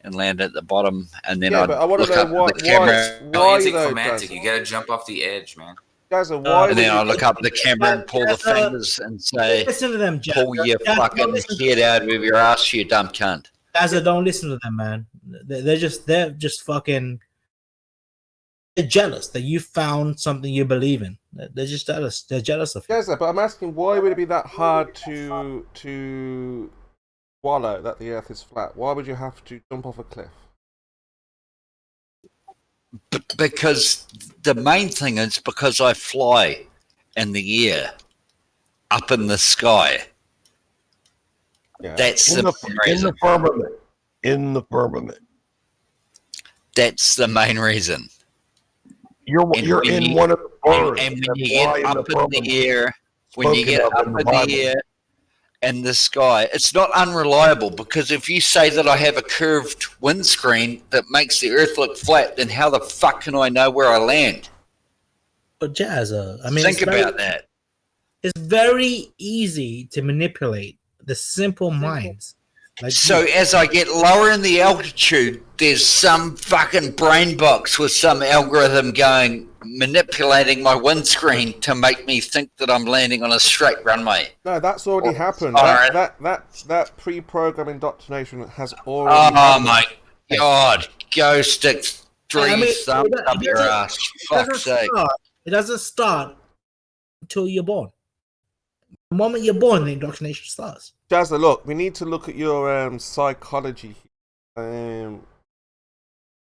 and land at the bottom, and then Yeah, I'd but I want look to know up why. the camera, Why Anticlimactic. though, You gotta jump off the edge, man. Jazza, why? and then would I look up the camera and pull the fingers and say, Listen to them, "Pull your fucking head out of your ass, you dumb cunt." Jazza, don't listen to them, man. They're just fucking. They're jealous that you found something you believe in. They're just jealous. They're jealous of you. Jazza, but I'm asking, why would it be that hard to swallow that the Earth is flat? Why would you have to jump off a cliff? Because the main thing is because I fly in the air, up in the sky. Yeah. That's in the the main reason. firmament. In the firmament. That's the main reason. You're when in one of the birds. And when that you fly get up in the air, when you spoken get of up in in the Bible. the air and the sky, it's not unreliable, because if you say that I have a curved windscreen that makes the Earth look flat, then how the fuck can I know where I land? But Jazza, I mean, Think about that. It's very easy to manipulate the simple minds. Like So as I get lower in the altitude, there's some fucking brain box with some algorithm manipulating my windscreen to make me think that I'm landing on a straight runway. No, that's already happened. Alright. That pre-program indoctrination has already Oh happened. my god, go stick three I mean, thumbs it up your doesn't- ass. Fuck's sake. It doesn't start until you're born. The moment you're born, the indoctrination starts. Jazza, look, we need to look at your psychology.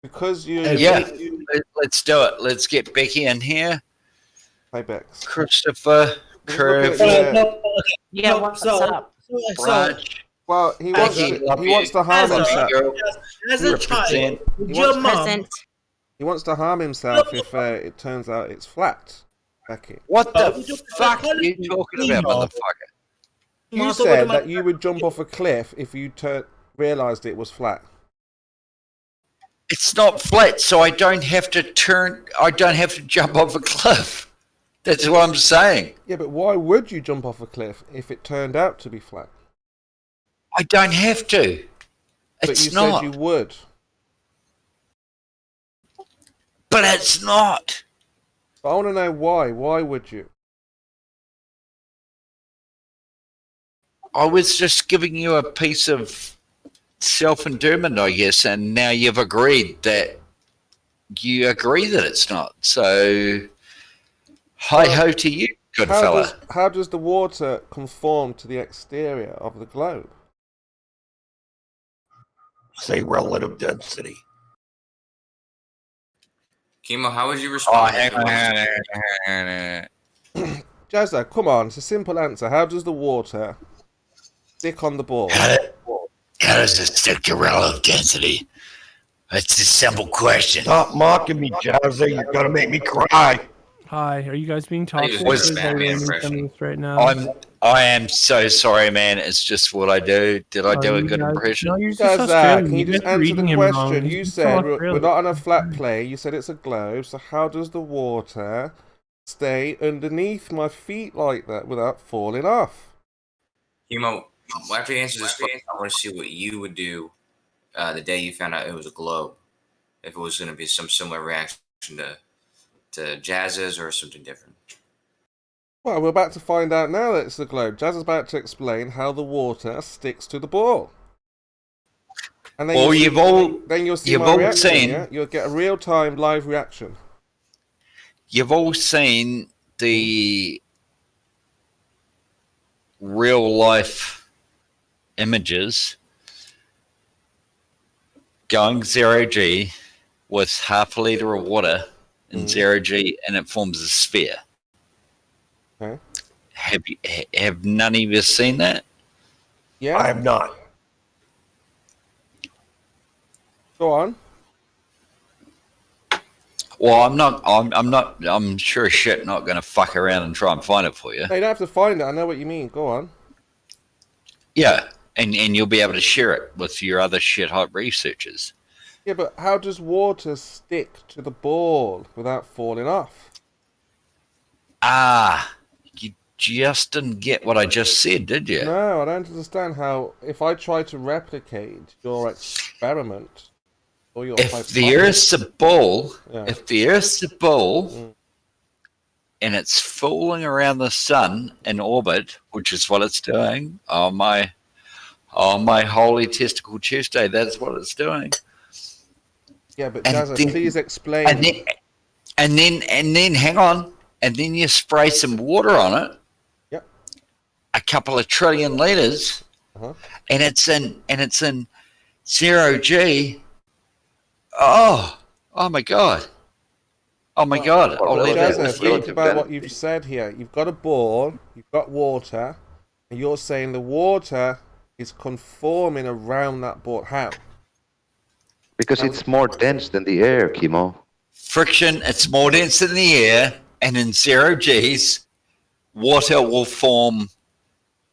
Because you... Yeah, let's do it. Let's get Becky in here. Hi, Bex. Christopher, Curve, Yeah, what's up? Raj. Well, he Becky, wants to harm As a- himself. Girl, As a represent. child, with He your wants mom, Present. He wants to harm himself if it turns out it's flat, Becky. What Oh, the fuck are you talking about, motherfucker? You said that you would jump off a cliff if you realised it was flat. It's not flat, so I don't have to jump off a cliff. That's what I'm saying. Yeah, but why would you jump off a cliff if it turned out to be flat? I don't have to. But It's you not. said you would. But it's not. But I want to know why. Why would you? I was just giving you a piece of self-endearment, I guess, and now you've agreed that it's not. So, hi-ho to you, good fella. How does the water conform to the exterior of the globe? Say relative density. Kimo, how would you Oh, respond? hang on. Jazza, come on. It's a simple answer. How does the water stick on the ball? How does it stick to relative density? It's a simple question. Stop mocking me, Jazza. You're gonna make me cry. Hi, are you guys being think it toxic? was Or is Batman everyone impression. doing this right now? I am so sorry, man. It's just what I do. Did I do a You good guys- impression? No, you're just Jazza, Australian. can you guys just are answer reading the him wrong. question? He's You just said so we're not on a flat plane. You said it's a globe. So how does the water stay underneath my feet like that without falling off? Kimo, after you answer this question, I want to see what you would do the day you found out it was a globe. If it was going to be some similar reaction to Jazza's or something different. Well, we're about to find out now that it's a globe. Jazz is about to explain how the water sticks to the ball. And then Well, you'll see you've my all reaction. seen- Yeah? You'll get a real-time live reaction. You've all seen the real-life images going 0G with half a litre of water in 0G, and it forms a sphere. Okay. Have none of you seen that? Yeah. I have not. Go on. Well, I'm sure as shit not going to fuck around and try and find it for you. No, you don't have to find it. I know what you mean. Go on. Yeah, and you'll be able to share it with your other shit hot researchers. Yeah, but how does water stick to the ball without falling off? Ah, you just didn't get what I just said, did you? No, I don't understand how, if I try to replicate your experiment, Or your If the Earth's a ball, Yeah. if the Earth's a ball, Mm. and it's falling around the sun in orbit, which is what it's doing, on my holy testicle Tuesday, that's what it's doing. Yeah, but And Jazza, then- please explain. And then hang on, and then you spray some water on it. Yep. A couple of trillion liters, Uh-huh. and it's in 0 G. Oh my god. Oh my god. I'll leave that Jazza, with think you. about what you've said here. You've got a ball, you've got water, and you're saying the water is conforming around that ball. How? Because it's more dense than the air, Kimo. Friction, it's more dense in the air, and in 0 Gs, water will form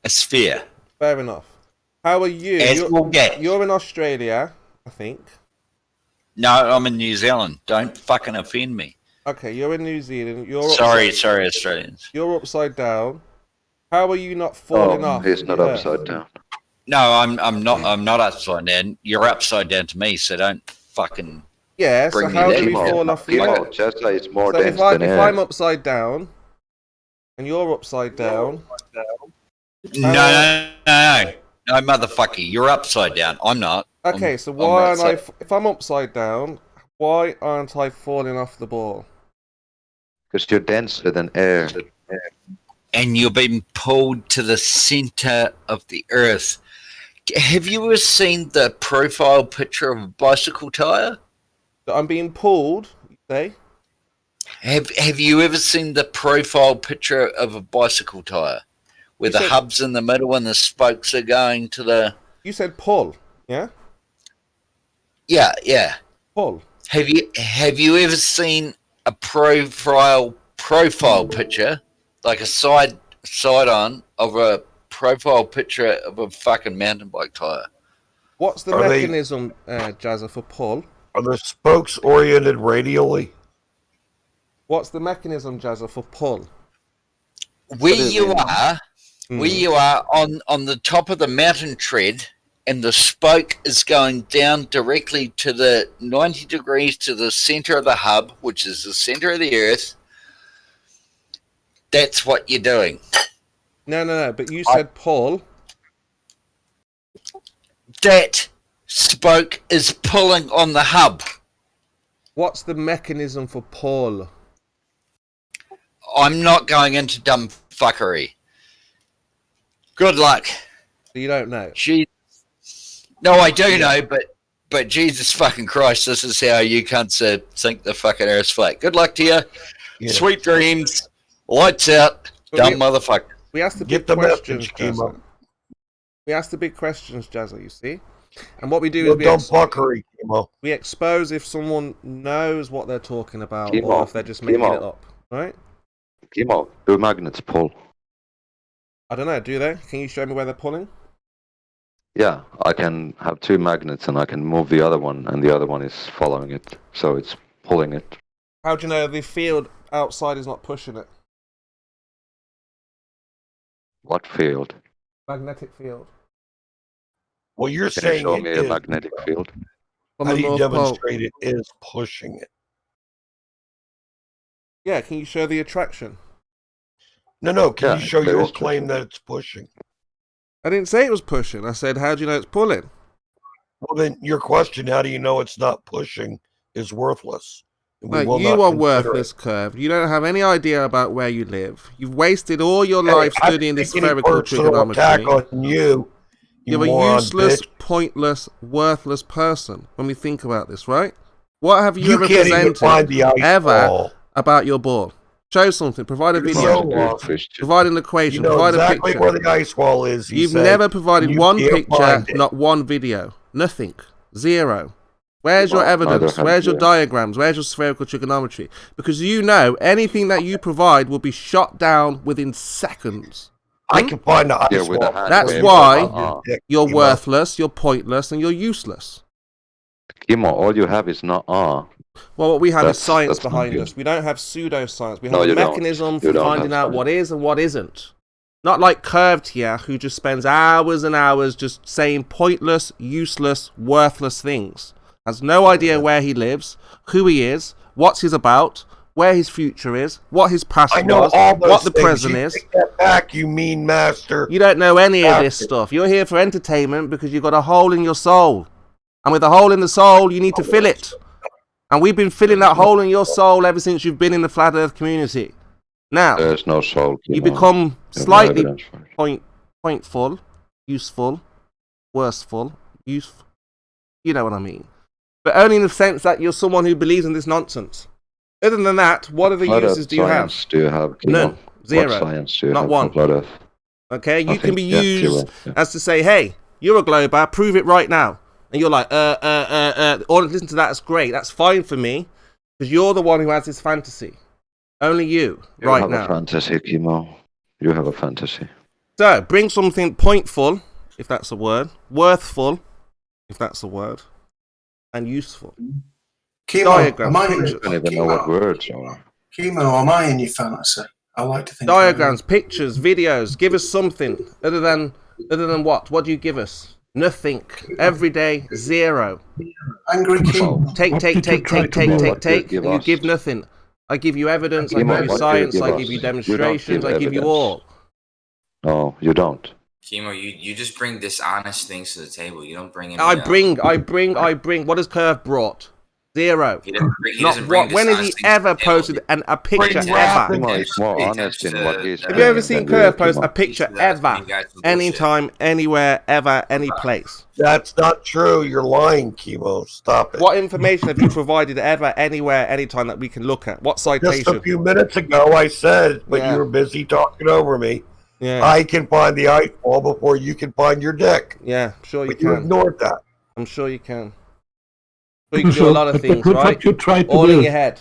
a sphere. Fair enough. How are you? As we'll get. You're in Australia, I think. No, I'm in New Zealand. Don't fucking offend me. Okay, you're in New Zealand. You're Sorry, Australians. You're upside down. How are you not falling off? He's not the upside earth? down. No, I'm not upside down. You're upside down to me, so don't fucking. Yeah, so Bring me how there. do we fall off the Kimo, earth? Jazza is more So dense if than air. I'm upside down and you're upside down, No, motherfucker. You're upside down. I'm not. okay, I'm- so I'm why aren't I? upside- If I'm upside down, why aren't I falling off the ball? Because you're denser than air. And you're being pulled to the center of the earth. Have you ever seen the profile picture of a bicycle tire? So I'm being pulled. You say? Have you ever seen the profile picture of a bicycle tire, where You the said- hub's in the middle and the spokes are going to the? You said pull. Yeah, Yeah. pull. Have you ever seen a profile picture, like a side on of a profile picture of a fucking mountain bike tire? What's the Are they- mechanism, Jazza, for pull? Are the spokes oriented radially? What's the mechanism, Jazza, for pull? Where is you it? are, Hmm. where you are on the top of the mountain tread, and the spoke is going down directly to the 90 degrees to the center of the hub, which is the center of the earth. That's what you're doing. No. But you said pull. That spoke is pulling on the hub. What's the mechanism for pull? I'm not going into dumb fuckery. Good luck. You don't know. No, I do know, but Jesus fucking Christ, this is how you cunts think the fucking earth's flat. Good luck to you. Yeah. Sweet dreams. Lights out. But Dumb we- motherfucker. We asked the Get big the questions, message, Kimo. Jazza. We asked the big questions, Jazza, you see? And what we do No is dumb fuckery, Kimo. we expose if someone knows what they're talking about Kimo, or if they're just making Kimo. it up. Right? Kimo, do magnets pull? I don't know, do they? Can you show me where they're pulling? Yeah, I can have two magnets and I can move the other one and the other one is following it. So it's pulling it. How do you know the field outside is not pushing it? What field? Magnetic field. Well, you're Can you saying show it me a is. magnetic field? On How the do you North Pole. demonstrate it is pushing it? Yeah, can you show the attraction? No. Can Yeah, you show there your is claim that it's pushing? I didn't say it was pushing. I said, how do you know it's pulling? Well, then your question, how do you know it's not pushing, is worthless. And we Like, will you not are consider worthless, Curve. You don't have any idea about where you live. You've wasted all your it. life Hey, studying I'm this taking a spherical personal attack trigonometry. on you. You're a moron, useless, bitch. pointless, worthless person when we think about this, right? What have you, You ever can't even find presented the ice ever ball. about your ball? Show something. Provide a You're video. so Good lost. Christian. Provide an You equation. know Provide exactly a where picture. the ice wall is. You've said, never provided and you one can't picture, find it. not one video. Nothing. Zero. Where's your Well, evidence? neither have Where's your you. diagrams? Where's your spherical trigonometry? Because you know anything that you provide will be shot down within seconds. I can find the ice Yeah, with a wall. hand That's wave. why Dick, You're Kimo. worthless, you're pointless, and you're useless. Kimo, all you have is not Well, what we have is That's- science that's not behind good. us. We don't have pseudoscience. We No, have a you don't. mechanism You for don't finding have out what science. is and what isn't. Not like Curved here, who just spends hours and hours just saying pointless, useless, worthless things. has no idea where he lives, who he is, what's he's about, where his future is, what his past I know was, all those what the things. present You is. take that back, you mean master. You don't know any of this stuff. You're here for entertainment because you've got a hole in your soul. And with a hole in the soul, you need to fill it. And we've been filling that hole in your soul ever since you've been in the Flat Earth community. Now, There's no soul. you Kimo. become You have no slightly evidence for it. pointful, useful, worstful, useful. You know what I mean. But only in the sense that you're someone who believes in this nonsense. Other than that, what other What uses do you have? science do you have, Kimo? None. Zero. What science do you Not have one. for Flat Earth? Okay, you Nothing. can be Yeah, used zero. Yeah. as to say, hey, you're a glober, prove it right now. And you're like, or listen to that, that's great, that's fine for me, because you're the one who has this fantasy. Only you, You right have now. a fantasy, Kimo. You have a fantasy. So, bring something pointful, if that's a word, worthful, if that's a word, and useful. Chemo, Diagrams, am I in, pictures. I don't even know what words are. Chemo, am I in your fantasy? I like to think. Diagrams, pictures, videos, give us something, other than what? What do you give us? Nothing. Every day, zero. Angry Chemo. Take. Give You us. give nothing. I give you evidence, I Kimo, give you what do you science, give I us? give you You don't demonstrations, give I give you evidence. all. No, you don't. Chemo, you just bring dishonest things to the table. You don't bring any. I bring. What has Curve brought? Zero. He doesn't bring, he Not doesn't bring what. When has he dishonest things ever to the table. posted a picture Bring rap ever? and Kimo is more He honest in tends what to- he's Have you ever saying seen than Curve you, post Kimo. a picture Teach that ever? you guys some bullshit. Anytime, anywhere, ever, any place. That's not true. You're lying, Chemo. Stop it. What information have you provided ever, anywhere, anytime that we can look at? What Just citation? a few minutes ago, I said, but Yeah. you were busy talking over me. Yeah, I can find the ice ball before you can find your dick. yeah, sure you But you can. ignored that. I'm sure you can. But you can do a lot of things, right? You try to All do. in your head,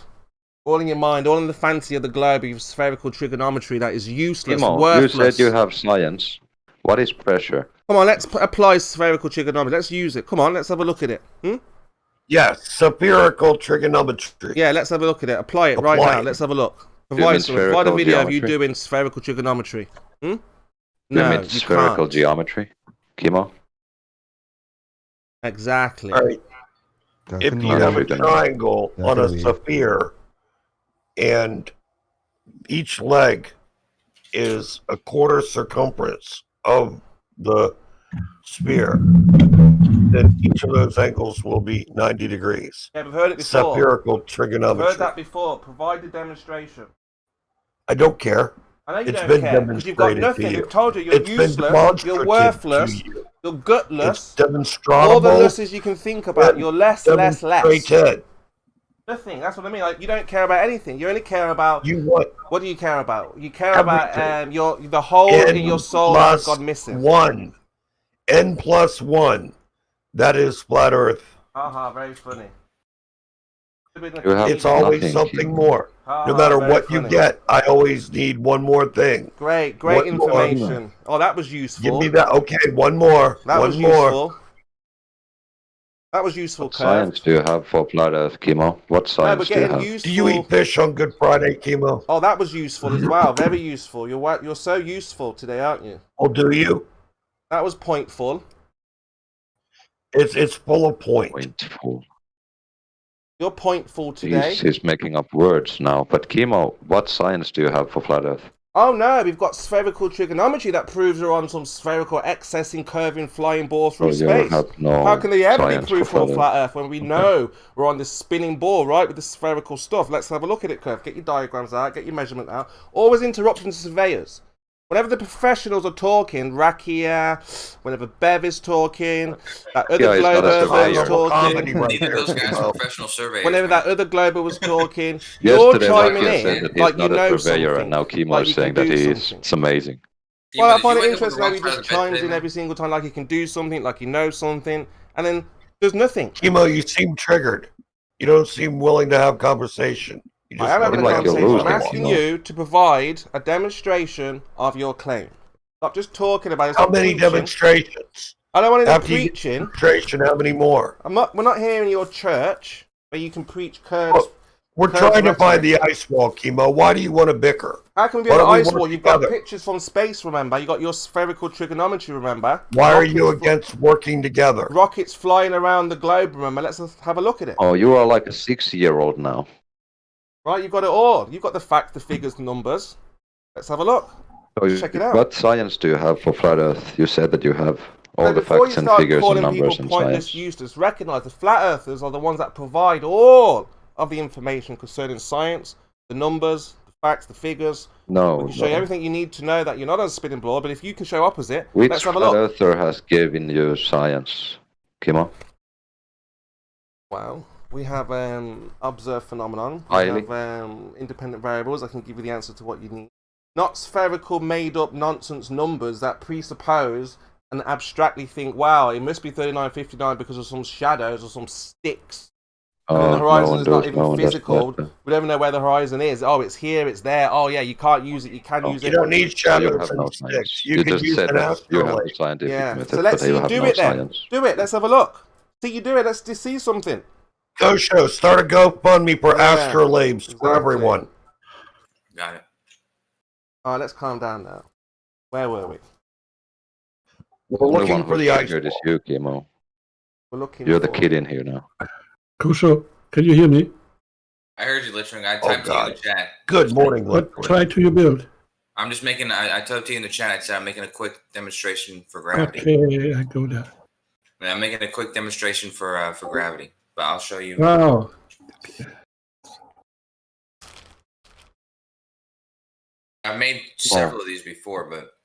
all in your mind, all in the fancy of the globe of spherical trigonometry that is useless, Kimo, you worthless. said you have science. What is pressure? Come on, let's apply spherical trigonometry. Let's use it. Come on, let's have a look at it. Yes, spherical trigonometry. Yeah, let's have a look at it. Apply it right Apply now. it. Let's have a look. mean Provide a spherical video of you geometry? doing spherical trigonometry. You No, mean you spherical can't. geometry, Kimo? Exactly. All right. If you have a Trigonometry. triangle on a sphere and each leg is a quarter circumference of the sphere, then each of those angles will be 90 degrees. Yeah, we've heard it before. Spherical We've trigonometry. heard that before. Provide the demonstration. I don't care. I know you It's don't been care because you've got demonstrated nothing. to you. We've told you you're It's been useless, demonstrative you're worthless, to you. you're It's gutless. demonstrable. All the lusses you can think about, you're less. Demonstrated. Nothing. That's what I mean. Like you don't care about anything. You only care about. You want What do you care about? You care Everything. about the hole in your soul that has plus gone missing. 1. N plus 1. That is flat Earth. Haha, very funny. You have It's always nothing, something Kimo. more. No matter what you get, I always need one more thing. Great One more. information. Oh, that was useful. Give me that. Okay, one more. That one was more. useful. That was useful, What Curve. science do you have for Flat Earth, Kimo? What No, science we're do you getting have? useful. Do you eat fish on Good Friday, Chemo? Oh, that was useful as well. Very useful. You're so useful today, aren't you? Oh, do you? That was pointful. It's full of point. Pointful. You're pointful today. He's making up words now. But Kimo, what science do you have for Flat Earth? Oh no, we've got spherical trigonometry that proves we're on some spherical excessing, curving, flying ball through Oh, you space. have no How can they ever be science proof for for a flat Earth when we know we're on this spinning ball, right, with the spherical stuff? Let's have a look at it, Curve. Get your diagrams out, get your measurement out. Always interrupting surveyors. Whenever the professionals are talking, Rakia, whenever Bev is talking, that other Yeah, he's not a Glober surveyor. was Comedy talking, right Neither there, of those guys Chemo. are professional surveyors. whenever man. that other Glober was talking, you're Yesterday, chiming Rakia said in that he's like you not know a surveyor, something. and now Kimo like is you saying can that do he's something. it's amazing. Kimo, Well, I did find you it wake up interesting on how the he wrong just side of the bed chimes today, in man? every single time like he can do something, like he knows something, and then there's nothing. Chemo, you seem triggered. You don't seem willing to have conversation. You I am having a like you're conversation. I'm losing, asking Kimo. you to provide a demonstration of your claim. Stop just talking about it. How Stop many preaching. demonstrations? I don't want any After you get preaching. demonstration, how many more? We're not here in your church where you can preach curves We're trying to find the ice wall, Chemo. Why do you want to bicker? How can we be on the ice wall? You've got pictures from space, remember? You got your spherical trigonometry, remember? Why are you against working together? Rockets flying around the globe, remember? Let's have a look at it. Oh, you are like a 6-year-old now. Right, you've got it all. You've got the facts, the figures, the numbers. Let's have a look. So Check it out. What science do you have for flat Earth? You said that you have all the facts and figures and numbers and science. Useless, recognize the flat earthers are the ones that provide all of the information concerning science, the numbers, the facts, the figures. No, we can show you everything you need to know that you're not on a spinning board, but if you can show opposite, which let's have a flat look. earther has given you science, Kimo? Well, we have observed phenomenon. We Highly. have independent variables. I can give you the answer to what you need. Not spherical, made-up nonsense numbers that presuppose and abstractly think, wow, it must be 3959 because of some shadows or some sticks. And then the horizon is not even physical. We don't even know where the horizon is. Oh, it's here, it's there. Oh, yeah, you can't use it. You can use it. You don't need shadows no and sticks. You can just use said an that you have the astrolabe. scientific Yeah. method, So let's but see you you have do no it then. science. Do it. Let's have a look. See you do it. Let's just see something. Go show. Start a GoFundMe for astrolabes for everyone. Got it. All right, let's calm down now. Where were we? We're looking for the ice wall. Is you, Kimo. We're looking. You're the kid in here now. Kusho, can you hear me? I heard you, Littering. I typed to you in the chat. Good morning, What tried to you build? I'm just making. I typed to you in the chat. I said I'm making a quick demonstration for gravity. Okay, I go there. I'm making a quick demonstration for gravity, but I'll show you. Wow. I've made several of these before, but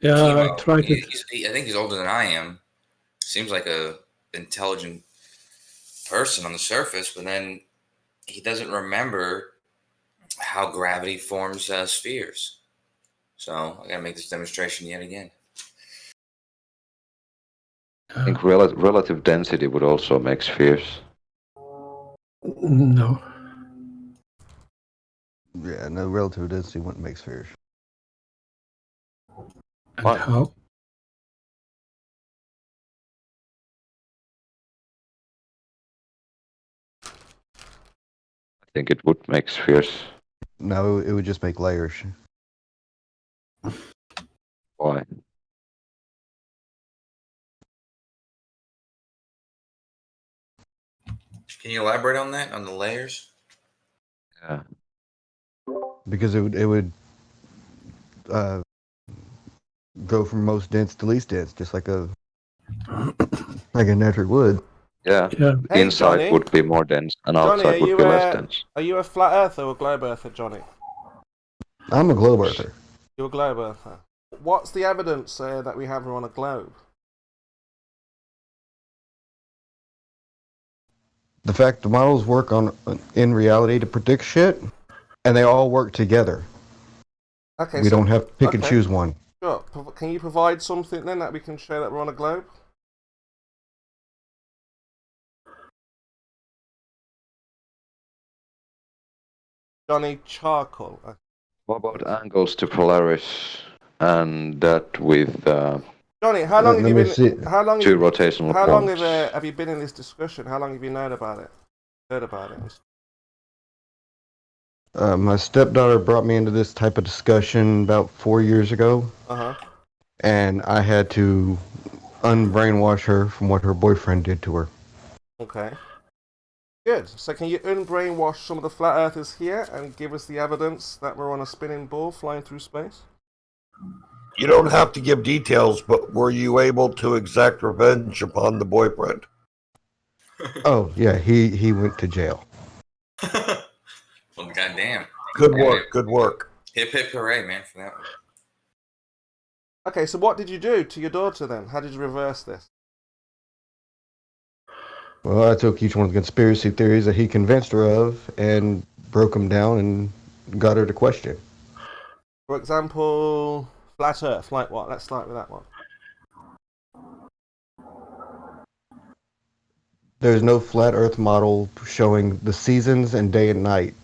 Yeah, Kimo, I tried to. I think he's older than I am. Seems like a intelligent person on the surface, but then he doesn't remember how gravity forms spheres. So I gotta make this demonstration yet again. I think relative density would also make spheres. No. Yeah, no, relative density wouldn't make spheres. And how? I think it would make spheres. No, it would just make layers. Why? Can you elaborate on that, on the layers? Yeah. Because it would go from most dense to least dense, just like a natural would. Yeah. Yeah. Hey, Inside Johnny. would be more dense, and Johnny, outside would be less dense. Are you a flat earther or a globe earther, Johnny? I'm a globe earther. You're a globe earther. What's the evidence that we have her on a globe? The fact the models work in reality to predict shit, and they all work together. Okay, We don't have to pick and choose one. Sure. Can you provide something then that we can show that we're on a globe? Johnny Charcoal. What about angles to Polaris and that with Johnny, how long have you been? How long? two rotational How long points? have you been in this discussion? How long have you known about it? Heard about it? My stepdaughter brought me into this type of discussion about 4 years ago. And I had to unbrainwash her from what her boyfriend did to her. Okay. Good. So can you unbrainwash some of the flat earthers here and give us the evidence that we're on a spinning ball flying through space? You don't have to give details, but were you able to exact revenge upon the boyfriend? Oh, yeah, he went to jail. Well, goddamn. Good work, good work. Hip hip hooray, man, for that one. Okay, so what did you do to your daughter then? How did you reverse this? Well, I took each one of the conspiracy theories that he convinced her of and broke them down and got her to question. For example, flat earth, like what? Let's start with that one. There's no flat earth model showing the seasons and day and night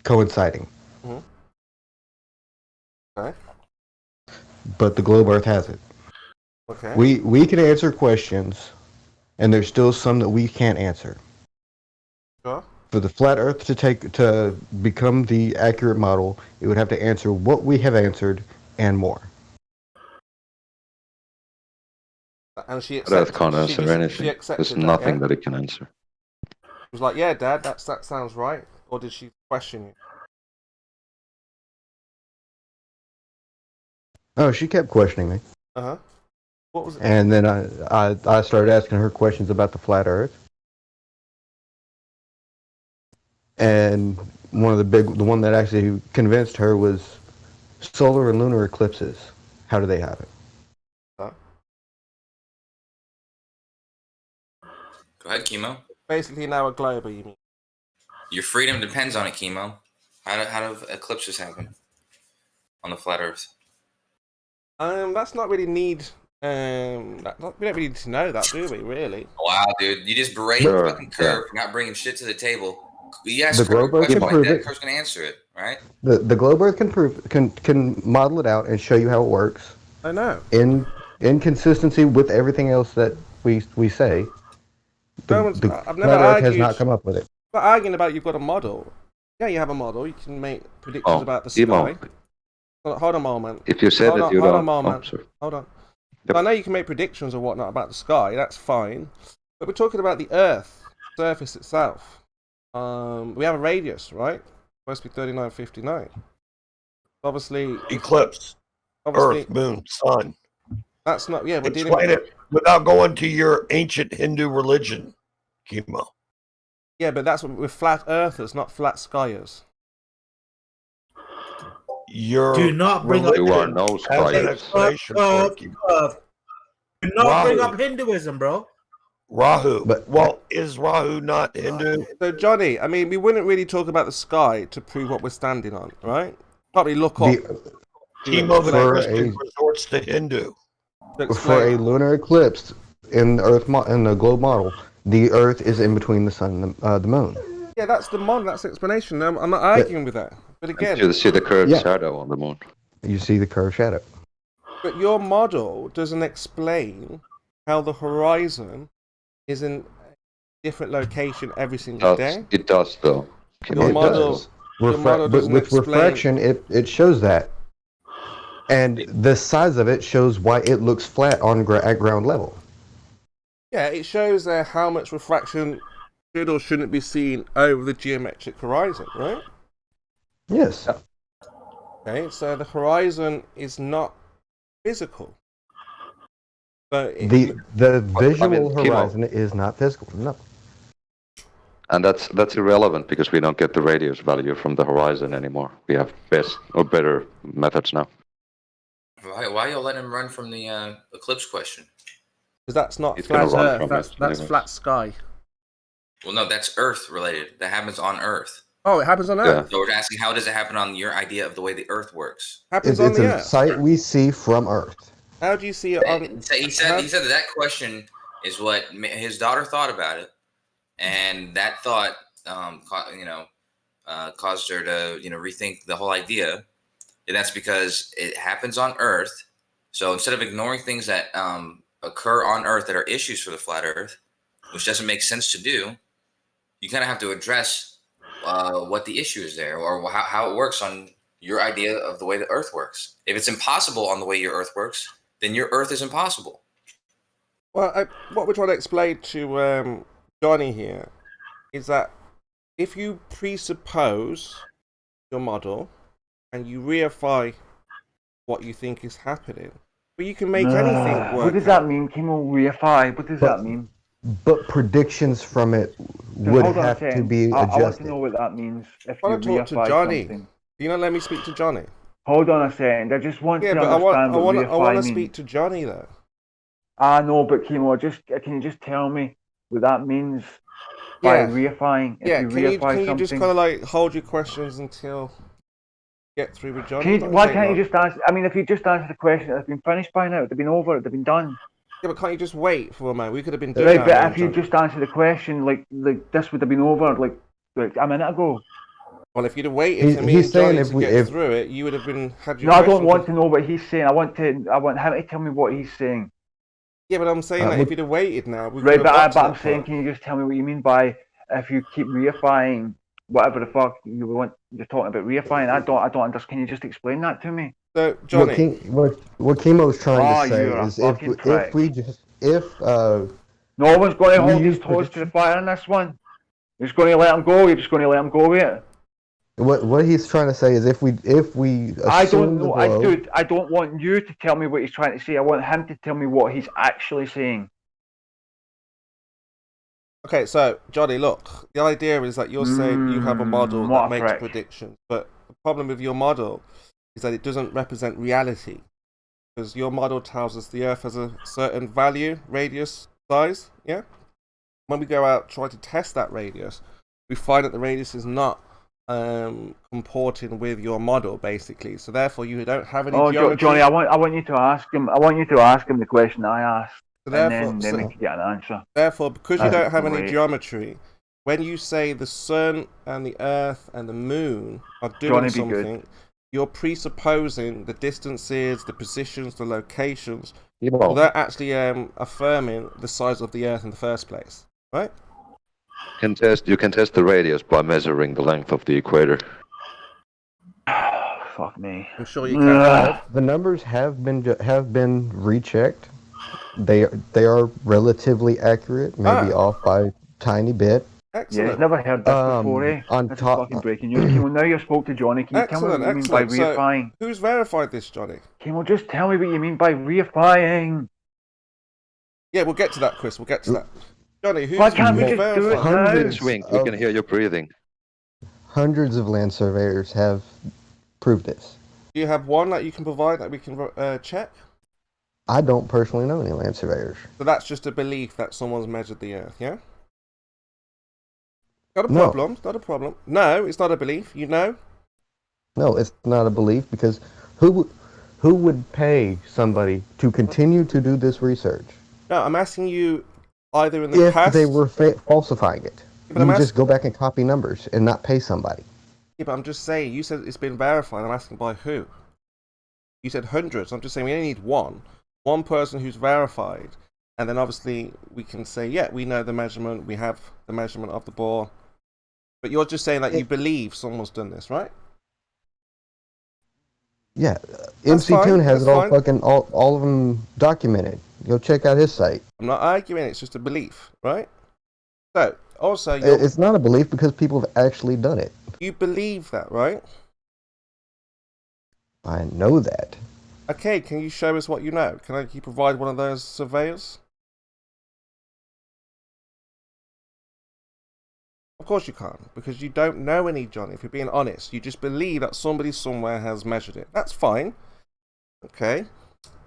coinciding. Okay. But the globe earth has it. Okay. We can answer questions, and there's still some that we can't answer. Sure. For the flat Earth to become the accurate model, it would have to answer what we have answered and more. And she Earth accepted. can't She answer just, anything. she accepted There's that, nothing yeah? that it can answer. She was like, "Yeah, Dad, that sounds right." Or did she question you? Oh, she kept questioning me. What was it? And then I started asking her questions about the flat Earth. And the one that actually convinced her was solar and lunar eclipses. How do they happen? Go ahead, Chemo. Basically, now a globe, you mean? Your freedom depends on it, Chemo. How do eclipses happen on the flat Earth? That's not really need. We don't really need to know that, do we? Really? Wow, dude, you just berated Sure, fucking Curve for not bringing shit to the table. You ask The Curve a globe Earth question can like prove that, it. Curve's gonna answer it, right? The globe Earth can model it out and show you how it works. I know. In consistency with everything else that we say. I've never flat Earth has argued. not come up with it. But arguing about you've got a model. Yeah, you have a model. You can make predictions about the sky. Hold on a moment. If you said that you hold don't... on a moment. sorry. Hold on. Yep. I know you can make predictions or whatnot about the sky. That's fine. But we're talking about the Earth surface itself. We have a radius, right? Supposed to be 3959. Obviously, Eclipse. obviously, Earth, moon, sun. that's not. Yeah, we're dealing Explain with it without going to your ancient Hindu religion, Chemo. Yeah, but that's with flat earthers, not flat skyers. Do not bring up- You are no has an skyers. explanation for it, Chemo. Do not bring Rahu. up Hinduism, bro. Rahu. Well, is Rahu not Hindu? So, Johnny, I mean, we wouldn't really talk about the sky to prove what we're standing on, right? Probably look up. Chemo the For Christian a- resorts to Hindu. For a lunar eclipse in the in the globe model, the Earth is in between the sun and the moon. Yeah, that's the model. That's the explanation. I'm not arguing with that. But again, You see the curved Yeah. shadow on the moon. You see the curved shadow. but your model doesn't explain how the horizon is in a different location every single day. It does, though. Your It model, does. your model But doesn't with explain. refraction, it shows that. And the size of it shows why it looks flat on at ground level. Yeah, it shows how much refraction should or shouldn't be seen over the geometric horizon, right? Yes. Okay, so the horizon is not physical. So The visual Chemo. horizon is not physical. No. And that's irrelevant because we don't get the radius value from the horizon anymore. We have best or better methods now. Why you let him run from the eclipse question? Because that's not He's gonna flat run Earth. from That's it that's anyways. flat sky. Well, no, that's Earth related. That happens on Earth. Oh, it happens on Yeah. Earth. So we're asking, how does it happen on your idea of the way the Earth works? Happens It's on the a Earth. sight we see from Earth. How do you see it on? He said that question is what his daughter thought about it, and that thought, caused her to rethink the whole idea, and that's because it happens on Earth. So instead of ignoring things that occur on Earth that are issues for the flat Earth, which doesn't make sense to do, you kind of have to address what the issue is there, or how it works on your idea of the way the Earth works. If it's impossible on the way your Earth works, then your Earth is impossible. Well, what we're trying to explain to Johnny here is that if you presuppose your model and you reify what you think is happening, but you can make anything work. What does that mean, Kimmel? Reify? What does that mean? But predictions from it would Hold on a have to second. be I want adjusted. to know what that means. If I you want to talk to reify Johnny. something. You not let me speak to Johnny. Hold on a second. I just want Yeah, to but I understand what want reify to means. speak to Johnny though. I know, but Kimo, can you just tell me what that means by reifying? If Yeah, you can reify you just something? kind of like hold your questions until you get through with Johnny? Can you, Not why take can't long. you just answer? I mean, if you just answer the question, it'd been finished by now. It'd been over. It'd been done. Yeah, but can't you just wait for a moment? We could have been doing Right, that. but now, if you Johnny. just answer the question, like this would have been over like a minute ago. Well, if you'd have waited for me he's and Johnny saying to get through it, you would have been had your. No, I don't questions. want to know what he's saying. I want him to tell me what he's saying. Yeah, but I'm saying that if you'd have waited now, we Right, could have got but to I'm that saying, point. can you just tell me what you mean by if you keep reifying whatever the fuck you're talking about reifying, I don't understand. Can you just explain that to me? So, Johnny, what Chemo's trying to say you're a is fucking prick. No one's going to hold his toes to the fire on this one. You're just going to let him go. You're just going to let him go with it. What he's trying to say is if we I don't know. I don't want you to tell me what he's trying to say. I want him to tell me what he's actually saying. Okay, so Johnny, look, the idea is that you're saying you have a model that makes predictions, but the problem with your model is that it doesn't represent reality, because your model tells us the Earth has a certain value, radius, size. Yeah. When we go out try to test that radius, we find that the radius is not comporting with your model, basically. So therefore, you don't have any geometry. Johnny, I want you to ask him. I want you to ask him the question I asked. So therefore, and then we can get an answer. Therefore, because you don't have any geometry, when you say the sun and the earth and the moon are doing something, you're presupposing the distances, the positions, the locations, without actually affirming the size of the earth in the first place, right? You can test the radius by measuring the length of the equator. Fuck me. I'm sure you can. The numbers have been rechecked. They are relatively accurate, maybe off by a tiny bit. Excellent. Yeah, I've never heard that before, eh? That's fucking breaking news. Kimo, now you've spoke to Johnny. Can you tell me what you mean by reifying? So, who's verified this, Johnny? Kimo, just tell me what you mean by reifying. Yeah, we'll get to that, Chris. We'll get to that. Johnny, who's Why can't we just do it now? Swing. We can hear you breathing. Hundreds of land surveyors have proved this. Do you have one that you can provide that we can check? I don't personally know any land surveyors. So that's just a belief that someone's measured the Earth, yeah? Not a problem. Not a problem. No, it's not a belief. You know? No, it's not a belief, because who would pay somebody to continue to do this research? No, I'm asking you either in the past... If they were falsifying it. You just go back and copy numbers and not pay somebody. Yeah, but I'm just saying, you said it's been verified. I'm asking by who? You said hundreds. I'm just saying we only need one. One person who's verified. And then obviously we can say, yeah, we know the measurement. We have the measurement of the ball. But you're just saying that you believe someone's done this, right? Yeah. MC Toon has it all of them documented. Go check out his site. I'm not arguing. It's just a belief, right? So, also... It's not a belief because people have actually done it. You believe that, right? I know that. Okay, can you show us what you know? Can you provide one of those surveyors? Of course you can't, because you don't know any, Johnny. If you're being honest, you just believe that somebody somewhere has measured it. That's fine. Okay.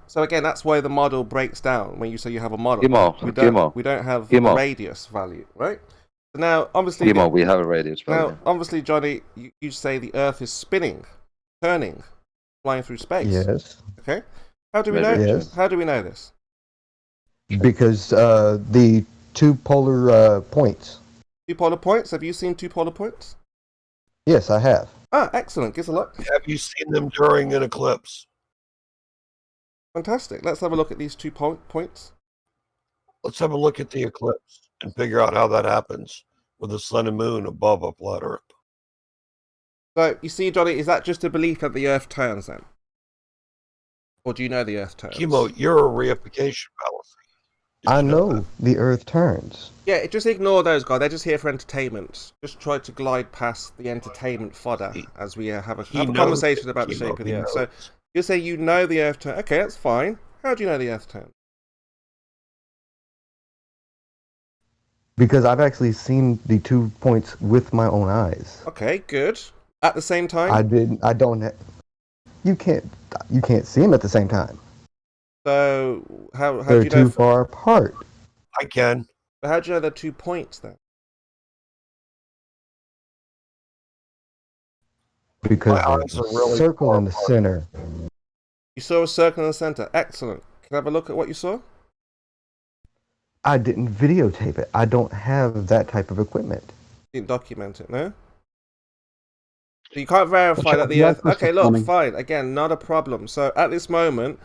So again, that's why the model breaks down when you say you have a model. We don't have a radius value, right? So now, obviously... we have a radius value. Now, obviously, Johnny, you say the Earth is spinning, turning, flying through space. Yes. Okay. How do we know? Yes. How do we know this? Because the two polar points. Two polar points? Have you seen two polar points? Yes, I have. Ah, excellent. Give us a look. Have you seen them during an eclipse? Fantastic. Let's have a look at these 2 points. Let's have a look at the eclipse and figure out how that happens with the sun and moon above a flat Earth. So, you see, Johnny, is that just a belief that the Earth turns then? Or do you know the Earth turns? Kimo, you're a reification fallacy. I know the Earth turns. Yeah, just ignore those guys. They're just here for entertainment. Just try to glide past the entertainment fodder as we have a conversation about the shape of the Earth. So, you say you know the Earth turns. Okay, that's fine. How do you know the Earth turns? Because I've actually seen the 2 points with my own eyes. Okay, good. At the same time? You can't see them at the same time. So, how do they're you know? Too far apart. I can. But how do you know they're 2 points then? Because there's a really circle in the center. You saw a circle in the center. Excellent. Can I have a look at what you saw? I didn't videotape it. I don't have that type of equipment. You didn't document it, no? So you can't verify that the Earth... Okay, look, fine. Again, not a problem. So at this moment,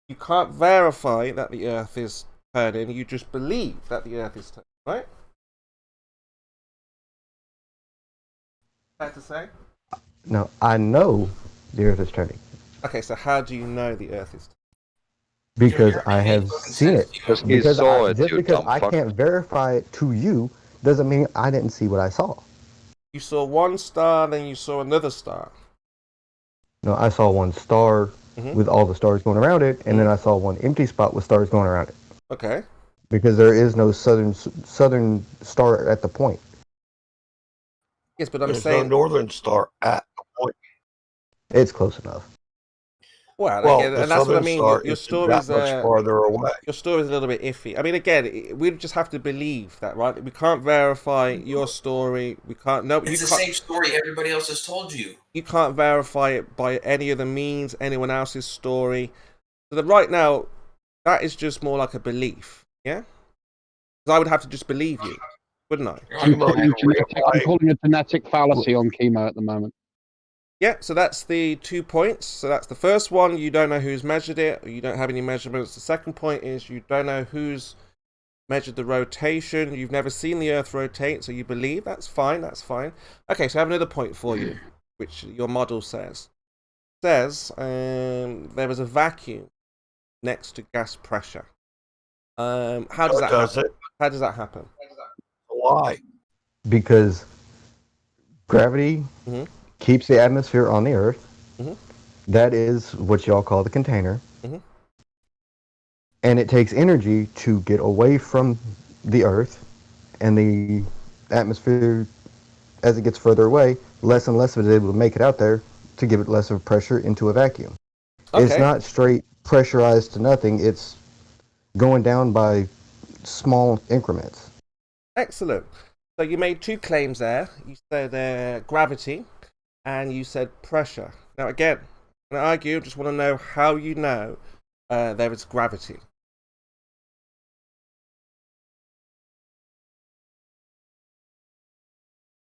you can't verify that the Earth is turning. You just believe that the Earth is turning, right? Fair to say? No, I know the Earth is turning Okay, so how do you know the Earth is turning? because I have seen it. Because he Because saw it, just you because dumb I fuck. can't verify it to you doesn't mean I didn't see what I saw. You saw one star, then you saw another star. No, I saw one star with all the stars going around it, and then I saw one empty spot with stars going around it. Okay. Because there is no southern star at the point. Yes, but I'm There's saying no northern star at the point. It's close enough. Well, again, the and that's what I southern mean. star Your is story's that much farther away. Your story's a little bit iffy. I mean, again, we just have to believe that, right? We can't verify your story. We can't. No, It's the same story everybody else has told you. You can't verify it by any other means, anyone else's story. So that right now, that is just more like a belief, yeah? Because I would have to just believe you, wouldn't I? I'm calling a genetic fallacy on chemo at the moment. Yeah, so that's the 2 points. So that's the first one, you don't know who's measured it, or you don't have any measurements. The second point is you don't know who's measured the rotation. You've never seen the Earth rotate, so you believe. That's fine, that's fine. Okay, so I have another point for you, which your model says. It says there is a vacuum next to gas pressure. How does that happen? How does that happen? Why? Because gravity keeps the atmosphere on the Earth. That is what y'all call the container. And it takes energy to get away from the Earth, and the atmosphere, as it gets further away, less and less of it is able to make it out there to give it less of pressure into a vacuum. Okay. It's not straight pressurized to nothing. It's going down by small increments. Excellent. So you made 2 claims there. You said gravity, and you said pressure. Now again, I'm going to argue, I just want to know how you know there is gravity.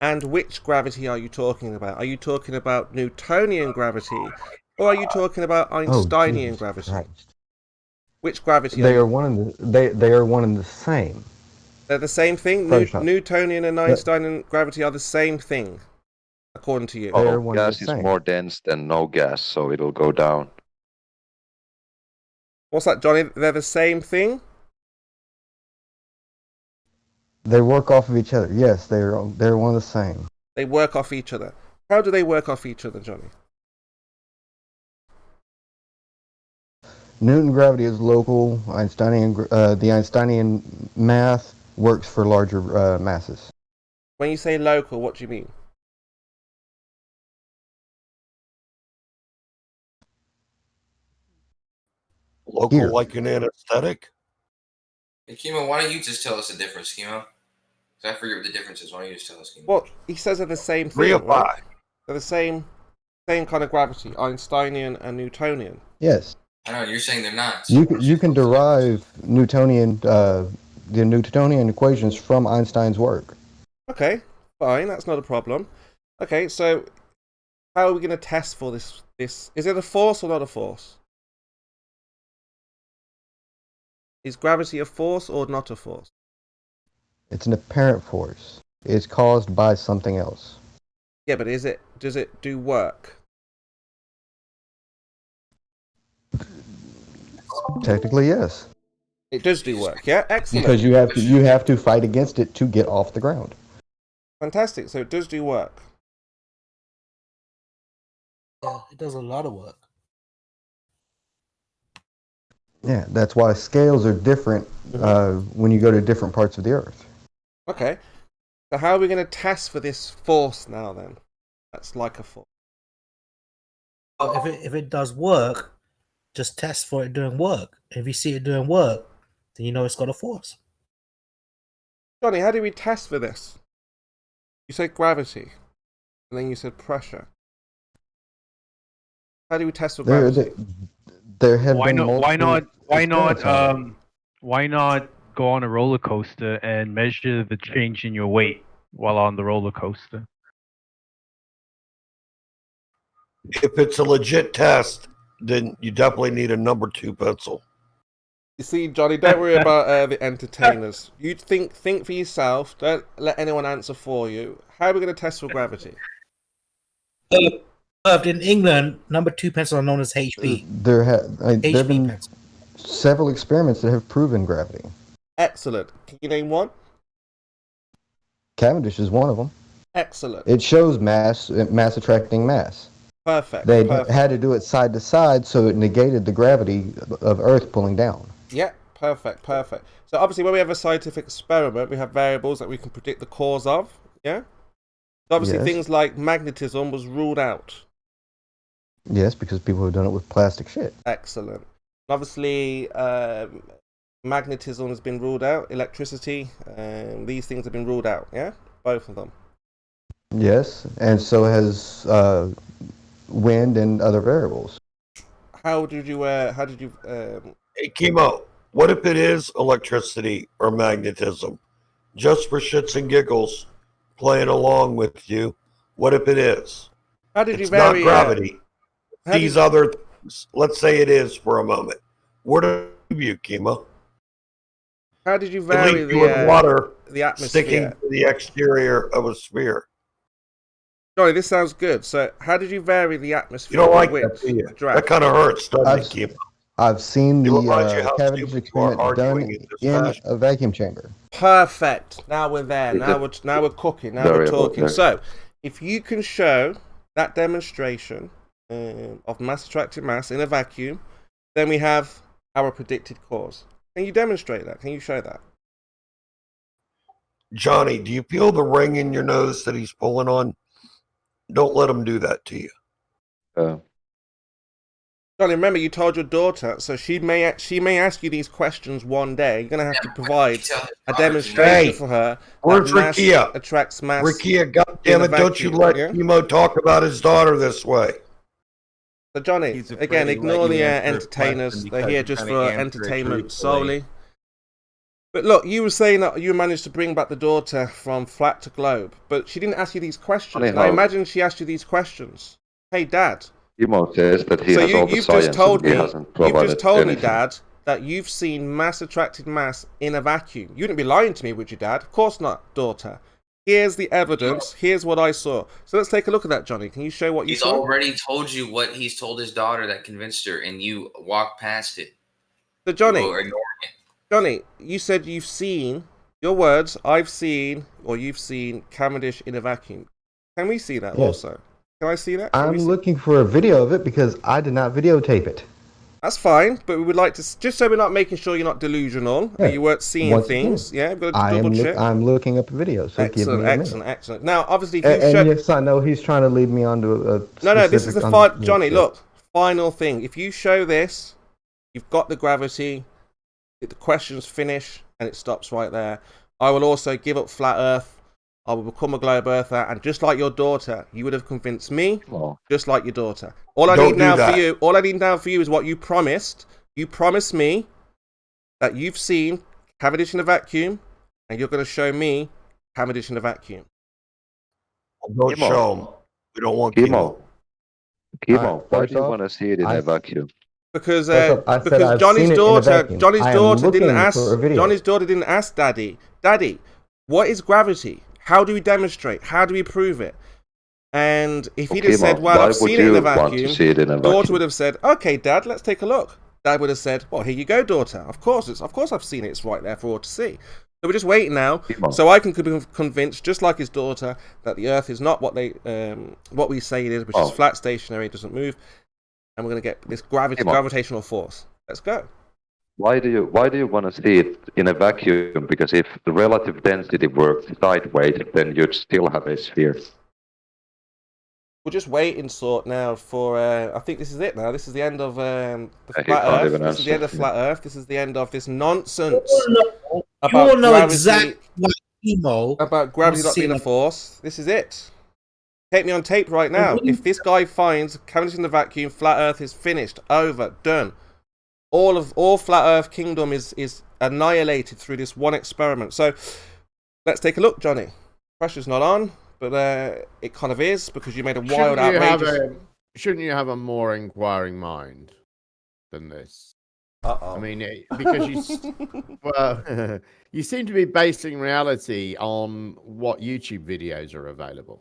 And which gravity are you talking about? Are you talking about Newtonian gravity, or are you talking about Einsteinian gravity? Christ. Which gravity? They are one and they are one and the same. They're the same thing. Newtonian and Einsteinian gravity are the same thing, according to you. Oh, gas is more dense than no gas, so it'll go down. What's that, Johnny? They're the same thing? They work off of each other. Yes, they're one and the same. They work off each other. How do they work off each other, Johnny? Newton gravity is local. The Einsteinian math works for larger masses. When you say local, what do you mean? Local, Here. like an anesthetic? Hey, Chemo, why don't you just tell us the difference, Chemo? Because I forget what the difference is. Why don't you just tell us, Chemo? Well, he says they're the same thing, right? They're the same kind of gravity, Einsteinian and Newtonian. Yes. I know, you're saying they're not. You can derive the Newtonian equations from Einstein's work. Okay, fine, that's not a problem. Okay, so how are we going to test for this? Is it a force or not a force? Is gravity a force or not a force? It's an apparent force. It's caused by something else. Yeah, but does it do work? Technically, yes. It does do work, yeah? Excellent. Because you have to fight against it to get off the ground. Fantastic, so it does do work. Yeah, it does a lot of work. Yeah, that's why scales are different when you go to different parts of the Earth. Okay, so how are we going to test for this force now then? That's like a force. If it does work, just test for it doing work. If you see it doing work, then you know it's got a force. Johnny, how do we test for this? You said gravity, and then you said pressure. How do we test for gravity? There have why been why not go on a roller coaster and measure the change in your weight while on the roller coaster? If it's a legit test, then you definitely need a number 2 pencil. You see, Johnny, don't worry about the entertainers. You think for yourself. Don't let anyone answer for you. How are we going to test for gravity? In England, number 2 pencils are known as HP. There have been pencil. several experiments that have proven gravity. Excellent. Can you name one? Cavendish is one of them. Excellent. It shows mass attracting mass. Perfect. They perfect. had to do it side to side, so it negated the gravity of Earth pulling down. Yeah, perfect. So obviously, when we have a scientific experiment, we have variables that we can predict the cause of. Yeah. So obviously, Yes. things like magnetism was ruled out. Yes, because people have done it with plastic shit. Excellent. Obviously, magnetism has been ruled out. Electricity, these things have been ruled out. Yeah, both of them. Yes, and so has wind and other variables. How did you? Hey, Chemo, what if it is electricity or magnetism? Just for shits and giggles, playing along with you. What if it is? How did you It's vary? not gravity. These other things. Let's say it is for a moment. Where do you, Chemo? How did you vary It leaves you with water the atmosphere? sticking to the exterior of a sphere. Johnny, this sounds good. So, how did you vary the atmosphere? You don't like with that, do you? draft? That kind of hurts, doesn't it, Chemo? I've seen It reminds you the how Cavendish stupid you are experiment done arguing in this in fashion. a vacuum chamber. Perfect. Now we're there. Is Now we're cooking. Now we're variable, talking. yeah. So, if you can show that demonstration of mass attracted mass in a vacuum, then we have our predicted cause. Can you demonstrate that? Can you show that? Johnny, do you feel the ring in your nose that he's pulling on? Don't let him do that to you. Johnny, remember you told your daughter, so she may ask you these questions one day. You're gonna have to provide a demonstration for her. Where's that mass Rakia? attracts mass. Rakia, goddammit, don't you let Chemo talk about his daughter this way. So Johnny, again, ignore the entertainers. They're here just for entertainment solely. But look, you were saying that you managed to bring back the daughter from flat to globe, but she didn't ask you these questions. Funny Now how- imagine she asked you these questions. Hey, Dad. Chemo says that he So has all the you've science just told and he me. hasn't You've provided just told me, anything. Dad, that you've seen mass attracted mass in a vacuum. You wouldn't be lying to me, would you, Dad? Of course not, daughter. Here's the evidence. Here's what I saw. So let's take a look at that, Johnny. Can you show what you He's saw? already told you what he's told his daughter that convinced her, and you walked past it. So Johnny, You were ignoring it. Johnny, you said you've seen, your words, I've seen, or you've seen Cavendish in a vacuum. Can we see that Yes. also? Can I see that? Can we I'm see- looking for a video of it because I did not videotape it. That's fine, but we would like to, just so we're not making sure you're not delusional, Yeah. and you weren't seeing Once things. again, Yeah, we've got to double check. I'm looking up a video, so give me a minute. Excellent. Now, obviously, if you And show... yes, I know he's trying to lead me on to a No, this is the specific- Johnny, look, final thing. If you show this, you've got the gravity, the questions finish, and it stops right there. I will also give up flat Earth. I will become a globe earther, and just like your daughter, you would have convinced me, just like your daughter. All I Don't need do now that. for you, all I need now for you is what you promised. You promised me that you've seen Cavendish in a vacuum, and you're going to show me Cavendish in a vacuum. Don't Chemo. show him. We don't want Chemo. Chemo, Alright, why first do you off, want to see it in I- a vacuum? Because First off, I said because I've Johnny's seen it in a daughter vacuum. Johnny's I am daughter didn't looking ask for a video. Johnny's daughter didn't ask Daddy, what is gravity? How do we demonstrate? How do we prove it? And if he'd have Chemo, said, "Well, why I've would seen it in you a want to vacuum," see it in a daughter vacuum? would have said, "Okay, Dad, let's take a look." Dad would have said, "Well, here you go, daughter. Of course I've seen it. It's right there for all to see." So we're just waiting now, Chemo. so I can be convinced, just like his daughter, that the Earth is not what we say it is, which is flat, stationary, it doesn't move, and we're going to get this Chemo. gravitational force. Let's go. Why do you want to see it in a vacuum? Because if the relative density worked sideways, then you'd still have a sphere. We're just waiting sort now for. I think this is it now. This is the end of the He flat can't Earth. even This is the end of answer. flat Earth. This is the end of this nonsense You about all know gravity. exactly what emo About gravity not see being a like- force. This is it. Take me on tape right now. If this guy finds Cavendish in the vacuum, flat Earth is finished, over, done. All flat Earth kingdom is annihilated through this one experiment. So let's take a look, Johnny. Pressure's not on, but it kind of is because you made a wild, outrageous. Shouldn't you have a more inquiring mind than this? Uh-oh. I mean, because well, you seem to be basing reality on what YouTube videos are available.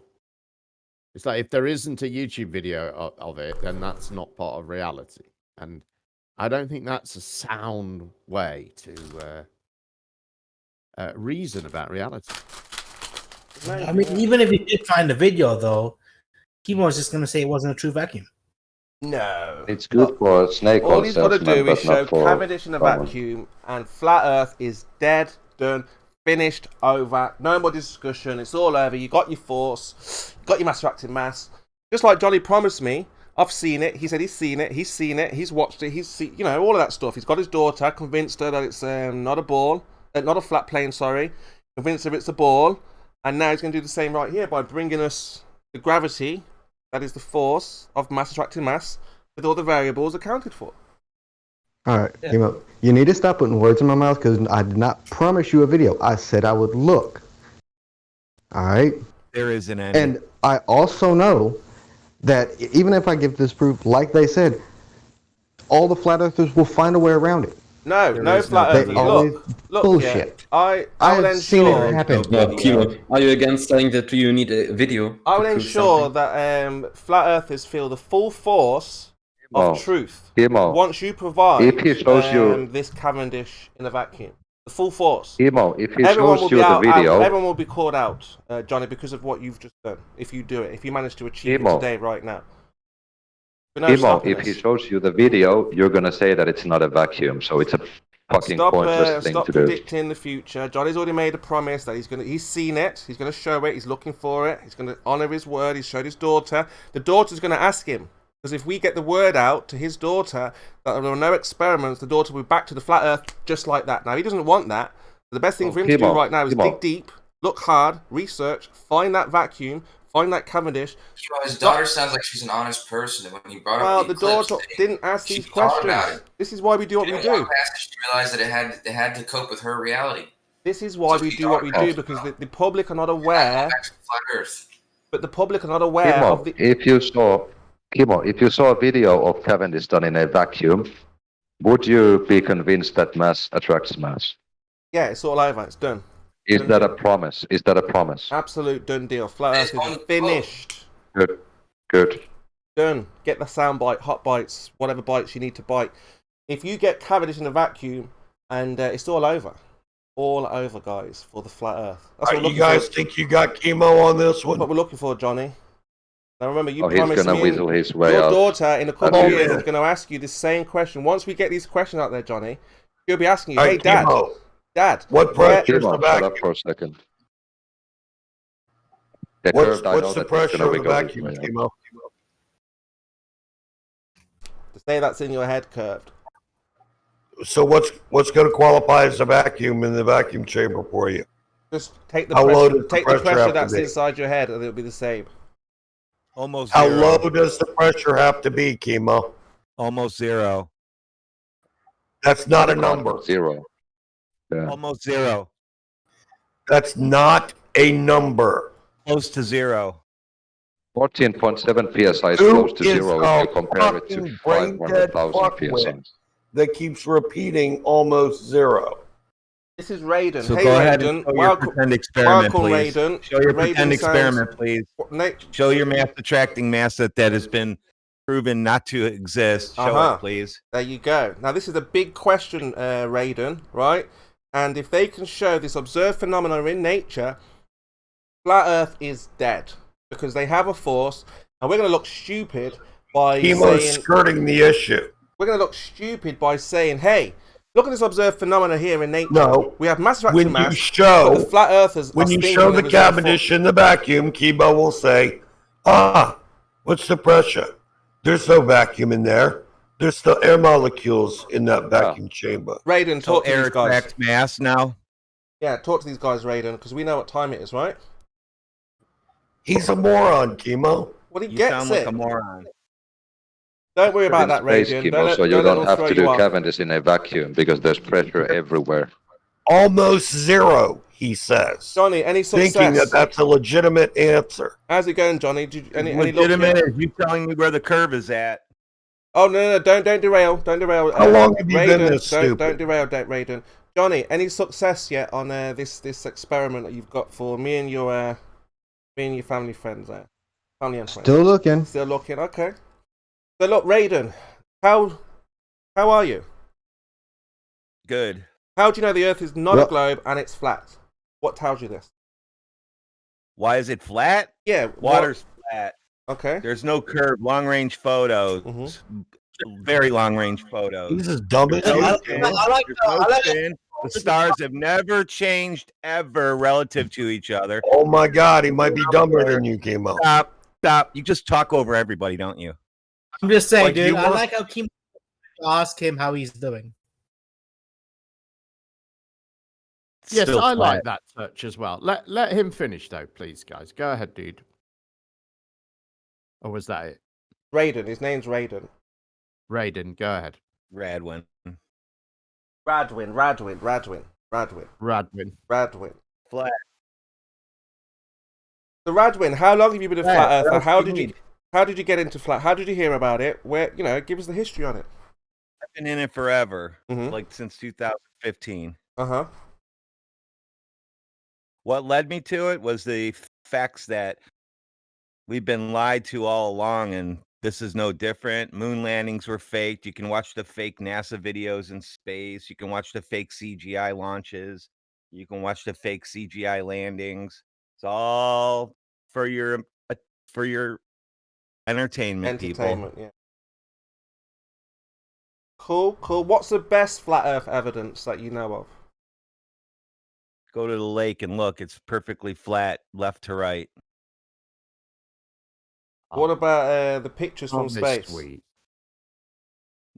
It's like if there isn't a YouTube video of it, then that's not part of reality. And I don't think that's a sound way to reason about reality. I mean, even if you did find the video, though, Kimo was just going to say it wasn't a true vacuum. No. It's good for snake All oil he's got to salesmen, do is but show not for Cavendish in a someone. vacuum, and flat Earth is dead, done, finished, over. No more discussion. It's all over. You got your force, you got your mass attracting mass. Just like Johnny promised me. I've seen it. He said he's seen it. He's seen it. He's watched it. He's seen, all of that stuff. He's got his daughter, convinced her that it's not a ball, not a flat plane. Sorry, convinced her it's a ball, and now he's going to do the same right here by bringing us the gravity, that is the force of mass attracting mass, with all the variables accounted for. All right, you need to stop putting words in my mouth because I did not promise you a video. I said I would look. All right. There is an end. And I also know that even if I give this proof, like they said, all the flat earthers will find a way around it. No flat earthers. Look, bullshit. Yeah, I will have seen ensure. it happen. No, Kimo, are you against saying that you need a video? I will to prove ensure something? that flat earthers feel the full force of truth Kimo, once you provide if he shows you this Cavendish in a vacuum. The full force. Kimo, if he Everyone shows will you be the out, video, everyone will be called out, Johnny, because of what you've just done. If you do it, if you manage to achieve it today, right now. But no Kimo, stopping if this. he shows you the video, you're gonna say that it's not a vacuum, so it's a fucking pointless thing Stop to do. predicting the future. Johnny's already made a promise that he's seen it, he's gonna show it, he's looking for it, he's gonna honour his word, he's showed his daughter. The daughter's gonna ask him. Because if we get the word out to his daughter that there are no experiments, the daughter will be back to the flat earth just like that. Now, he doesn't want that. The best thing for him to do right now is dig deep, look hard, research, find that vacuum, find that Cavendish. His daughter sounds like she's an honest person. And when he brought up the Eclipse daughter thing, didn't ask she these thought about questions. it. This is why we do what we Didn't do. walk past it, she realized that it had to cope with her reality. This is why we do what we do, because the public are not aware. Flat Earth. But the public are not aware Kimo, of the... if you saw a video of Cavendish done in a vacuum, would you be convinced that mass attracts mass? Yeah, it's all over. It's done. Is that a promise? Is that a promise? Absolute done deal. Flat Earth is finished. Good. Done. Get the sound bite, hot bites, whatever bites you need to bite. If you get Cavendish in a vacuum, and it's all over. All over, guys, for the flat Earth. That's what You guys think you got Chemo on this one? what we're looking for, Johnny. Now remember, you He's promised gonna me weasel his way your out. daughter in a couple That's of it. years is going to ask you the same question. Once we get these questions out there, Johnny, she'll be asking you, Hey, hey, Dad, Chemo, Dad, what pressure's Kimo, the shut vacuum? up for a second. The What's curved, I know the that he's pressure gonna of the wiggle his vacuum, way out. Chemo? to say that's in your head curved. So what's going to qualify as a vacuum in the vacuum chamber for you? Just take the How low pressure, does the pressure have to that's be? inside your head, and it'll be the same. Almost How zero. low does the pressure have to be, Chemo? Almost zero. That's not a number. Zero. Yeah. Almost zero. That's not a number. Close to zero. 14.7 psi is Who close to is zero a if you compare it fucking to brain-dead 500,000 psi. fuckwit that keeps repeating almost zero? This is Raiden. So hey, go ahead Raiden. and show your pretend experiment, please. Raiden. Show your Raiden pretend sounds- experiment, please. Nate, Show your mass attracting mass that has been proven not to exist. Show it, please. There you go. Now, this is a big question, Raiden, right? And if they can show this observed phenomena in nature, flat Earth is dead because they have a force, and we're going to look stupid by Chemo's saying skirting the issue. we're going to look stupid by saying, "Hey, look at this observed phenomena here in nature. No. We have mass attracting When you mass. show, but the flat Earthers when are you thinking show that the there's no Cavendish in the vacuum, Chemo will say, what's the pressure? There's no vacuum in there. There's still air molecules in that vacuum chamber. Raiden, So talk to air these guys. attracts mass now. Yeah, talk to these guys, Raiden, because we know what time it is, right? He's a moron, Chemo. Well, he You gets sound it. like a moron. Don't worry about that, Space, Raiden. Kimo, so you let don't them have throw to you do off. Cavendish in a vacuum because there's pressure everywhere. Almost zero, he says. Johnny, any success? Thinking that that's a legitimate answer. How's it going, Johnny? Any Legitimate luck? is you telling me where the curve is at. Oh no, don't derail, don't derail. How long have you been Raiden, this stupid? Don't derail, Raiden. Johnny, any success yet on this experiment that you've got for me and your family friends there? Found the endpoint. Still looking. Still looking. Okay. So look, Raiden, how are you? Good. How do you know the Earth is not a globe and it's flat? What tells you this? Why is it flat? Yeah, water's flat. Okay. There's no curve. Long range photos. Very long range photos. This is dumb as There's shit. no spin. The stars have never changed ever relative to each other. Oh my God, he might be dumber than you, Kimo. Stop. You just talk over everybody, don't you? I'm just saying, Like, dude. you I want- like how Kim ask him how he's doing. Yes, Still I flat. like that touch as well. Let him finish though, please, guys. Go ahead, dude. Or was that it? Raiden. His name's Raiden. Raiden, go ahead. Radwin. Radwin. Flat. So Radwin, how long have you been a flat Flat. earther? What else do you How did you get into flat? How did you hear about it? Where, give us the history on it. I've been in it forever, like since 2015. Uh-huh. What led me to it was the facts that we've been lied to all along, and this is no different. Moon landings were faked. You can watch the fake NASA videos in space. You can watch the fake CGI launches. You can watch the fake CGI landings. It's all for your entertainment, people. Yeah. Cool. What's the best flat Earth evidence that you know of? Go to the lake and look. It's perfectly flat, left to right. What about the pictures from space?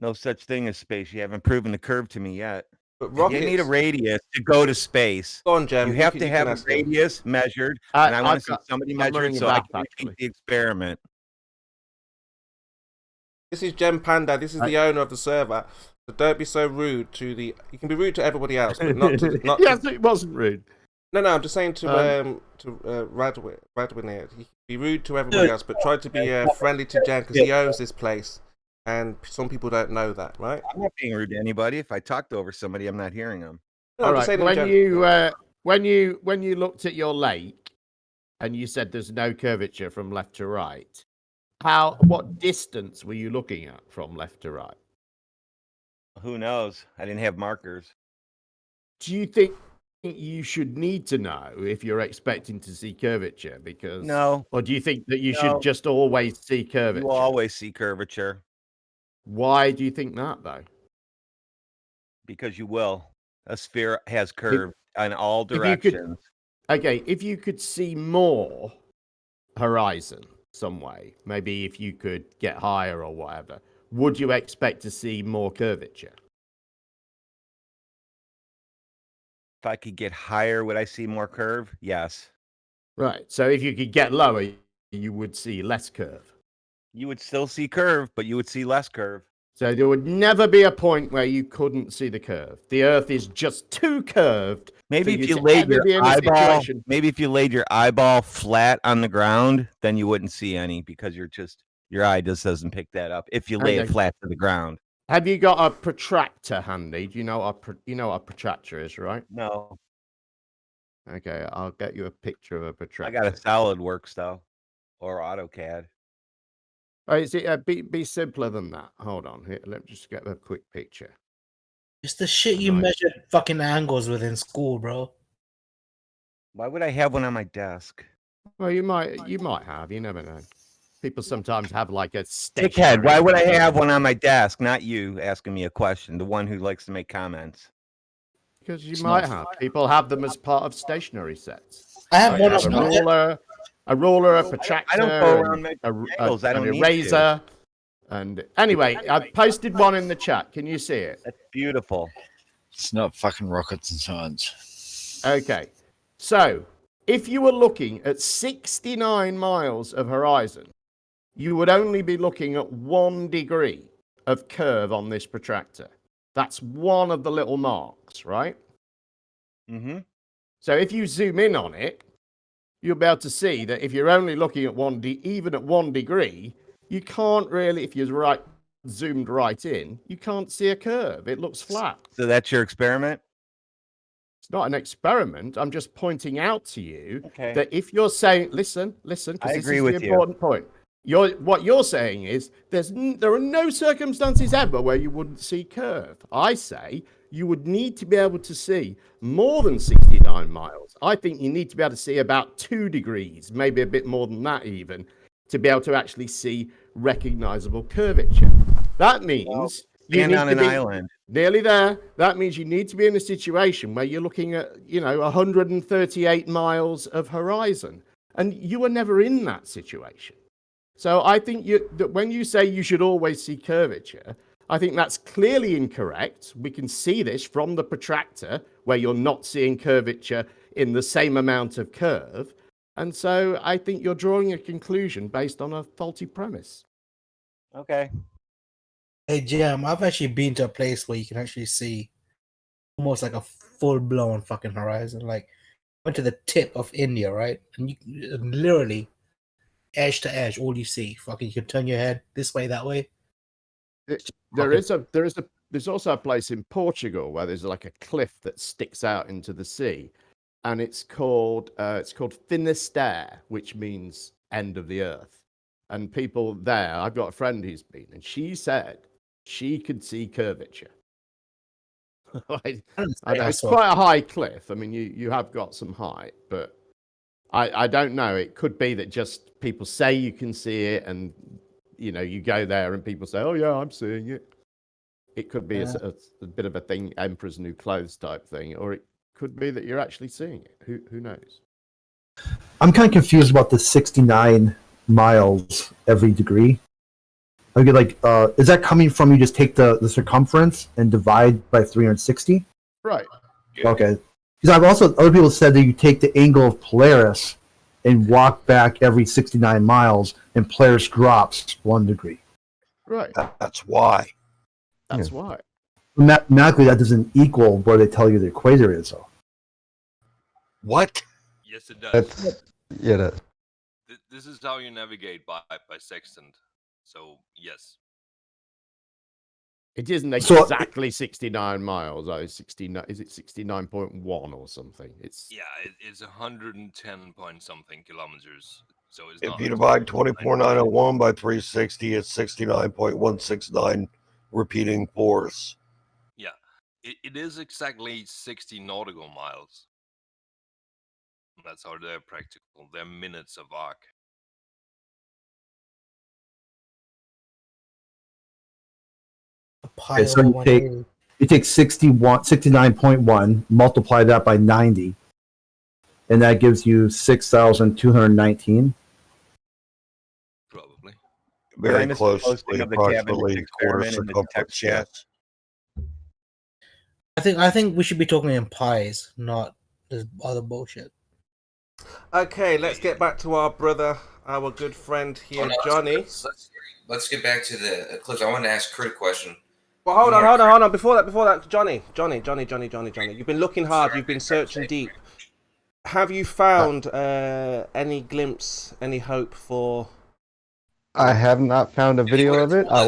No such thing as space. You haven't proven the curve to me yet. But you need a radius to go to space. Go on, Jem. You have to have a radius measured, and I want to see somebody measure it so I can repeat the experiment. This is Jem Panda. This is the owner of the server. So don't be so rude to the. You can be rude to everybody else, but not to. Yes, it wasn't rude. No, I'm just saying to Radwin here. You can be rude to everybody else, but try to be friendly to Jem because he owns this place, and some people don't know that, right? I'm not being rude to anybody. If I talked over somebody, I'm not hearing them. No, All I'm just right. saying When you looked at your lake, and you said there's no curvature from left to right, what distance were you looking at from left to right? Who knows? I didn't have markers. Do you think you should need to know if you're expecting to see curvature? Because No. Or do you think that you No. should just always see curvature? You will always see curvature. Why do you think that though? Because you will. A sphere has curve in all If you directions. if you could see more horizon some way, maybe if you could get higher or whatever, would you expect to see more curvature? If I could get higher, would I see more curve? Yes. Right. So if you could get lower, you would see less curve. You would still see curve, but you would see less curve. So there would never be a point where you couldn't see the curve. The Earth is just too curved. Maybe for if you to laid ever your be in a eyeball, situation- maybe if you laid your eyeball flat on the ground, then you wouldn't see any because your eye just doesn't pick that up. If you lay it Okay. flat to the ground. Have you got a protractor handy? Do you know what a protractor is, right? No, Okay, I'll get you a picture of a I protractor. got a SolidWorks though, or AutoCAD. Oh, is it be simpler than that? Hold on, here, let me just get a quick picture. It's the shit you measured fucking angles with in school, bro. Why would I have one on my desk? Well, you might have. You never know. People sometimes have like a Dickhead, why would I have one on my desk? Not you asking me a question, the one who likes to make comments. Because you It's might not- have. People have them as part of stationary sets. I have Like, one you of have them. a ruler, a protractor, I don't go around and making angles. I an don't need eraser. And anyway, I posted one in the chat. Can you see it? That's beautiful. It's not fucking rocket science. Okay. So, if you were looking at 69 miles of horizon, you would only be looking at 1 degree of curve on this protractor. That's one of the little marks, right? Mm-hmm. So if you zoom in on it, you'll be able to see that if you're only looking at even at 1 degree, you can't really, if you're zoomed right in, you can't see a curve. It looks flat. So that's your experiment? It's not an experiment. I'm just pointing out to you Okay. that if you're saying, listen, because I this agree is with the you. important point. What you're saying is there are no circumstances ever where you wouldn't see curve. I say you would need to be able to see more than 69 miles. I think you need to be able to see about 2 degrees, maybe a bit more than that even, to be able to actually see recognizable curvature. That means you Stand need on to an be island. nearly there. That means you need to be in a situation where you're looking at, 138 miles of horizon. And you were never in that situation. So I think that when you say you should always see curvature, I think that's clearly incorrect. We can see this from the protractor where you're not seeing curvature in the same amount of curve. And so I think you're drawing a conclusion based on a faulty premise. Okay. Hey, Jam, I've actually been to a place where you can actually see almost like a full-blown fucking horizon. Like, went to the tip of India, right? And you literally, edge to edge, all you see. Fucking, you can turn your head this way, that way. There's also a place in Portugal where there's like a cliff that sticks out into the sea, and it's called Finisterre, which means end of the earth. And people there, I've got a friend who's been, and she said she could see curvature. I know it's quite a high cliff. I mean, you have got some height, but I don't know. It could be that just people say you can see it, and you go there and people say, "Oh yeah, I'm seeing it." It could be a bit of a thing, Emperor's New Clothes type thing, or it could be that you're actually seeing it. Who knows? I'm kind of confused about the 69 miles every degree. Okay, is that coming from you just take the circumference and divide by 360? Right. Okay. Because other people said that you take the angle of Polaris and walk back every 69 miles, and Polaris drops 1 degree. Right. That's why. That's why. Mathematically, that doesn't equal where they tell you the equator is, though. What? Yes, it does. That. This is how you navigate by sextant. So yes. It isn't exactly 69 miles. Oh, 69. Is it 69.1 or something? It's it's 110 point something kilometers. So it's If not. you divide 24,901 by 360, it's 69.169 repeating force. Yeah, it is exactly 60 nautical miles. That's how they're practical. They're minutes of arc. Okay, so you take 69.1, multiply that by 90, and that gives you 6,219. Probably. Very Famous close. posting of the Approximately quarter experiment in the circumference. text chat. Yes. I think we should be talking in pies, not this other bullshit. Okay, let's get back to our brother, our good friend here, Johnny. Let's get back to the Eclipse. I wanted to ask Kurt a question. Well, hold on. Before that, Johnny. You've been looking hard. You've been searching deep. Have you found any glimpse, any hope for? I have not found a video of it. I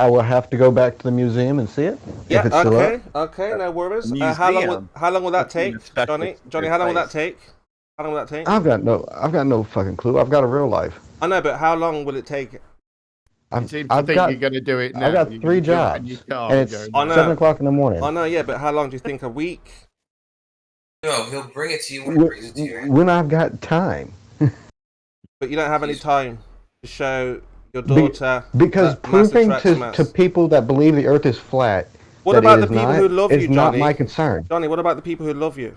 will have to go back to the museum and see it. Yeah. If it's still up. Okay. No worries. Museum. How long will that take, Especially Johnny? How long will that take? How long will that take? I've got no fucking clue. I've got a real life. I know, but how long will it take? You seem to think you're going to do it now. I've got 3 jobs, and it's 7 o'clock in the morning. I know, yeah, but how long do you think? A week? No, he'll bring it to you when he brings it to you. When I've got time. But you don't have any time to show your daughter. Because that proving massive tracks to people that believe the Earth is flat, what that about it the is people not, who love is you, not Johnny? my concern. Johnny, what about the people who love you?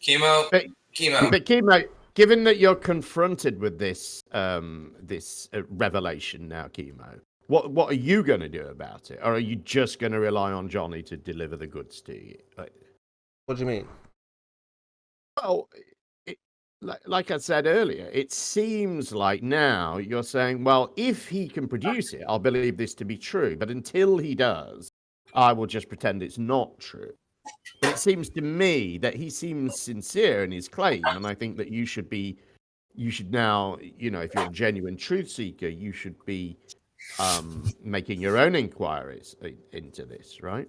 Chemo. But Chemo, given that you're confronted with this revelation now, Chemo, what are you going to do about it? Or are you just going to rely on Johnny to deliver the goods to you? What do you mean? Well, like I said earlier, it seems like now you're saying, well, if he can produce it, I'll believe this to be true. But until he does, I will just pretend it's not true. But it seems to me that he seems sincere in his claim, and I think that you should now, if you're a genuine truth seeker, you should be making your own inquiries into this, right?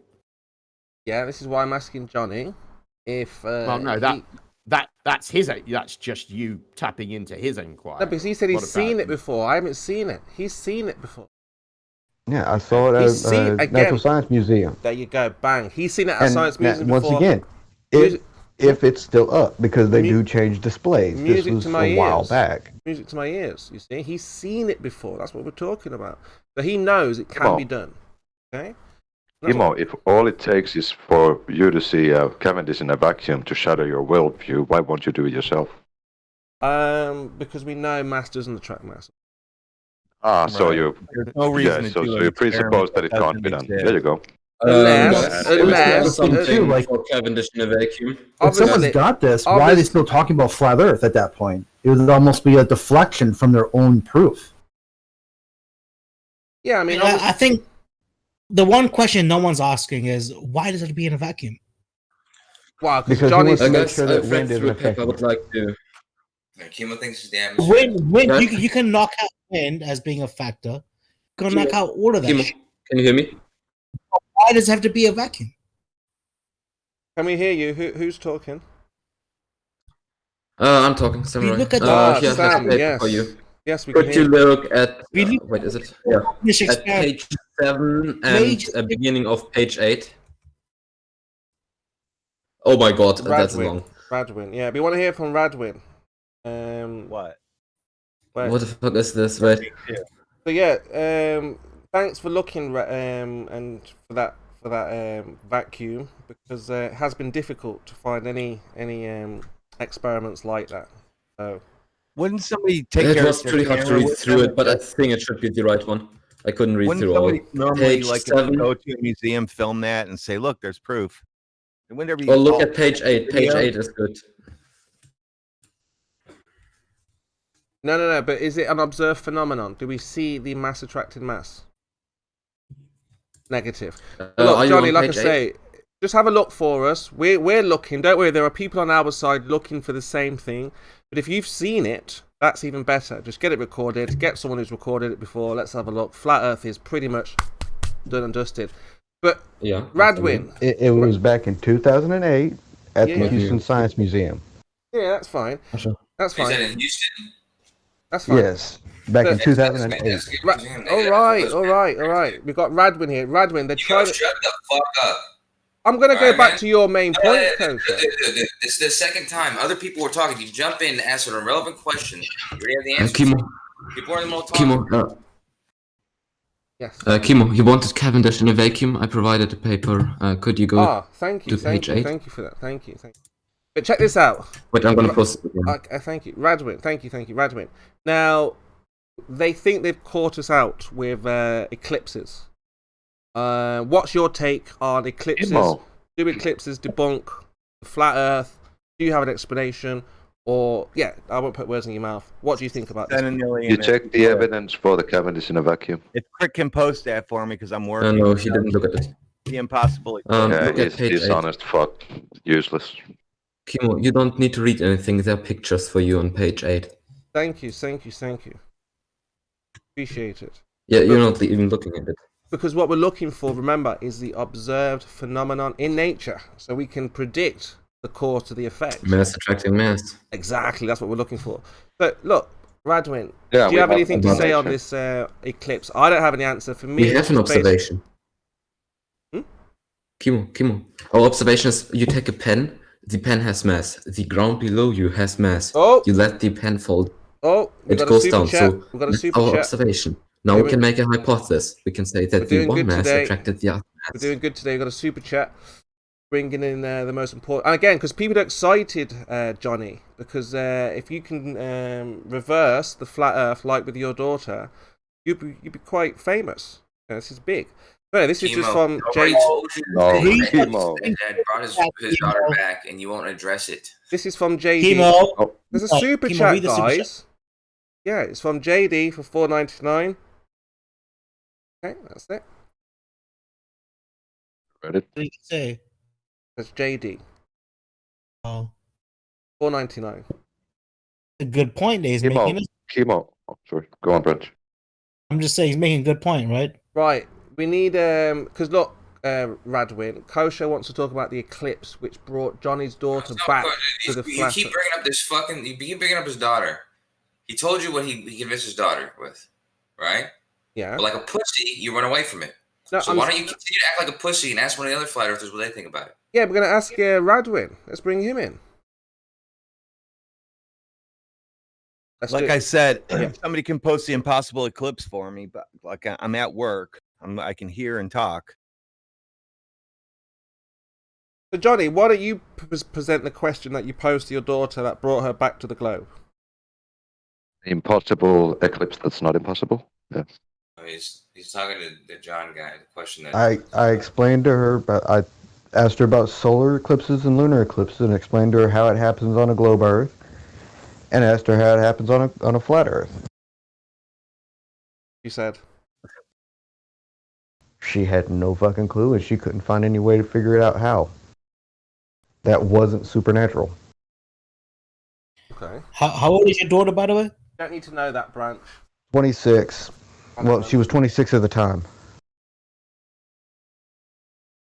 Yeah, this is why I'm asking Johnny if. Well, no, that's his. That's just you tapping into his inquiry. No, because he said he's What seen about it before. I haven't seen it. He's seen it before. Yeah, I saw it He's at seen a again. Natural Science Museum. There you go, bang. He's seen it at a And science museum once before. again, if it's still up, because they do change displays. This Music was to my a while ears. back. Music to my ears. You see, he's seen it before. That's what we're talking about. So he knows it can be done. Okay. Imo, if all it takes is for you to see Cavendish in a vacuum to shatter your worldview, why won't you do it yourself? Because we know mass doesn't attract mass. Ah, so you. There's no reason to so do so an you presuppose experiment that it that can't be done. doesn't There you go. Unless something like- for Cavendish in a vacuum. If someone's got this, why are they still talking about flat Earth at that point? It would almost be a deflection from their own proof. Yeah, I mean, I think the one question no one's asking is why does it be in a vacuum? Wow, Because Johnny. he wants to make Guys, sure that I've read wind isn't through a paper. I affecting. would like to. Chemo thinks it's the atmosphere. Wind, you can knock out wind as being a factor. You can knock out all of that. Kimo, shit. can you hear me? Why does it have to be a vacuum? Can we hear you? Who's talking? I'm talking samurai. look at Here, Sam, have a paper yes. for you. Yes, we can Could hear you you. look at wait, is it? Yeah. Finish At experiment. page 7 and beginning of page 8. Oh my god, that's long. Radwin. Yeah, we want to hear from Radwin. What? What the fuck is this? Wait. So yeah, thanks for looking and for that vacuum, because it has been difficult to find any experiments like that. So Wouldn't somebody take It their was pretty hard to camera read with through them? it, but I think it should be the right one. I couldn't read Wouldn't through all. somebody normally, Page like, if 7. you go to a museum, film that and say, "Look, there's proof." And whenever you Oh, look call at page 8. Page video- 8 is good. no, but is it an observed phenomenon? Do we see the mass attracting mass? Negative. But are look, you Johnny, on like I page say, just have a look for us. We're looking, don't worry. There are people on our side looking for the same thing. But if you've seen it, that's even better. Just get it recorded. Get someone who's recorded it before. Let's have a look. Flat Earth is pretty much done and dusted. But yeah, Radwin. It was back in 2008 at Yeah. the Houston Science Museum. Yeah, that's fine. That's Is that fine. in Houston? That's fine. Yes, back in But- 2008. All right. We've got Radwin here. Radwin, they're trying to... Shut the fuck up. I'm going to go Alright, back man. to your main point, Coach. This is the second time other people were talking. You jump in and ask an irrelevant question. You already have the answer. Kimo, People are in the middle of talking. Kimo, Yes. Kimo, you wanted Cavendish in a vacuum? I provided a paper. Could you go Thank you. to page 8? Thank you for that. Thank you. But check this out. Wait, I'm gonna post it again. Thank you. Radwin. Thank you, Radwin. Now, they think they've caught us out with eclipses. What's your take on eclipses? Imo. Do eclipses debunk the flat Earth? Do you have an explanation? Or, yeah, I won't put words in your mouth. What do you think about this? You check the evidence for the Cavendish in a vacuum. If Crick can post that for me, because I'm working. No, he didn't look at it. The impossible. Yeah, Look at he's page 8. dishonest fuck. Useless. Kimo, you don't need to read anything. There are pictures for you on page 8. Thank you. Appreciate it. Yeah, you're not even looking at it. Because what we're looking for, remember, is the observed phenomenon in nature. So we can predict the cause to the effect. Mass attracting mass. Exactly, that's what we're looking for. But look, Radwin, Yeah, do you we have have anything to say on observation. this eclipse? I don't have any answer. For me, We have an it's based- observation. Kimo. Our observation is you take a pen, the pen has mass. The ground below you has mass. Oh. You let the pen fall. Oh, we It got a goes super down. chat. So We got a that's super our chat. observation. Now Okay, we can make a hypothesis. We can say We're that the doing one good mass today. attracted the other We're mass. doing good today. We've got a super chat. Bringing in the most important. And again, because people are excited, Johnny, because if you can reverse the flat Earth like with your daughter, you'd be quite famous. This is big. No, this is just from Jay. Kimo. Dad brought his daughter back, and you won't address it. This is from JD. Kimo. There's a No, super Kimo, chat, read the super guys. Yeah, it's from JD for $4.99. Okay, that's it. Read it. What did you say? That's JD. Oh, $4.99. a good point that he's Kimo. making. Kimo. Oh, sorry. Go on, Brent. I'm just saying he's making a good point, right? Right. We need because look, Radwin. Kosher wants to talk about the eclipse, which brought Johnny's daughter back to the You flat. keep bringing up this fucking. You keep bringing up his daughter. He told you what he convinced his daughter with, right? Yeah. But like a pussy, you run away from it. No, so why don't you continue to act like a pussy and ask one of the other flat earthers what they think about it? Yeah, we're going to ask Radwin. Let's bring him in. Like I said, if somebody can post the impossible eclipse for me, but like I'm at work, I can hear and talk. So, Johnny, why don't you present the question that you posed to your daughter that brought her back to the globe? Impossible eclipse that's not impossible. Yeah. Oh, he's talking to the John guy. The question that I explained to her, but I asked her about solar eclipses and lunar eclipses, and explained to her how it happens on a globe Earth, and asked her how it happens on a flat Earth. She said she had no fucking clue, and she couldn't find any way to figure it out how. That wasn't supernatural. Okay. How old is your daughter, by the way? Don't need to know that, Branch. 26. Well, she was 26 at the time.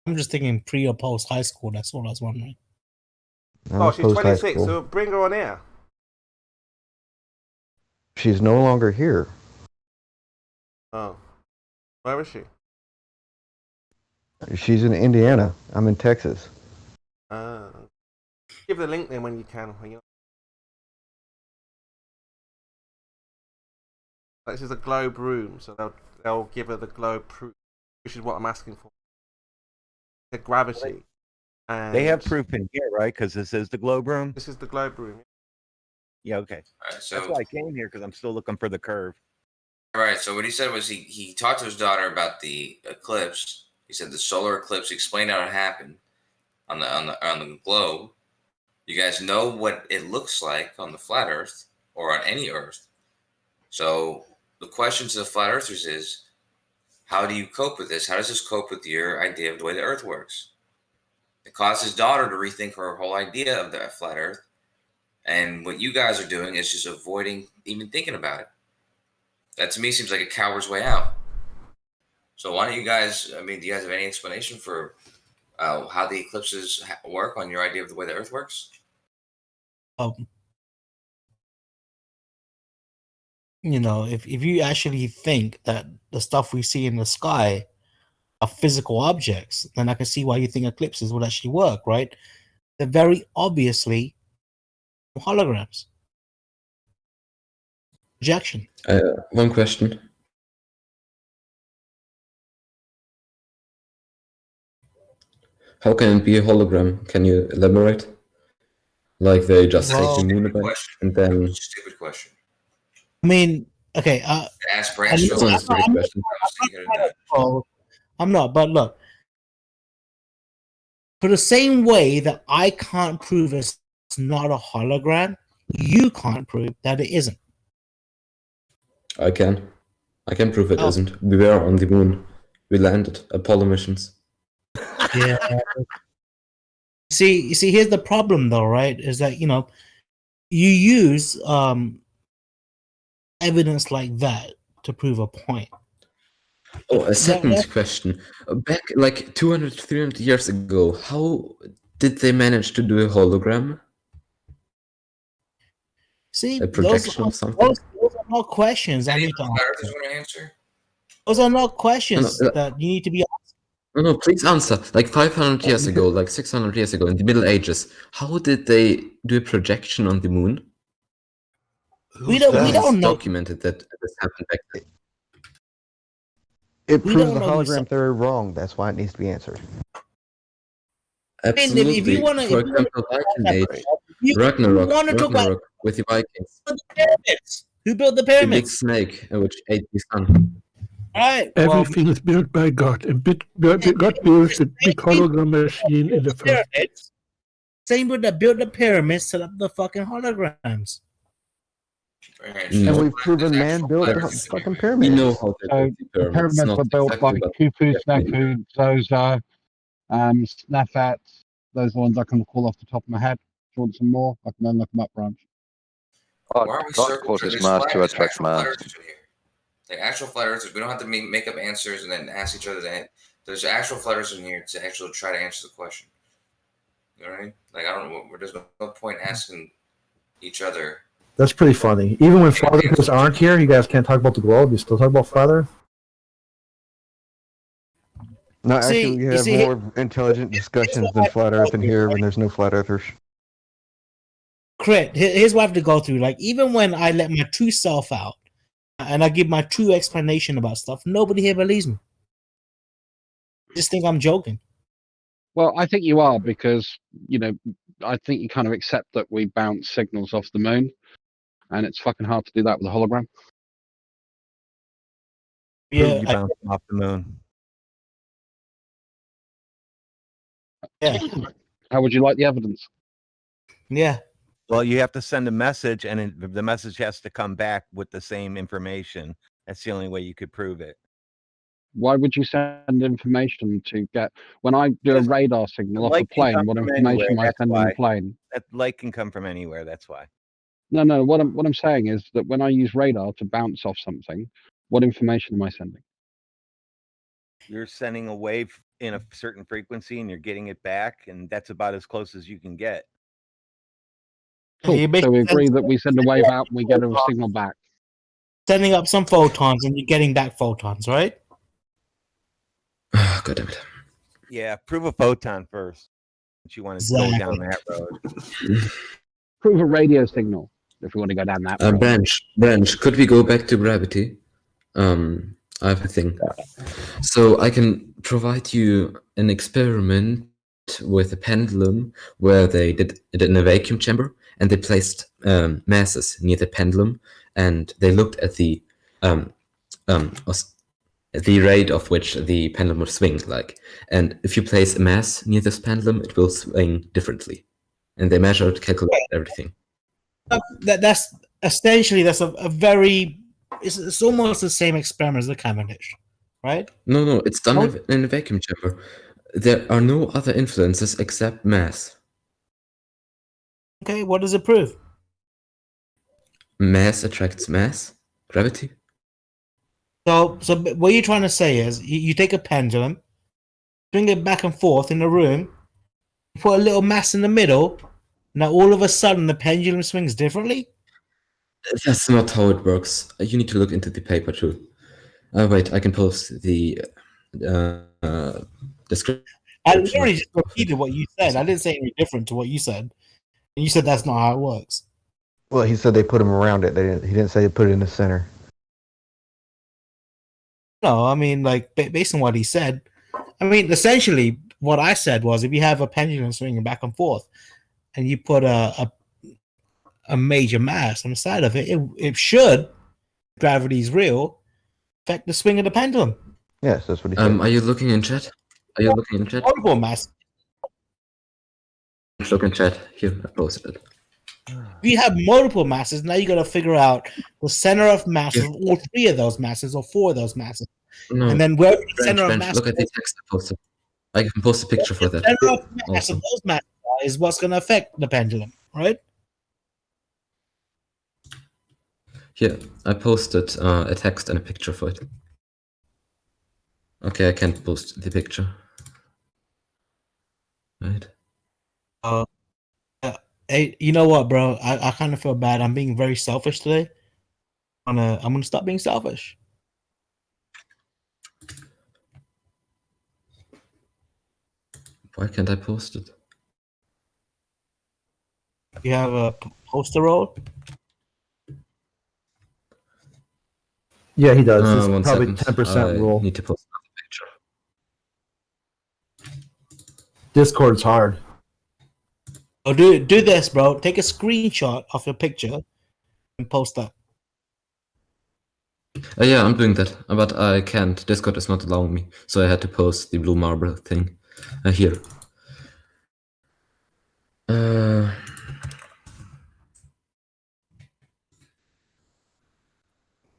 I'm just thinking pre or post high school. That's all I was wondering. Oh, she's 26, so bring her on here. She's no longer here. Oh. Where is she? She's in Indiana. I'm in Texas. Give the link then when you can. This is a globe room, so they'll give her the globe proof, which is what I'm asking for. The gravity. And They have proof in here, right? Because this is the globe room. This is the globe room. Yeah, okay. Alright, so That's why I came here, because I'm still looking for the curve. All right. So what he said was he talked to his daughter about the eclipse. He said the solar eclipse. He explained how it happened on the globe. You guys know what it looks like on the flat Earth or on any Earth. So the question to the flat earthers is, how do you cope with this? How does this cope with your idea of the way the Earth works? It caused his daughter to rethink her whole idea of the flat Earth. And what you guys are doing is just avoiding even thinking about it. That to me seems like a coward's way out. So why don't you guys, do you guys have any explanation for how the eclipses work on your idea of the way the Earth works? If you actually think that the stuff we see in the sky are physical objects, then I can see why you think eclipses would actually work, right? They're very obviously holograms. Projection. One question. How can it be a hologram? Can you elaborate? Like they just take the moon event and then... Stupid question. I mean, okay. Ask Branch. I'm not, but look. For the same way that I can't prove it's not a hologram, you can't prove that it isn't. I can prove it isn't. We were on the moon. We landed. Apollo missions. Yeah. See, here's the problem though, right? Is that, you use evidence like that to prove a point. Oh, a second question. Back like 200, 300 years ago, how did they manage to do a hologram? See, a projection those of something? Those are not questions I need to answer. Those are not questions that you need to be asking. No, please answer. Like 500 years ago, like 600 years ago, in the Middle Ages, how did they do a projection on the moon? We don't know. Documented that this happened back then. It proves the hologram theory wrong. That's why it needs to be answered. Absolutely. If you wanna, For example, Viking Age, Ragnarok with the Vikings. Who built the The pyramids? big snake which ate the sun. Right. Everything is built by God, and God built the big hologram machine in the first place. Same with that built the pyramids, set up the fucking holograms. And we've proven man built the fucking pyramids. We know how to So build the the pyramids not were built by exactly, Khufu, but Snafu, Zoza, Snafat. Those are the ones I can recall off the top of my head. Do you want some more? I can then look them up, Branch. Why are we God circling causes this mass flat? to There's attract actual flat mass. earthers in here. Like actual flat earthers. We don't have to make up answers and then ask each other to There's actual flat earthers in here to actually try to answer the question. You know what I mean? Like, I don't know. There's no point asking each other. That's pretty funny. Even when flat earthers aren't here, you guys can't talk about the globe. You still talk about flat Earth? No, actually, we you have see- more intelligent discussions than flat Earth in here when there's no flat earthers. Crit, here's what I have to go through. Like, even when I let my true self out and I give my true explanation about stuff, nobody here believes me. Just think I'm joking. Well, I think you are because, I think you kind of accept that we bounce signals off the moon, and it's fucking hard to do that with a hologram. Prove you bounced off the moon. Yeah. How would you like the evidence? Yeah. Well, you have to send a message, and the message has to come back with the same information. That's the only way you could prove it. Why would you send information to get when I do a radar signal off a plane? What information am I sending the plane? That light can come from anywhere. That's why. No. What I'm saying is that when I use radar to bounce off something, what information am I sending? You're sending a wave in a certain frequency, and you're getting it back, and that's about as close as you can get. Cool. So we agree that we send a wave out and we get a signal back. Sending up some photons and you're getting back photons, right? God damn it. Yeah, prove a photon first. If you want to go down that road. Prove a radio signal if we want to go down that road. Branch, could we go back to gravity? I have a thing. So I can provide you an experiment with a pendulum where they did it in a vacuum chamber, and they placed masses near the pendulum, and they looked at the rate of which the pendulum would swing, like. And if you place a mass near this pendulum, it will swing differently. And they measured, calculated everything. That's essentially a very it's almost the same experiment as the Cavendish, right? No, it's done in a vacuum chamber. There are no other influences except mass. Okay, what does it prove? Mass attracts mass, gravity. So what you're trying to say is you take a pendulum, bring it back and forth in the room, put a little mass in the middle. Now all of a sudden the pendulum swings differently. That's not how it works. You need to look into the paper too. Wait, I can post the description. I literally just repeated what you said. I didn't say anything different to what you said. And you said that's not how it works. Well, he said they put him around it. He didn't say they put it in the center. No, I mean, like, based on what he said, I mean, essentially, what I said was if you have a pendulum swinging back and forth and you put a major mass on the side of it, it should, gravity's real, affect the swing of the pendulum. Yes, that's what he said. Are you looking in chat? Are you looking in chat? Multiple mass. Look in chat. Here, I posted it. If you have multiple masses, now you got to figure out the center of mass of all three of those masses or four of those masses. No, and then where the center of mass. Look at the text I posted. I can post a picture for that. The center of mass of those masses is what's going to affect the pendulum, right? Here, I posted a text and a picture for it. Okay, I can't post the picture. Right. Hey, you know what, bro? I kind of feel bad. I'm being very selfish today. I'm gonna stop being selfish. Why can't I post it? You have a poster roll? Yeah, he does. One It's probably second. 10% rule. Need to post another picture. Discord's hard. Oh, do this, bro. Take a screenshot of your picture and post that. Yeah, I'm doing that, but I can't. Discord is not allowing me, so I had to post the blue marble thing here.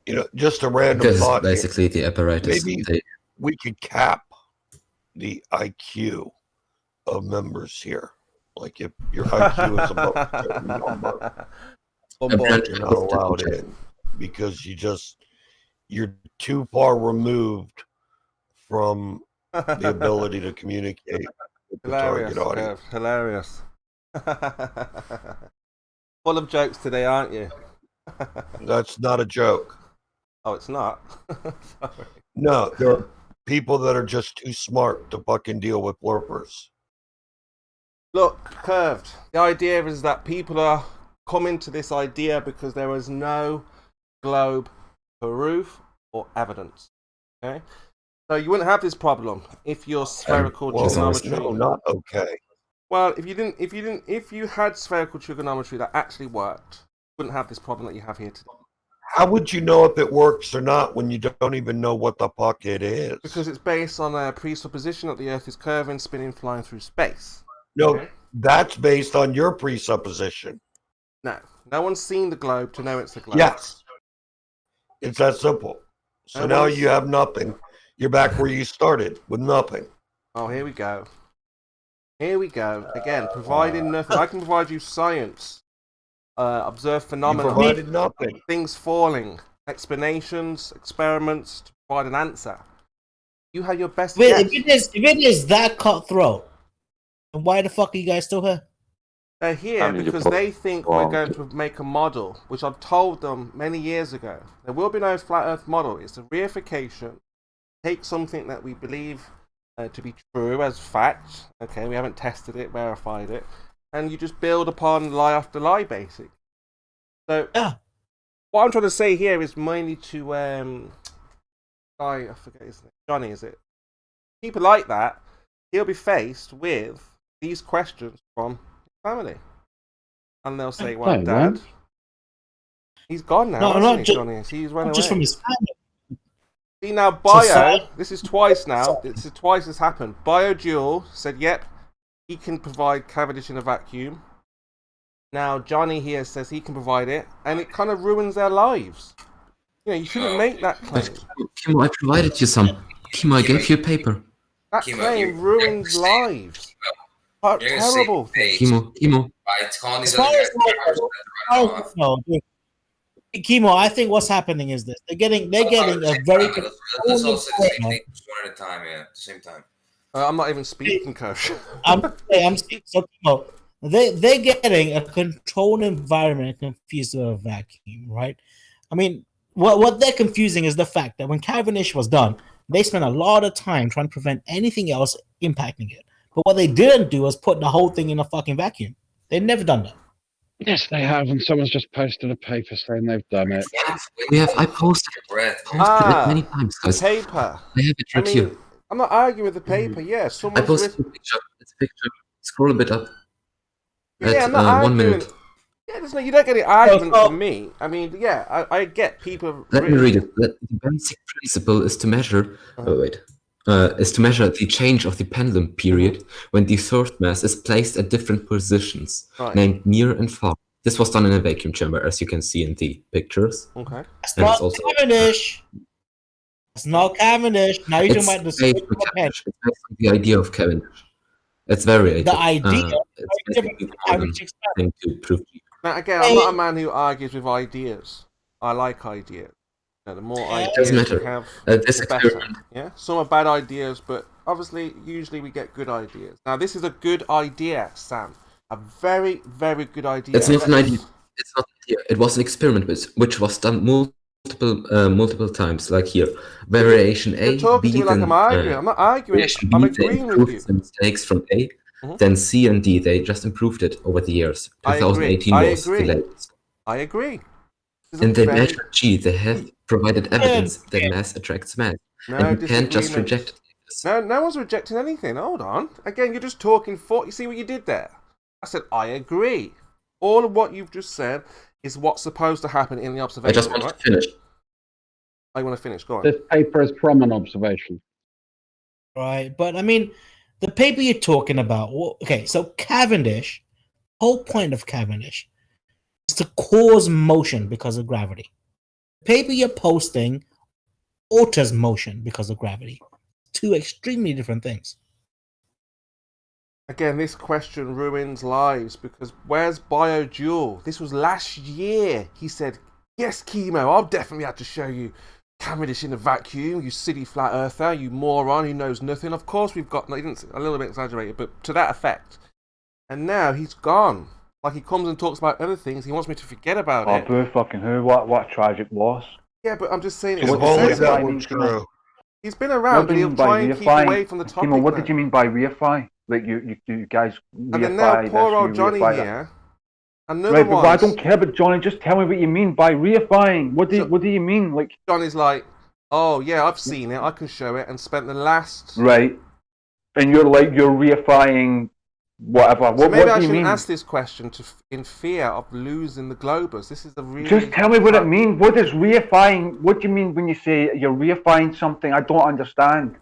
You know, just a random Because thought. basically the apparatus. Maybe we could cap the IQ of members here. Like if your IQ is above a certain number, you're not allowed in because you're too far removed from the ability to communicate with the Hilarious, target audience. Kev, hilarious. Full of jokes today, aren't you? That's not a joke. Oh, it's not? Sorry. No, there are people that are just too smart to fucking deal with blurpers. Look, Curved, the idea is that people are coming to this idea because there is no globe proof or evidence. Okay? So you wouldn't have this problem if your spherical trigonometry. No, not okay. Well, if you had spherical trigonometry that actually worked, you wouldn't have this problem that you have here today. How would you know if it works or not when you don't even know what the fuck it is? Because it's based on a presupposition that the Earth is curving, spinning, flying through space. No, Okay? that's based on your presupposition. No one's seen the globe to know it's a globe. Yes. It's that simple. So now you have nothing. You're back where you started with nothing. Oh, here we go. Here we go. Again, providing nothing. I can provide you science. Observe phenomena. You provided nothing. Things falling. Explanations, experiments to provide an answer. You had your best guess. If it is that cutthroat, then why the fuck are you guys still here? They're here because they think we're going to make a model, which I've told them many years ago. There will be no flat Earth model. It's a reification. Take something that we believe to be true as fact. Okay, we haven't tested it, verified it, and you just build upon lie after lie, basically. So, what I'm trying to say here is mainly to I forget his name. Johnny, is it? People like that, he'll be faced with these questions from family, and they'll say, "Well, Dad, he's gone now, hasn't he, Johnny? He's run away." Just from his family. See now, Bio. This is twice now. This is twice this happened. Bio Duel said, "Yep, he can provide Cavendish in a vacuum." Now Johnny here says he can provide it, and it kind of ruins their lives. You know, you shouldn't make that claim. Kimo, I provided you some. Kimo, I gave you a paper. That claim ruins lives. Terrible thing. Kimo. Kimo, I think what's happening is this: they're getting a very. Let's all say one at a time, yeah, at the same time. I'm not even speaking, Coach. I'm speaking. So, Kimo, they're getting a controlled environment confused with a vacuum, right? I mean, what they're confusing is the fact that when Cavendish was done, they spent a lot of time trying to prevent anything else impacting it. But what they didn't do was put the whole thing in a fucking vacuum. They've never done that. Yes, they have, and someone's just posted a paper saying they've done it. I posted it many times, guys. Paper. I have it right here. I'm not arguing with the paper. Yeah, I someone's posted a picture. It's a picture. Scroll a bit up. Yeah, I'm not 1 arguing. minute. Yeah, you don't get the argument from me. I mean, yeah, I get people. Let me read it. The basic principle is to measure. Is to measure the change of the pendulum period when the third mass is placed at different positions, named near and far. This was done in a vacuum chamber, as you can see in the pictures. Okay. It's not Cavendish. It's not Cavendish. Now you're talking about the based on Cavendish. It's based on the idea of Cavendish. It's very the idea. It's basically the modern thing to prove. Now again, I'm not a man who argues with ideas. I like ideas. The more ideas we have, the better. Yeah, some are bad ideas, but obviously, usually we get good ideas. Now, this is a good idea, Sam. A very, very good idea. It's not an idea. It's not an idea. It was an experiment which was done multiple times, like here. Variation A, You're talking B, to me like I'm arguing. I'm not arguing. I'm agreeing with you. The mistakes from A, then C and D. They just improved it over the years. 2018 was the latest. I agree. And they measured G. They have provided evidence that mass attracts mass. And you can't just reject it. No one's rejecting anything. Hold on. Again, you're just talking for. You see what you did there? I said, I agree. All of what you've just said is what's supposed to happen in the observation. I just want to finish. I want to finish. Go on. This paper is from an observation. Right. But, I mean, the paper you're talking about. Okay, so Cavendish, whole point of Cavendish is to cause motion because of gravity. The paper you're posting alters motion because of gravity. Two extremely different things. Again, this question ruins lives because where's BioDuel? This was last year. He said, yes, Chemo, I'll definitely have to show you camera this in a vacuum, you silly flat earther, you moron who knows nothing. Of course we've got, a little bit exaggerated, but to that effect. And now he's gone. Like, he comes and talks about other things, he wants me to forget about it. Oh, boo fucking who, what a tragic loss. Yeah, but I'm just saying So it's what sensible. that mean, true. He's been around, but he'll try and keep away from the topic. What did you mean by reify? Like, you guys reify and then now poor old Johnny here. Right, but I don't care about Johnny. Just tell me what you mean by reifying. What do you mean? Like, Johnny's like, oh yeah, I've seen it. I can show it. And spent the last right, and you're reifying whatever. So maybe what I do you shouldn't mean? ask this question in fear of losing the Globus. This is a really. Just tell me what it means. What is reifying? What do you mean when you say you're reifying something? I don't understand.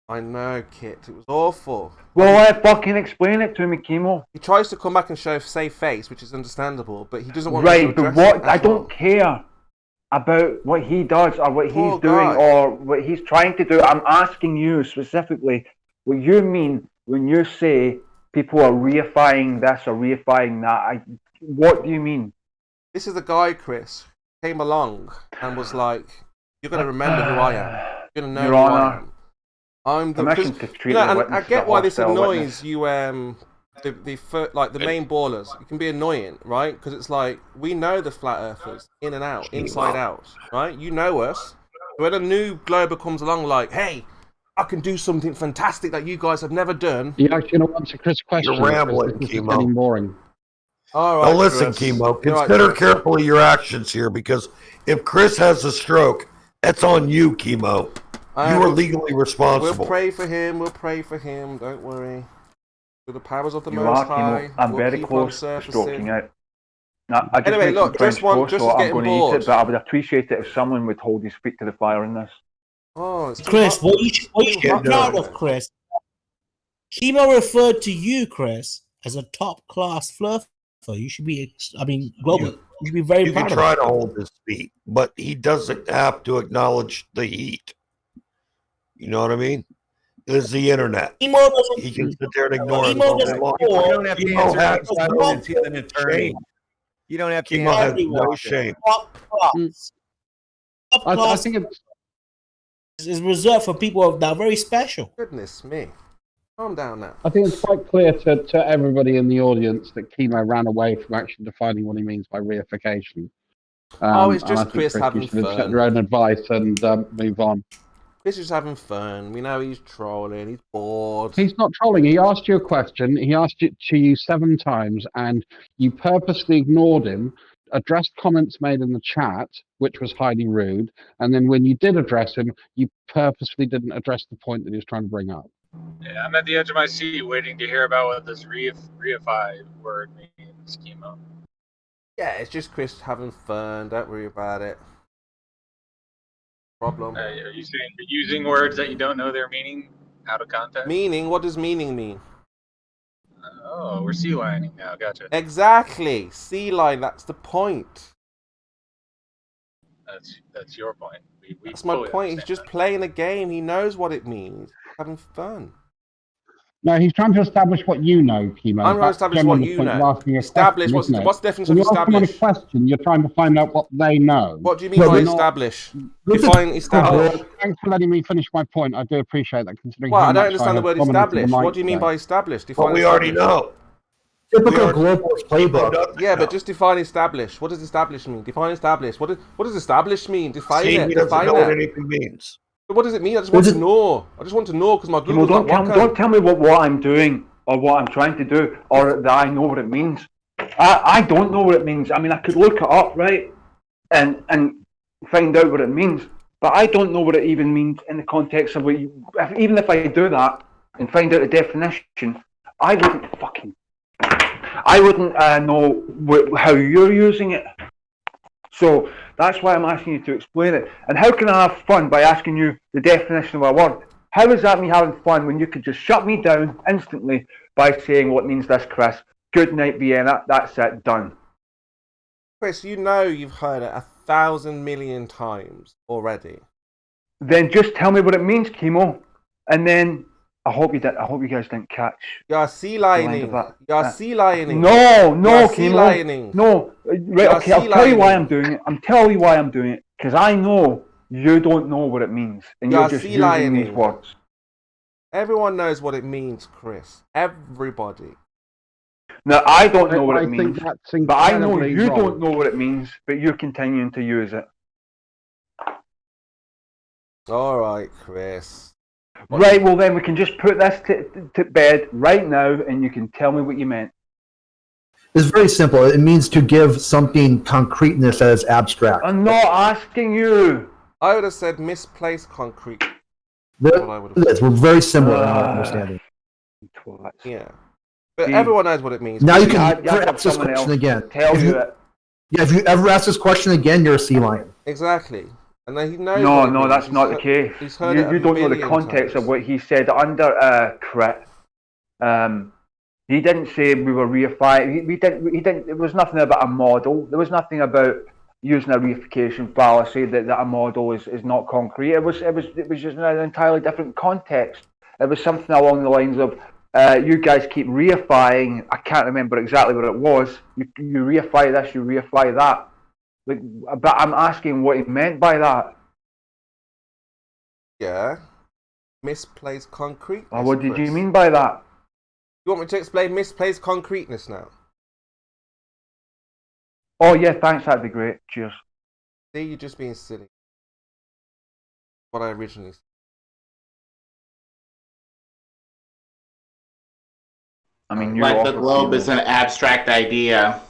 I know, Kit. It was awful. Well, fucking explain it to me, Chemo. He tries to come back and show save face, which is understandable, but he doesn't want Right, to but address what? it I at don't all. care about what he does or what Poor he's doing guy. or what he's trying to do. I'm asking you specifically what you mean when you say people are reifying this or reifying that. What do you mean? This is the guy, Chris, came along and was like, "You're going to remember who I am. You're going to know Your who Honor, I am." I'm the permission because, to treat you know, the and witness I as get a why this hostile annoys witness. you. The main ballers. It can be annoying, right? Because it's like we know the flat earthers in and out, inside out, right? You know us. When a new Glober comes along, like, "Hey, I can do something fantastic that you guys have never done." You actually don't answer Chris' question. You're rambling, This is Chemo. getting boring. All right, Now listen, Chris. Chemo, You're right, consider Chris. carefully your actions here, because if Chris has a stroke, that's on you, Chemo. You are legally responsible. We'll pray for him. We'll pray for him. Don't worry. With the powers of the You Most are, High, Chemo. I'm we'll very keep close on to stroking surfacing. out. Now, I just Anyway, made look, some just French one- toast, just so is I'm getting going to eat bored. it, but I would appreciate it if someone would hold his feet to the fire in this. Oh, it's Chris, what you should be proud of, Chris. Chemo referred to you, Chris, as a top class fluffer. You should be, global. You should be very You proud can of try it. to hold his feet, but he doesn't have to acknowledge the heat. You know what I mean? It's the internet. He can sit there and ignore it all day long. You don't have to Chemo answer has any questions. He's an attorney. shame. You don't have to Chemo has answer. no shame. I think It's reserved for people that are very special. Goodness me. Calm down now. I think it's quite clear to everybody in the audience that Chemo ran away from actually defining what he means by reification. Oh, it's and I just think Chris having you should fun. accept your own advice and move on. Chris is having fun. We know he's trolling. He's bored. He's not trolling. He asked you a question. He asked it to you 7 times, and you purposely ignored him, addressed comments made in the chat, which was highly rude, and then when you did address him, you purposely didn't address the point that he was trying to bring up. Yeah, I'm at the edge of my seat waiting to hear about what this reify word means, Chemo. Yeah, it's just Chris having fun. Don't worry about it. Problem. Are you saying using words that you don't know their meaning out of context? Meaning? What does meaning mean? Oh, we're sea lining now. Gotcha. Exactly. Sea line. That's the point. That's your point. We That's my fully point. He's understand just playing a game. He knows what it means. Having fun. No, he's trying to establish what you know, Chemo. I'm trying to That's establish what generally you the point know. of asking a Establish. question, isn't it? What's the definition When of you ask someone a establish? question, you're trying to find out what they know. What do you mean by establish? Define establish. Thanks for letting me finish my point. I do appreciate that, considering Well, how I don't much understand the have word dominated the establish. mic What do you mean today. by establish? Define we already establish. know. Typical globalist playbook. Yeah, but just define establish. What does establish mean? Define establish. What does establish mean? Define See, it. he doesn't Define know what it. anything means. But what does it mean? I just want to know. I just want to know because my Chemo, Google's not don't tell me what I'm doing or what I'm trying to do or that I know what it means. I don't know what it means. I mean, I could look it up, right, and find out what it means, but I don't know what it even means in the context of even if I do that and find out the definition, I wouldn't know how you're using it. So that's why I'm asking you to explain it. And how can I have fun by asking you the definition of a word? How is that me having fun when you could just shut me down instantly by saying what means this, Chris? Good night, Vienna. That's it. Done. Chris, you know you've heard it 1,000 million times already. Then just tell me what it means, Chemo. And then I hope you guys didn't catch. You're sea lining. You're sea lining. No, You're sea Chemo. lining. No. Right, You're okay, I'll sea tell you why lining. I'm doing it. I'm telling you why I'm doing it. Because I know You don't know what it means, and you're just using these words. Everyone knows what it means, Chris. Everybody. Now, I don't know what it I means, think that's but I know incredibly you wrong. don't know what it means, but you're continuing to use it. All right, Chris. Right, well then we can just put this to bed right now, and you can tell me what you meant. It's very simple. It means to give something concreteness that is abstract. I'm not asking you. I would have said misplaced concrete. We're very similar in our understanding. Yeah. But everyone knows what it means. Now you can never ask this question again. Tell you it. Yeah, if you ever ask this question again, you're a sea lion. Exactly. And then he knows. No, that's not the case. You don't know the context of what he said under crit. He didn't say we were reifying. He didn't. It was nothing about a model. There was nothing about using a reification fallacy that a model is not concrete. It was just an entirely different context. It was something along the lines of you guys keep reifying. I can't remember exactly what it was. You reify this, you reify that. Like, but I'm asking what he meant by that. Yeah. Misplaced concrete. What did you mean by that? You want me to explain misplaced concreteness now? Oh yeah, thanks. That'd be great. Cheers. See, you're just being silly. What I originally said. I mean, like the globe is an abstract idea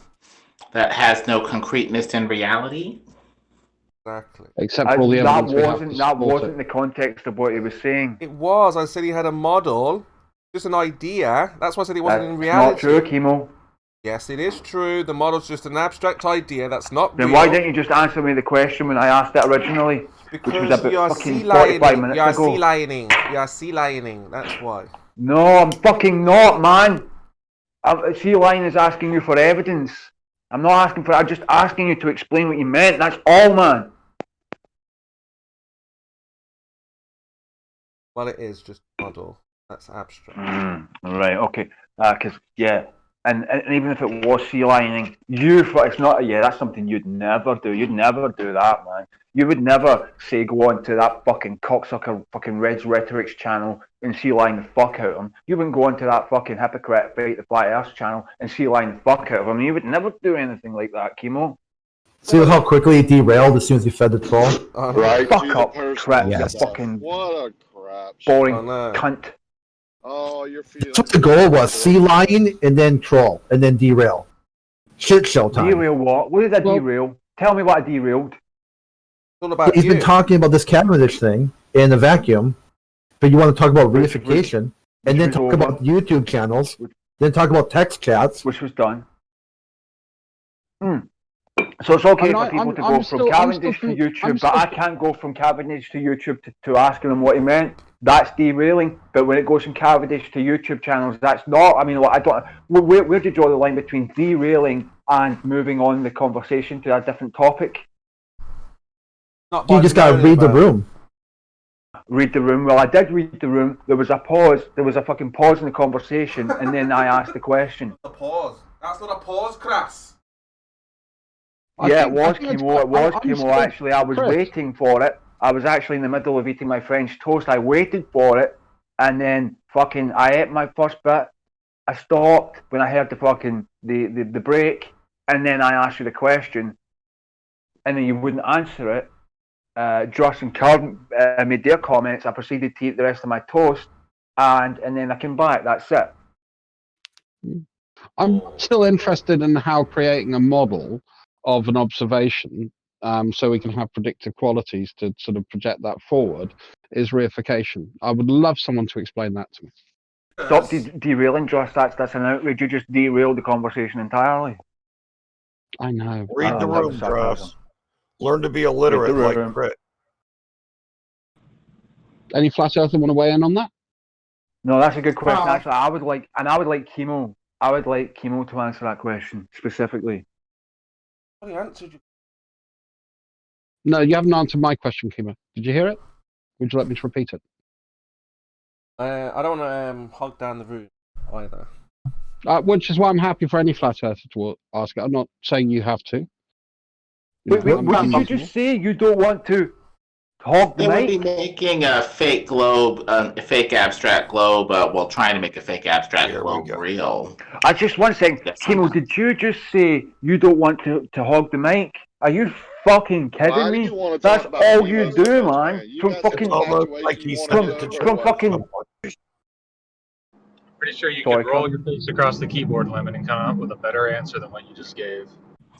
that has no concreteness in reality. Exactly. Except for all the evidence that wasn't the context of what he was saying. It was. I said he had a model, just an idea. That's why I said it wasn't in reality. Not true, Kimo. Yes, it is true. The model's just an abstract idea. That's not real. Then why didn't you just answer me the question when I asked it originally? Because which was about you are fucking sea 45 lioning. minutes You are ago. sea lioning. You are sea lioning. That's why. No, I'm fucking not, man. Sea Lion is asking you for evidence. I'm not asking for. I'm just asking you to explain what you meant. That's all, man. Well, it is just a model. That's abstract. Right. Okay. Because yeah, and even if it was sea lining, it's not. Yeah, that's something you'd never do. You'd never do that, man. You would never say go on to that fucking cocksucker fucking Red's Rhetorics channel and sea line the fuck out of him. You wouldn't go onto that fucking hypocrite Fight the Flat Earth channel and sea line the fuck out of him. You would never do anything like that, Kimo. See how quickly it derailed as soon as he fed the troll? Right. Fuck up, crap. Yes. You fucking What a crap. boring cunt. Oh, you're feeling. That's what the goal was: sea lion and then troll and then derail. Shit show time. Derail what? What did I derail? Tell me what I derailed. He's been talking about this Cavendish thing in the vacuum, but you want to talk about reification, and then talk about YouTube channels, then talk about text chats. Which was done. So it's okay for people to go from Cavendish to YouTube, but I can't go from Cavendish to YouTube to asking them what he meant. That's derailing. But when it goes from Cavendish to YouTube channels, that's not. I mean, I don't. Where do you draw the line between derailing and moving on the conversation to a different topic? You just gotta read the room. Read the room. Well, I did read the room. There was a pause. There was a fucking pause in the conversation, and then I asked the question. A pause. That's not a pause, Crass. Yeah, it was, Kimo. It was, Kimo. Actually, I was waiting for it. I was actually in the middle of eating my French toast. I waited for it, and then fucking I ate my first bit. I stopped when I heard the fucking the break, and then I asked you the question, and then you wouldn't answer it. Josh and Carl made their comments. I proceeded to eat the rest of my toast, and then I came back. That's it. I'm still interested in how creating a model of an observation, so we can have predictive qualities to sort of project that forward, is reification. I would love someone to explain that to me. Stop derailing, Josh. That's an outrage. You just derailed the conversation entirely. I know. Read the room, Josh. Learn to be illiterate like Crit. Any flat earther want to weigh in on that? No, that's a good question. Actually, I would like Kimo. I would like Kimo to answer that question specifically. Well, he answered you. No, you haven't answered my question, Kimo. Did you hear it? Would you like me to repeat it? I don't want to hog down the room either. Which is why I'm happy for any flat earther to ask it. I'm not saying you have to. Wait, what did you just say? You don't want to? Hog the It would be mic. making a fake globe, a fake abstract globe, trying to make a fake abstract globe real. I just one second. Kimo, did you just say you don't want to hog the mic? Are you fucking kidding Why do me? you want to That's talk about all me you most so do, much, man. man? You From got some fucking infatuation you want to from fucking. Pretty sure you Sorry, could roll your face across the keyboard, Lemon, and come up with a better answer than what you just gave.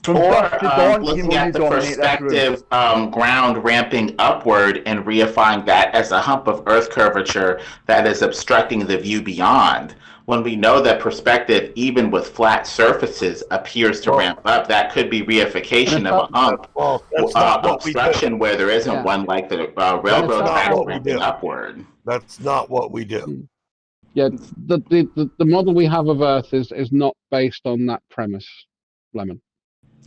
From Or dusk to dawn, looking Kimo, at you the dominate this room. perspective ground ramping upward and reifying that as a hump of Earth curvature that is obstructing the view beyond. When we know that perspective, even with flat surfaces, appears to ramp up, that could be reification of a hump obstruction where there isn't one, like the railroad tracks ramping upward. That's not what we do. Yeah, the model we have of Earth is not based on that premise, Lemon.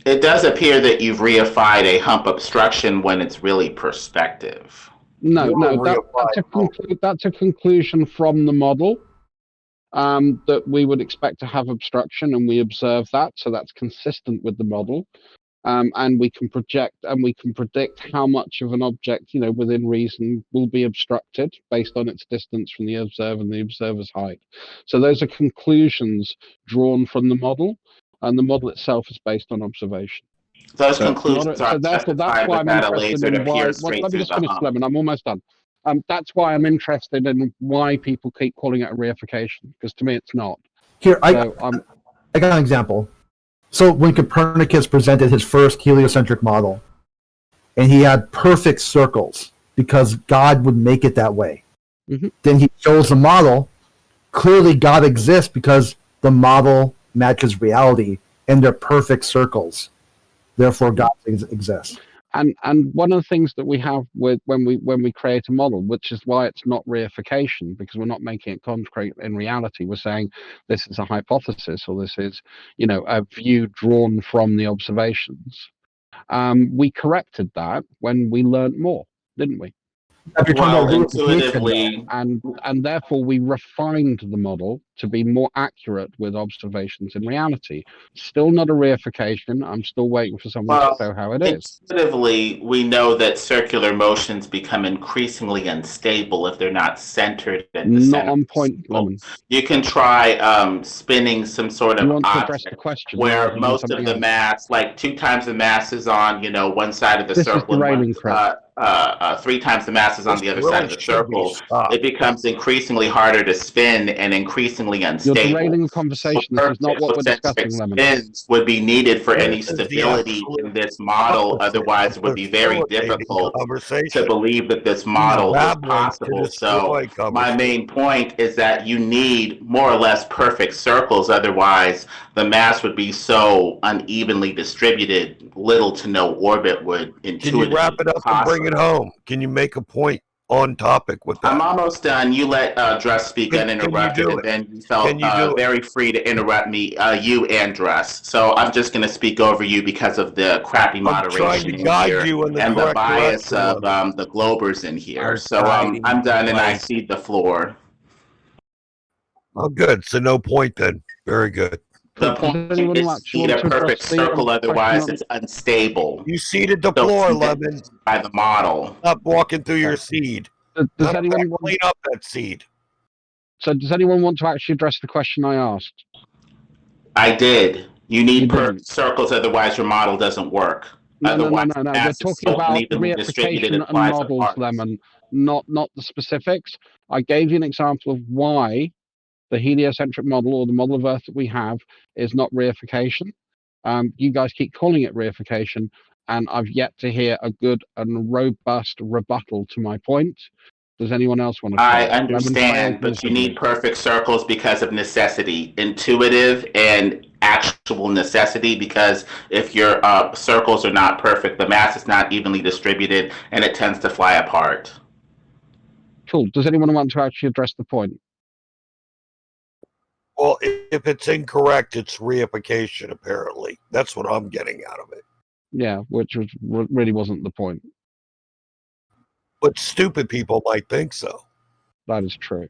It does appear that you've reified a hump obstruction when it's really perspective. No, that's a conclusion from the model that we would expect to have obstruction, and we observe that, so that's consistent with the model. And we can project and we can predict how much of an object, within reason, will be obstructed based on its distance from the observer and the observer's height. So those are conclusions drawn from the model, and the model itself is based on observation. Those conclusions are therefore, that's why I'm interested in why. Let me just finish, Lemon. I'm almost done. That's why I'm interested in why people keep calling it a reification, because to me it's not. Here, I got an example. So when Copernicus presented his first heliocentric model, and he had perfect circles because God would make it that way. Mm-hmm. Then he shows the model. Clearly God exists because the model matches reality, and they're perfect circles. Therefore, God exists. And one of the things that we have with when we create a model, which is why it's not reification, because we're not making it concrete in reality. We're saying this is a hypothesis, or this is, a view drawn from the observations. We corrected that when we learned more, didn't we? Intuitively, and therefore we refined the model to be more accurate with observations in reality. Still not a reification. I'm still waiting for someone to show how it is. Intuitively, we know that circular motions become increasingly unstable if they're not centered at the Not center. on point, Lemon. You can try spinning some sort of You want to address object the question, where most of the mass, like 2 times the mass is on, one side of the circle, and 3 times the mass is on the other side of the circle. It becomes increasingly harder to spin and increasingly unstable. You're derailing the conversation. This is not what we're discussing, Lemon. Spins would be needed for any stability in this model. Otherwise, it would be very difficult to believe that this model is possible. So my main point is that you need more or less perfect circles. Otherwise, the mass would be so unevenly distributed, little to no orbit would intuitively. Can you wrap it up and bring it home? Can you make a point on topic with that? I'm almost done. You let Druss speak uninterrupted, and then you felt very free to interrupt me, you and Druss. So I'm just going to speak over you because of the crappy moderation in here and the bias of the Globers in here. So I'm done, and I cede the floor. Oh, good. So no point then. Very good. The point is you need a perfect circle, otherwise it's unstable. You seeded the floor, Lemon. By the model. Stop walking through your seed. Does anyone want clean up that seed? So does anyone want to actually address the question I asked? I did. You need perfect circles, otherwise your model doesn't work. No. We're talking about reification and models, Lemon, not the specifics. I gave you an example of why the heliocentric model, or the model of Earth that we have, is not reification. You guys keep calling it reification, and I've yet to hear a good and robust rebuttal to my point. Does anyone else want to? I understand, but you need perfect circles because of necessity, intuitive and actual necessity, because if your circles are not perfect, the mass is not evenly distributed, and it tends to fly apart. Cool. Does anyone want to actually address the point? Well, if it's incorrect, it's reification, apparently. That's what I'm getting out of it. Yeah, which really wasn't the point. But stupid people might think so. That is true.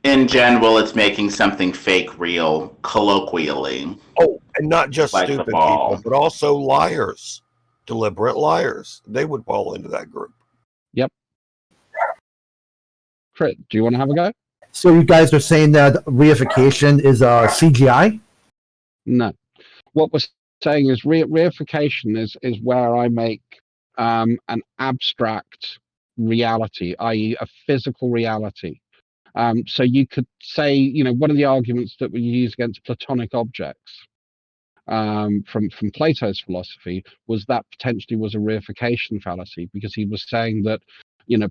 In general, it's making something fake real, colloquially. Oh, and not just like stupid people, but also liars. Deliberate liars. They would fall into that group. Yep. Crit, do you want to have a go? So you guys are saying that reification is CGI? No. What we're saying is reification is where I make an abstract reality, i.e. a physical reality. So you could say, one of the arguments that we use against Platonic objects from Plato's philosophy was that potentially was a reification fallacy, because he was saying that,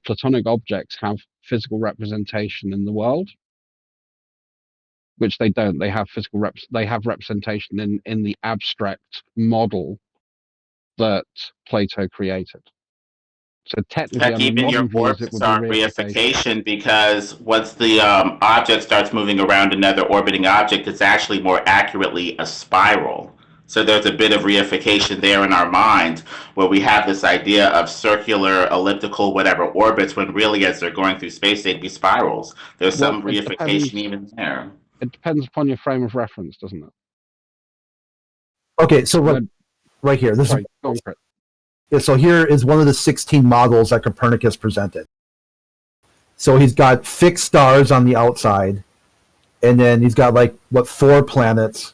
Platonic objects have physical representation in the world, which they don't. They have they have representation in the abstract model that Plato created. So technically, Heck, even your orbits are reification, because once the object starts moving around another orbiting object, it's actually more accurately a spiral. So there's a bit of reification there in our mind, where we have this idea of circular, elliptical, whatever orbits, when really as they're going through space, they'd be spirals. There's some reification even there. It depends upon your frame of reference, doesn't it? Okay, so right here. This Sorry, is go on for it. Yeah, so here is one of the 16 models that Copernicus presented. So he's got fixed stars on the outside, and then he's got 4 planets.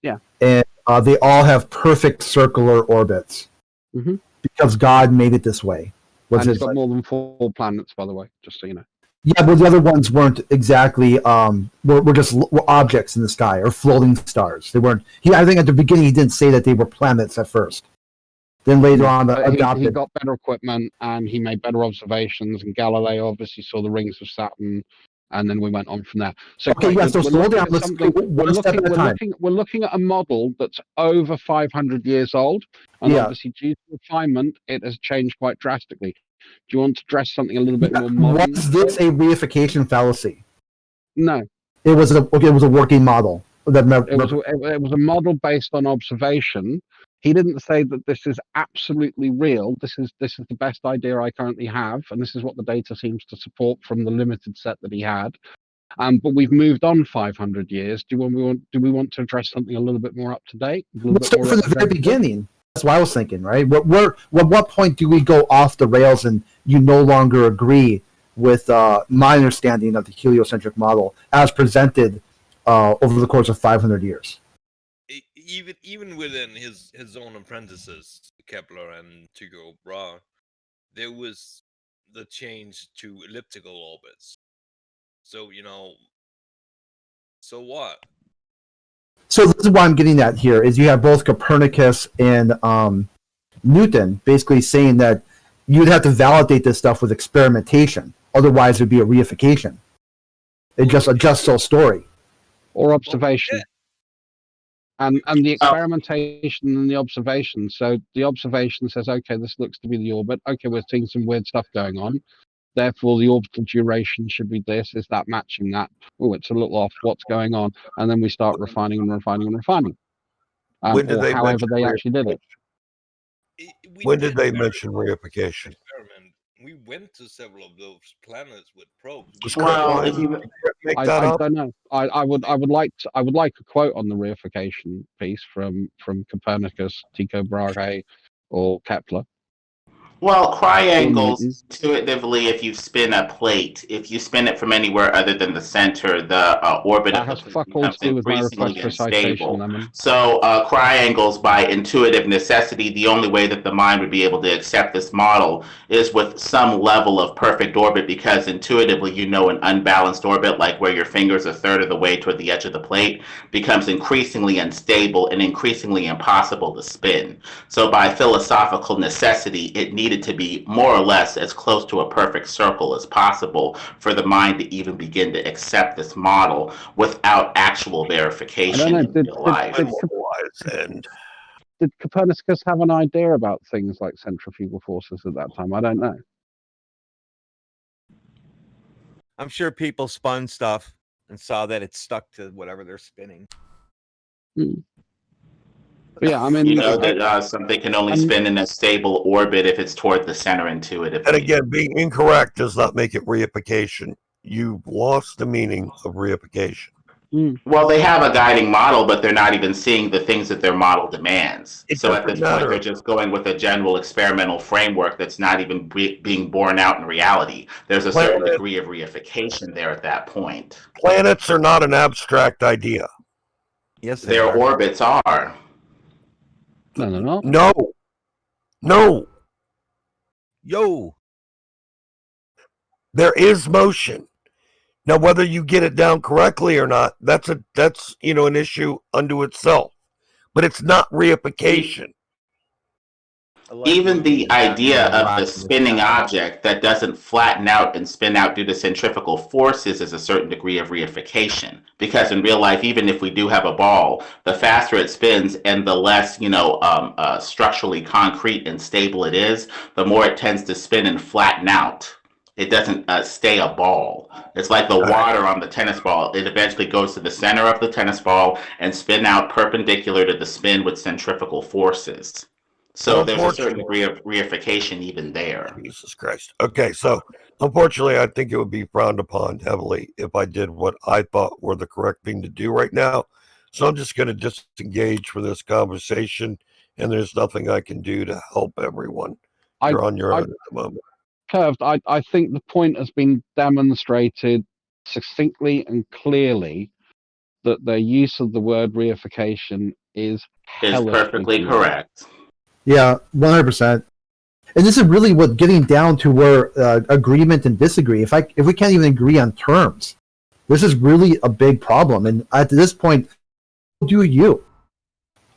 Yeah. And they all have perfect circular orbits because God made it this way. And it's got more than 4 planets, by the way, just so you know. Yeah, but the other ones weren't exactly were just objects in the sky or floating stars. They weren't. I think at the beginning he didn't say that they were planets at first. Then later on, he got better equipment and he made better observations. And Galileo obviously saw the rings of Saturn, and then we went on from there. So okay, yeah. So slow down. Let's go one step at a time. We're looking at a model that's over 500 years old, and obviously due to refinement, it has changed quite drastically. Do you want to dress something a little bit more modern? Was this a reification fallacy? No. It was a working model. It was a model based on observation. He didn't say that this is absolutely real. This is the best idea I currently have, and this is what the data seems to support from the limited set that he had. But we've moved on 500 years. Do we want to address something a little bit more up to date? Let's start from the very beginning. That's what I was thinking, right? What point do we go off the rails and you no longer agree with my understanding of the heliocentric model as presented over the course of 500 years? Even within his own apprentices, Kepler and Tycho Brahe, there was the change to elliptical orbits. So so what? So this is what I'm getting at here, is you have both Copernicus and Newton basically saying that you'd have to validate this stuff with experimentation. Otherwise, it would be a reification. It's just a just-so story. Or observation. And the experimentation and the observation. So the observation says, okay, this looks to be the orbit. Okay, we're seeing some weird stuff going on. Therefore, the orbital duration should be this. Is that matching that? Oh, it's a little off. What's going on? And then we start refining and refining and refining. When did they however they actually did it. When did they mention reification? We went to several of those planets with probes. Well, I don't know. I would like a quote on the reification piece from Copernicus, Tycho Brahe, or Kepler. Well, triangles, intuitively, if you spin a plate, if you spin it from anywhere other than the center, the orbit of the plate becomes increasingly unstable. So triangles, by intuitive necessity, the only way that the mind would be able to accept this model is with some level of perfect orbit, because intuitively, an unbalanced orbit, like where your finger's a third of the way toward the edge of the plate, becomes increasingly unstable and increasingly impossible to spin. So by philosophical necessity, it needed to be more or less as close to a perfect circle as possible for the mind to even begin to accept this model without actual verification in real life. Did Copernicus have an idea about things like centrifugal forces at that time? I don't know. I'm sure people spun stuff and saw that it stuck to whatever they're spinning. Yeah, I mean, that something can only spin in a stable orbit if it's toward the center intuitively. And again, being incorrect does not make it reification. You've lost the meaning of reification. Well, they have a guiding model, but they're not even seeing the things that their model demands. So at this point, they're just going with a general experimental framework that's not even being borne out in reality. There's a certain degree of reification there at that point. Planets are not an abstract idea. Yes, their orbits are. No, they're not. No. No. Yo. There is motion. Now, whether you get it down correctly or not, that's an issue unto itself. But it's not reification. Even the idea of the spinning object that doesn't flatten out and spin out due to centrifugal forces is a certain degree of reification. Because in real life, even if we do have a ball, the faster it spins and the less, structurally concrete and stable it is, the more it tends to spin and flatten out. It doesn't stay a ball. It's like the water on the tennis ball. It eventually goes to the center of the tennis ball and spin out perpendicular to the spin with centrifugal forces. So there's a certain degree of reification even there. Jesus Christ. Okay, so unfortunately, I think it would be frowned upon heavily if I did what I thought were the correct thing to do right now. So I'm just going to disengage from this conversation, and there's nothing I can do to help everyone. You're on your own at the moment. Curved, I think the point has been demonstrated succinctly and clearly that their use of the word reification is perfectly correct. Yeah, 100%. And this is really what getting down to where agreement and disagree. If we can't even agree on terms, this is really a big problem. And at this point, do you?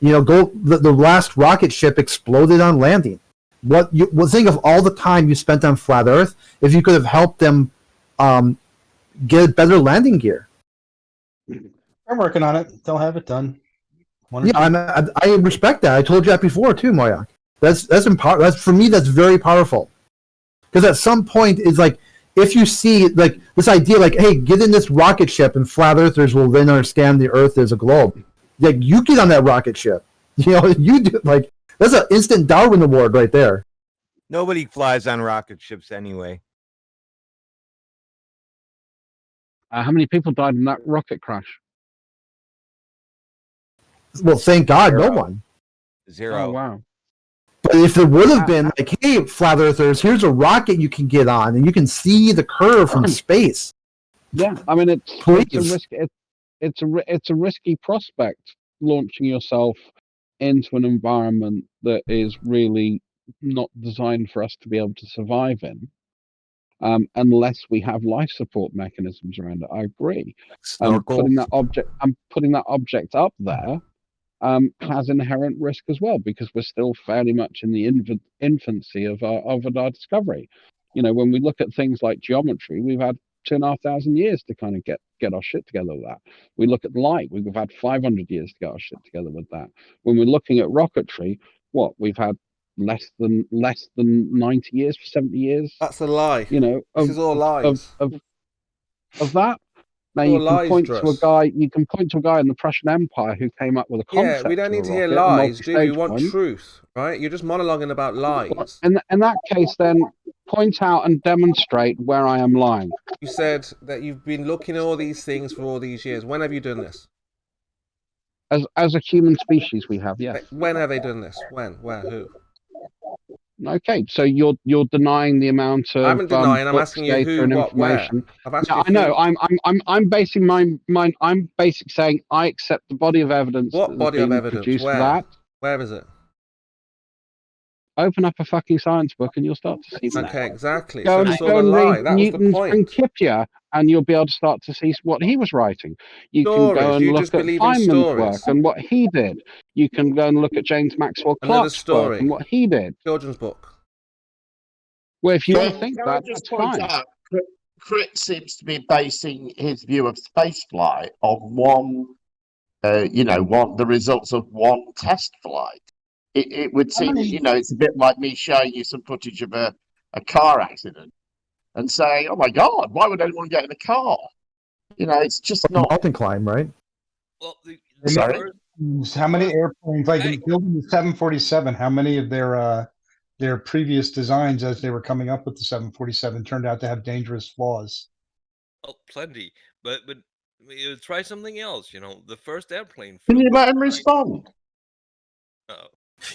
The last rocket ship exploded on landing. Think of all the time you spent on flat Earth if you could have helped them get better landing gear. I'm working on it. They'll have it done. Yeah, I respect that. I told you that before too, Moyak. That's for me. That's very powerful. Because at some point, it's like if you see like this idea, like, hey, get in this rocket ship, and flat earthers will then understand the Earth is a globe. Like you get on that rocket ship, you do like that's an instant Darwin Award right there. Nobody flies on rocket ships anyway. How many people died in that rocket crash? Well, thank God, no one. Zero. Oh, wow. But if there would have been like, hey, flat earthers, here's a rocket you can get on, and you can see the curve from space. Yeah, I mean it's a risky prospect launching yourself into an environment that is really not designed for us to be able to survive in, unless we have life support mechanisms around it. I agree. Putting that object up there has inherent risk as well, because we're still fairly much in the infancy of our discovery. When we look at things like geometry, we've had 2,500 years to kind of get our shit together with that. We look at light, we've had 500 years to get our shit together with that. When we're looking at rocketry, we've had less than 90 years, 70 years. That's a lie. This is all lies. Of that. Now you can point to a guy. You can point to a guy in the Prussian Empire who came up with a concept. Yeah, we don't need to hear lies, do we? We want truth, right? You're just monologuing about lies. In that case, then point out and demonstrate where I am lying. You said that you've been looking at all these things for all these years. When have you done this? As a human species, we have, yes. When have they done this? When? Where? Who? Okay, so you're denying the amount of. I'm denying. I'm asking you who, what, where. I've asked you. I know. I'm basing my mind. I'm basically saying I accept the body of evidence. What body of evidence? Where? That. Where is it? Open up a fucking science book and you'll start to see that. Okay, exactly. Go so and lie. read That was the Newton's point. Principia, and you'll be able to start to see what he was writing. You Stories. can go and You look just at believe in Feynman's stories. work and what he did. You can go and look at James Maxwell Another Clark's story. work and what he did. Children's book. Well, if you Can- want to think can I that, just that's point fine. out, Crit seems to be basing his view of spaceflight on one, the results of one test flight. It would seem, it's a bit like me showing you some footage of a car accident and saying, "Oh my God, why would anyone get in a car?" It's just not. Mountain climb, right? Well, Sorry? How many airplanes, like in building the 747, how many of their previous designs as they were coming up with the 747 turned out to have dangerous flaws? Oh, plenty. But Try something else. You know, the first airplane. Can you let him respond?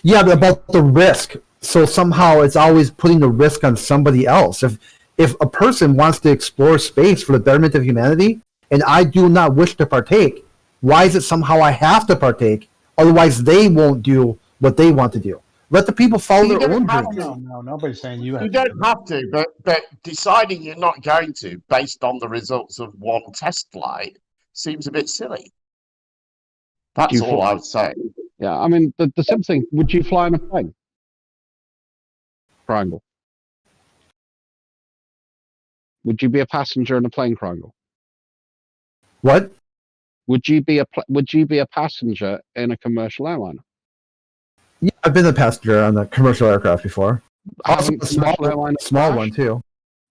Yeah, but about the risk. So somehow it's always putting the risk on somebody else. If a person wants to explore space for the betterment of humanity, and I do not wish to partake, why is it somehow I have to partake? Otherwise, they won't do what they want to do. Let the people follow You their don't own have dreams. to. No, nobody's saying you have You don't have to, but deciding you're not going to based on the results of one test flight seems a bit silly. That's all I would say. Yeah, I mean, the simple thing, would you fly in a plane? Triangle. Would you be a passenger in a plane, Triangle? What? Would you be a passenger in a commercial airliner? Yeah, I've been a passenger on a commercial aircraft before. Also, Haven't a small commercial airliners one too.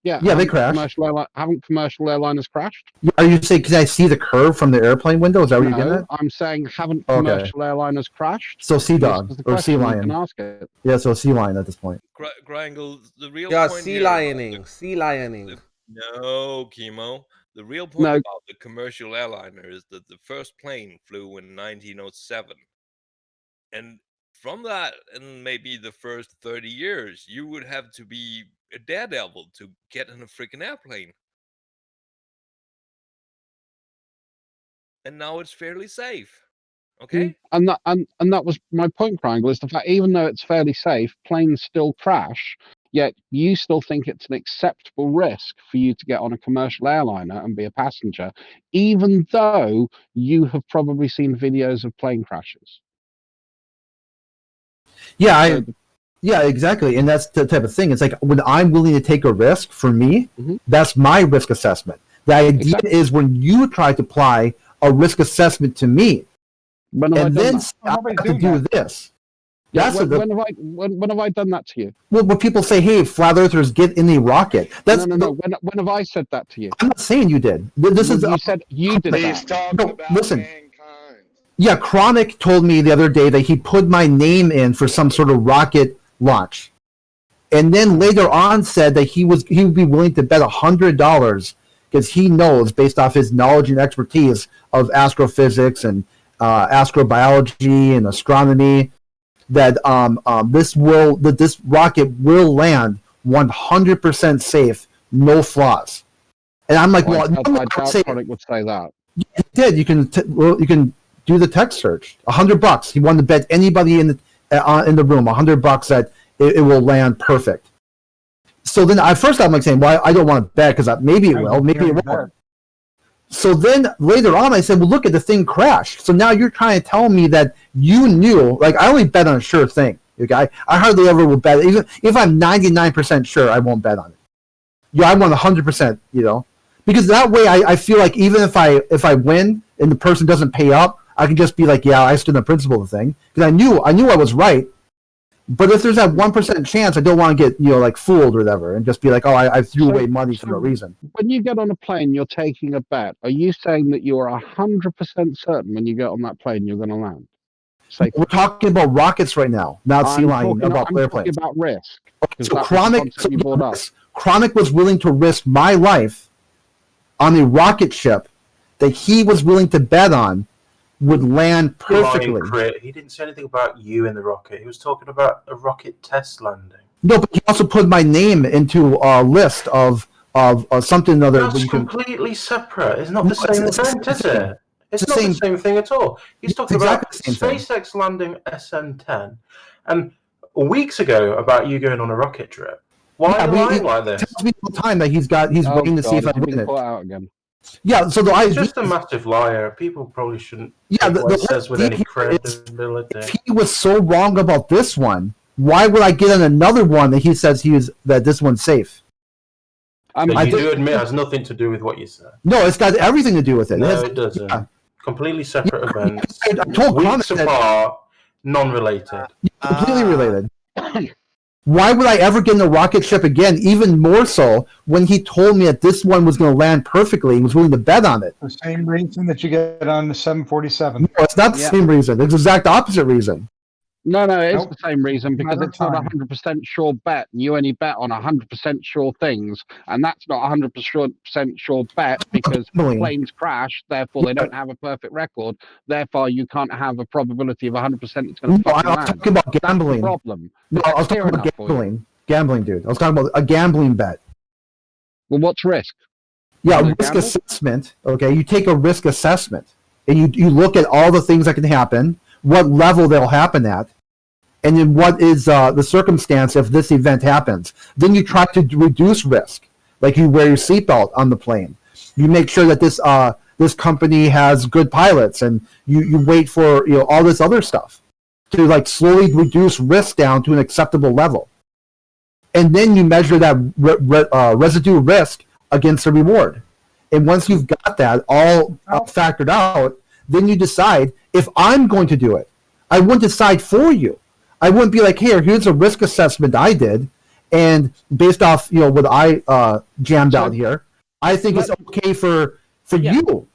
Yeah, Yeah, they haven't crash. Haven't commercial airliners crashed? Are you saying, can I see the curve from the airplane window? Is that what you're getting No, at? I'm saying haven't Okay. commercial airliners crashed? So sea This dog is the or sea question, you lion. can ask it. Yeah, so sea lion at this point. Grangle, the real Yeah, point sea here lioning, sea lioning. No, Chemo. The real point No. about the commercial airliner is that the first plane flew in 1907. And from that, and maybe the first 30 years, you would have to be a daredevil to get in a freaking airplane. And now it's fairly safe. Okay? And that was my point, Triangle, is the fact even though it's fairly safe, planes still crash, yet you still think it's an acceptable risk for you to get on a commercial airliner and be a passenger, even though you have probably seen videos of plane crashes. Yeah, yeah, exactly. And that's the type of thing. It's like when I'm willing to take a risk for me, that's my risk assessment. The idea is when you try to apply a risk assessment to me, When have I and done then that? say, I have to do this. Yeah, That's when have I done that to you? well, when people say, "Hey, flat earthers, get in a rocket." That's No. When have I said that to you? I'm not saying you did. This is you said you did that. No, listen. Yeah, Chronic told me the other day that he put my name in for some sort of rocket launch, and then later on said that he would be willing to bet $100 because he knows, based off his knowledge and expertise of astrophysics and astrobiology and astronomy, that this rocket will land 100% safe, no flaws. And I'm like, I well, doubt Chronic would say that. he did. You can do the text search. $100. He wanted to bet anybody in the room $100 that it will land perfect. So then at first I'm like saying, well, I don't want to bet because maybe it will, maybe it won't. So then later on I said, well, look at the thing crashed. So now you're trying to tell me that you knew, like I only bet on a sure thing. Okay, I hardly ever will bet. Even if I'm 99% sure, I won't bet on it. Yeah, I want 100%. You know, because that way I feel like even if I win and the person doesn't pay up, I can just be like, yeah, I stood on the principle of the thing because I knew I was right. But if there's that 1% chance, I don't want to get like fooled or whatever, and just be like, oh, I threw away money for no reason. When you get on a plane, you're taking a bet. Are you saying that you are 100% certain when you get on that plane you're going to land? We're talking about rockets right now, not sea lion, about airplanes. I'm talking about risk. Okay, so Chronic was willing to risk my life on a rocket ship that he was willing to bet on would land perfectly. He didn't say anything about you in the rocket. He was talking about a rocket test landing. No, but he also put my name into a list of something other. That's completely separate. It's not the same event, is it? It's not the same thing at all. He's talking about SpaceX landing SN10, and weeks ago about you going on a rocket trip. Why are you lying like this? Tells me all the time that he's waiting to see if I win it. Out again. Yeah, so he's just a massive liar. People probably shouldn't. Yeah, what he says with any credibility. If he was so wrong about this one, why would I get on another one that he says that this one's safe? So you do admit it has nothing to do with what you said. No, it's got everything to do with it. No, it doesn't. Yeah. Completely separate events. I told weeks apart, non-related. Completely related. Why would I ever get in a rocket ship again, even more so when he told me that this one was going to land perfectly and was willing to bet on it? The same reason that you get on the 747. No, it's not the same reason. It's the exact opposite reason. No, it's Nope. the same reason because Another it's not a time. 100% sure bet. You only bet on 100% sure things, and that's not a 100% sure bet because Gambling. planes crash. Therefore, they don't have a perfect record. Therefore, you can't have a probability of 100% it's going No, to fucking I was land. talking about That's the gambling. problem. No, Is I that was clear talking about enough for you? gambling. Gambling, dude. I was talking about a gambling bet. Well, what's risk? Yeah, You risk gamble? assessment. Okay, you take a risk assessment and you look at all the things that can happen, what level they'll happen at, and then what is the circumstance if this event happens. Then you try to reduce risk, like you wear your seatbelt on the plane. You make sure that this company has good pilots, and you wait for all this other stuff to like slowly reduce risk down to an acceptable level, and then you measure that residue risk against the reward. And once you've got that all factored out, then you decide if I'm going to do it. I wouldn't decide for you. I wouldn't be like, here's a risk assessment I did, and based off what I jammed out here, I think it's okay for you.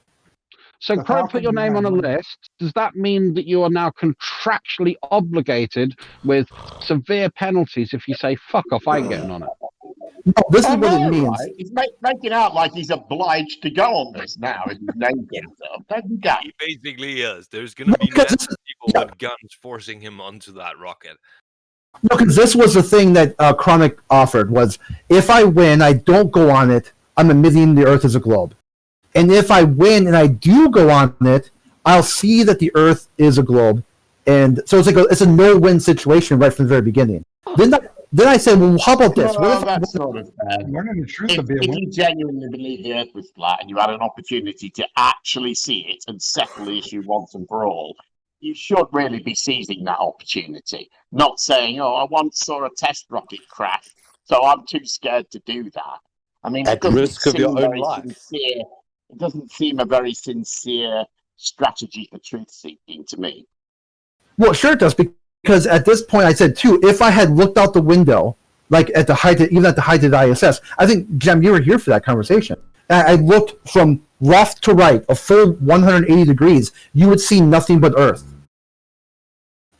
So, Crow put your name on a list. Does that mean that you are now contractually obligated with severe penalties if you say "fuck off"? I ain't getting on it. No, this I is what it know, means. right? He's making out like he's obliged to go on this now. If his name comes up, don't go. He basically is. There's going to be because massive people with guns forcing him onto that rocket. No, because this was the thing that Chronic offered was, if I win, I don't go on it, I'm admitting the Earth is a globe. And if I win and I do go on it, I'll see that the Earth is a globe. And so it's a no-win situation right from the very beginning. Then I said, well, how about this? Well, What if that's sort of fair. Learning the truth If, would be a if win. you genuinely believe the Earth was flat and you had an opportunity to actually see it and settle the issue once and for all, you should really be seizing that opportunity. Not saying, "Oh, I once saw a test rocket crash, so I'm too scared to do that." I mean, At risk of your own life. sincere. It doesn't seem a very sincere strategy for truth seeking to me. Well, sure it does, because at this point I said, too, if I had looked out the window, like even at the height of the ISS, I think, Jem, you were here for that conversation. I looked from left to right, a full 180 degrees, you would see nothing but Earth.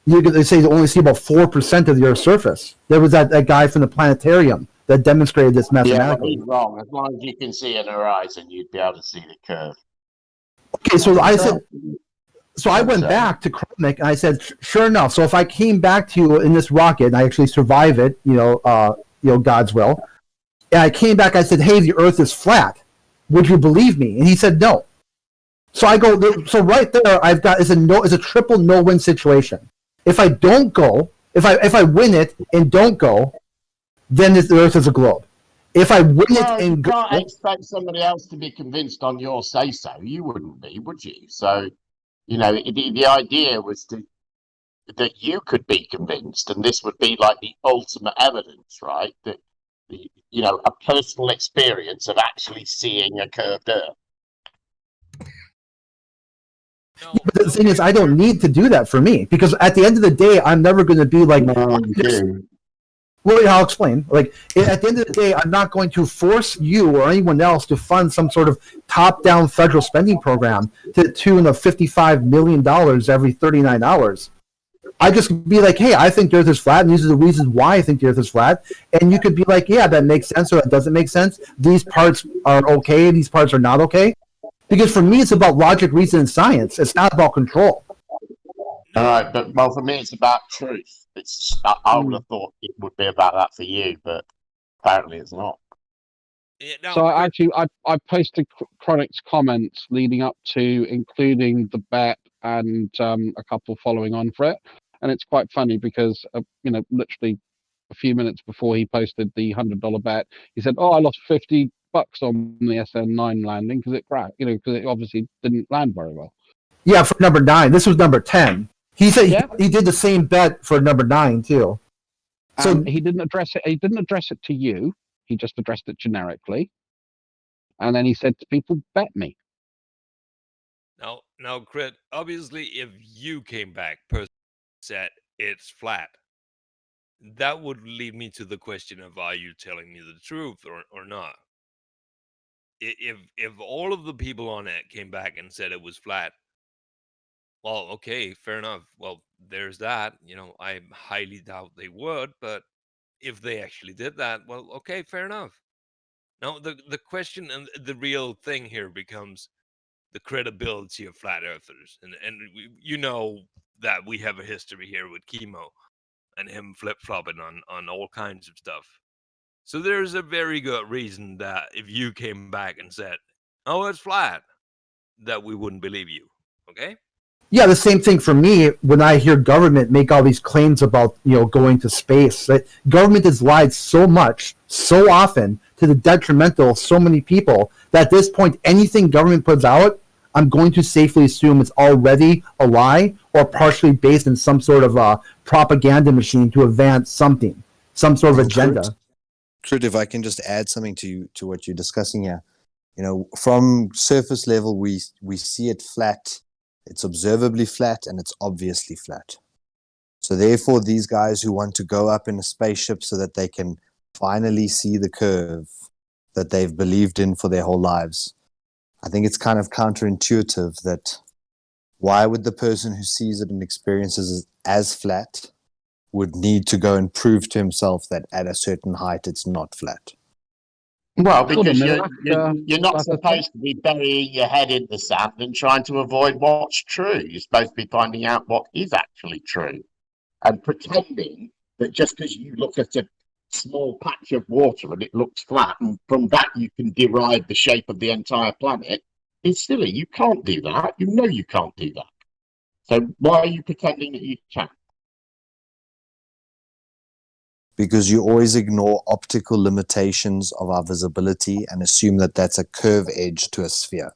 They say you only see about 4% of the Earth's surface. There was that guy from the planetarium that demonstrated this Yeah, mathematically. he's wrong. As long as you can see an horizon, you'd be able to see the curve. Okay, so I went back to Chronic and I said, sure enough. So if I came back to you in this rocket and I actually survive it, God's will, and I came back, I said, hey, the Earth is flat. Would you believe me? And he said no. So I go, so right there, it's a triple no-win situation. If I don't go, if I win it and don't go, then the Earth is a globe. If I win it and you go, can't expect somebody else to be convinced on your say-so. You wouldn't be, would you? So, the idea was that you could be convinced, and this would be like the ultimate evidence, right? That a personal experience of actually seeing a curved Earth. but the thing is, I don't need to do that for me, because at the end of the day, I'm never going to be like. Well, I'll explain. Like, at the end of the day, I'm not going to force you or anyone else to fund some sort of top-down federal spending program to the tune of $55 million every 39 hours. I just be like, hey, I think the Earth is flat, and these are the reasons why I think the Earth is flat. And you could be like, yeah, that makes sense, or that doesn't make sense. These parts are okay, these parts are not okay. Because for me, it's about logic, reason, and science. It's not about control. All right, but for me, it's about truth. I would have thought it would be about that for you, but apparently it's not. So I posted Chronic's comments leading up to, including the bet and a couple following on for it, and it's quite funny because literally a few minutes before he posted the $100 bet, he said, "Oh, I lost $50 on the SN9 landing because it crashed, because it obviously didn't land very well." Yeah, for number 9. This was number 10. He said he did the same bet for number 9 too. So he didn't address it. He didn't address it to you. He just addressed it generically, and then he said to people, "Bet me." Now, Crit. Obviously, if you came back per said it's flat, that would lead me to the question of: are you telling me the truth or not? If all of the people on it came back and said it was flat, Well, okay, fair enough. Well, there's that. You know, I highly doubt they would, but if they actually did that, well, okay, fair enough. Now, the question and the real thing here becomes the credibility of flat earthers, and you know that we have a history here with Chemo and him flip flopping on all kinds of stuff. So there's a very good reason that if you came back and said, "Oh, it's flat," that we wouldn't believe you. Okay. Yeah, the same thing for me when I hear government make all these claims about, going to space. Right? Government has lied so much, so often, to the detrimental of so many people that at this point, anything government puts out, I'm going to safely assume it's already a lie or partially based in some sort of a propaganda machine to advance something, some sort of agenda. Kurt, if I can just add something to what you're discussing here. From surface level, we see it flat. It's observably flat and it's obviously flat. So therefore, these guys who want to go up in a spaceship so that they can finally see the curve that they've believed in for their whole lives, I think it's kind of counterintuitive that why would the person who sees it and experiences it as flat would need to go and prove to himself that at a certain height it's not flat? Well, because you're not supposed to be burying your head in the sand and trying to avoid what's true. You're supposed to be finding out what is actually true and pretending that just because you look at a small patch of water and it looks flat and from that you can derive the shape of the entire planet is silly. You can't do that. You know you can't do that. So why are you pretending that you can? Because you always ignore optical limitations of our visibility and assume that that's a curve edge to a sphere.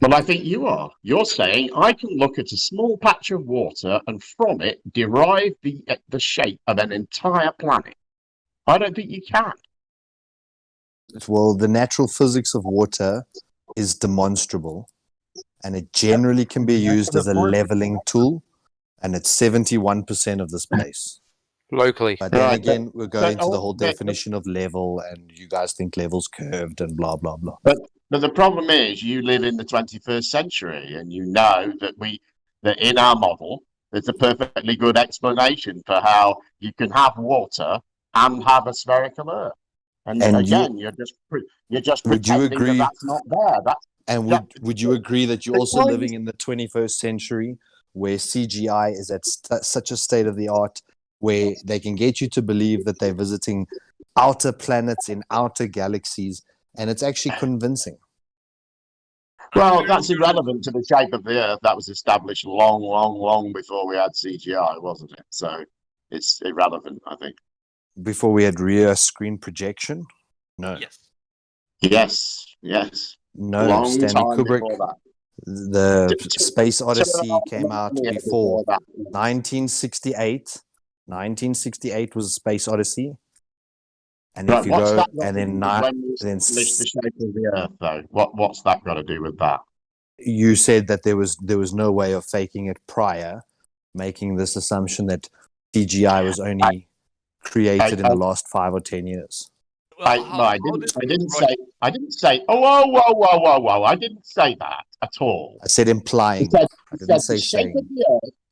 Well, I think you are. You're saying I can look at a small patch of water and from it derive the shape of an entire planet. I don't think you can. Well, the natural physics of water is demonstrable and it generally can be used as a leveling tool, and it's 71% of the space. Locally. But then again, we're going to the whole definition of level, and you guys think level's curved and blah, blah, blah. But the problem is you live in the 21st century and you know that in our model, there's a perfectly good explanation for how you can have water and have a spherical Earth. And again, you're just pretending that that's not there. Would you agree that you're also living in the 21st century where CGI is at such a state of the art where they can get you to believe that they're visiting outer planets in outer galaxies, and it's actually convincing? Well, that's irrelevant to the shape of the Earth. That was established long, long, long before we had CGI, wasn't it? So it's irrelevant, I think. Before we had rear screen projection? No. Yes. No, Long Stanley time Kubrick. before that. The Space Odyssey came out before 1968. 1968 was Space Odyssey. And if you go and then the shape of the Earth, though, what's that got to do with that? You said that there was no way of faking it prior, making this assumption that CGI was only created in the last 5 or 10 years. I didn't say. Oh, whoa! I didn't say that at all. I said implying. I didn't say saying.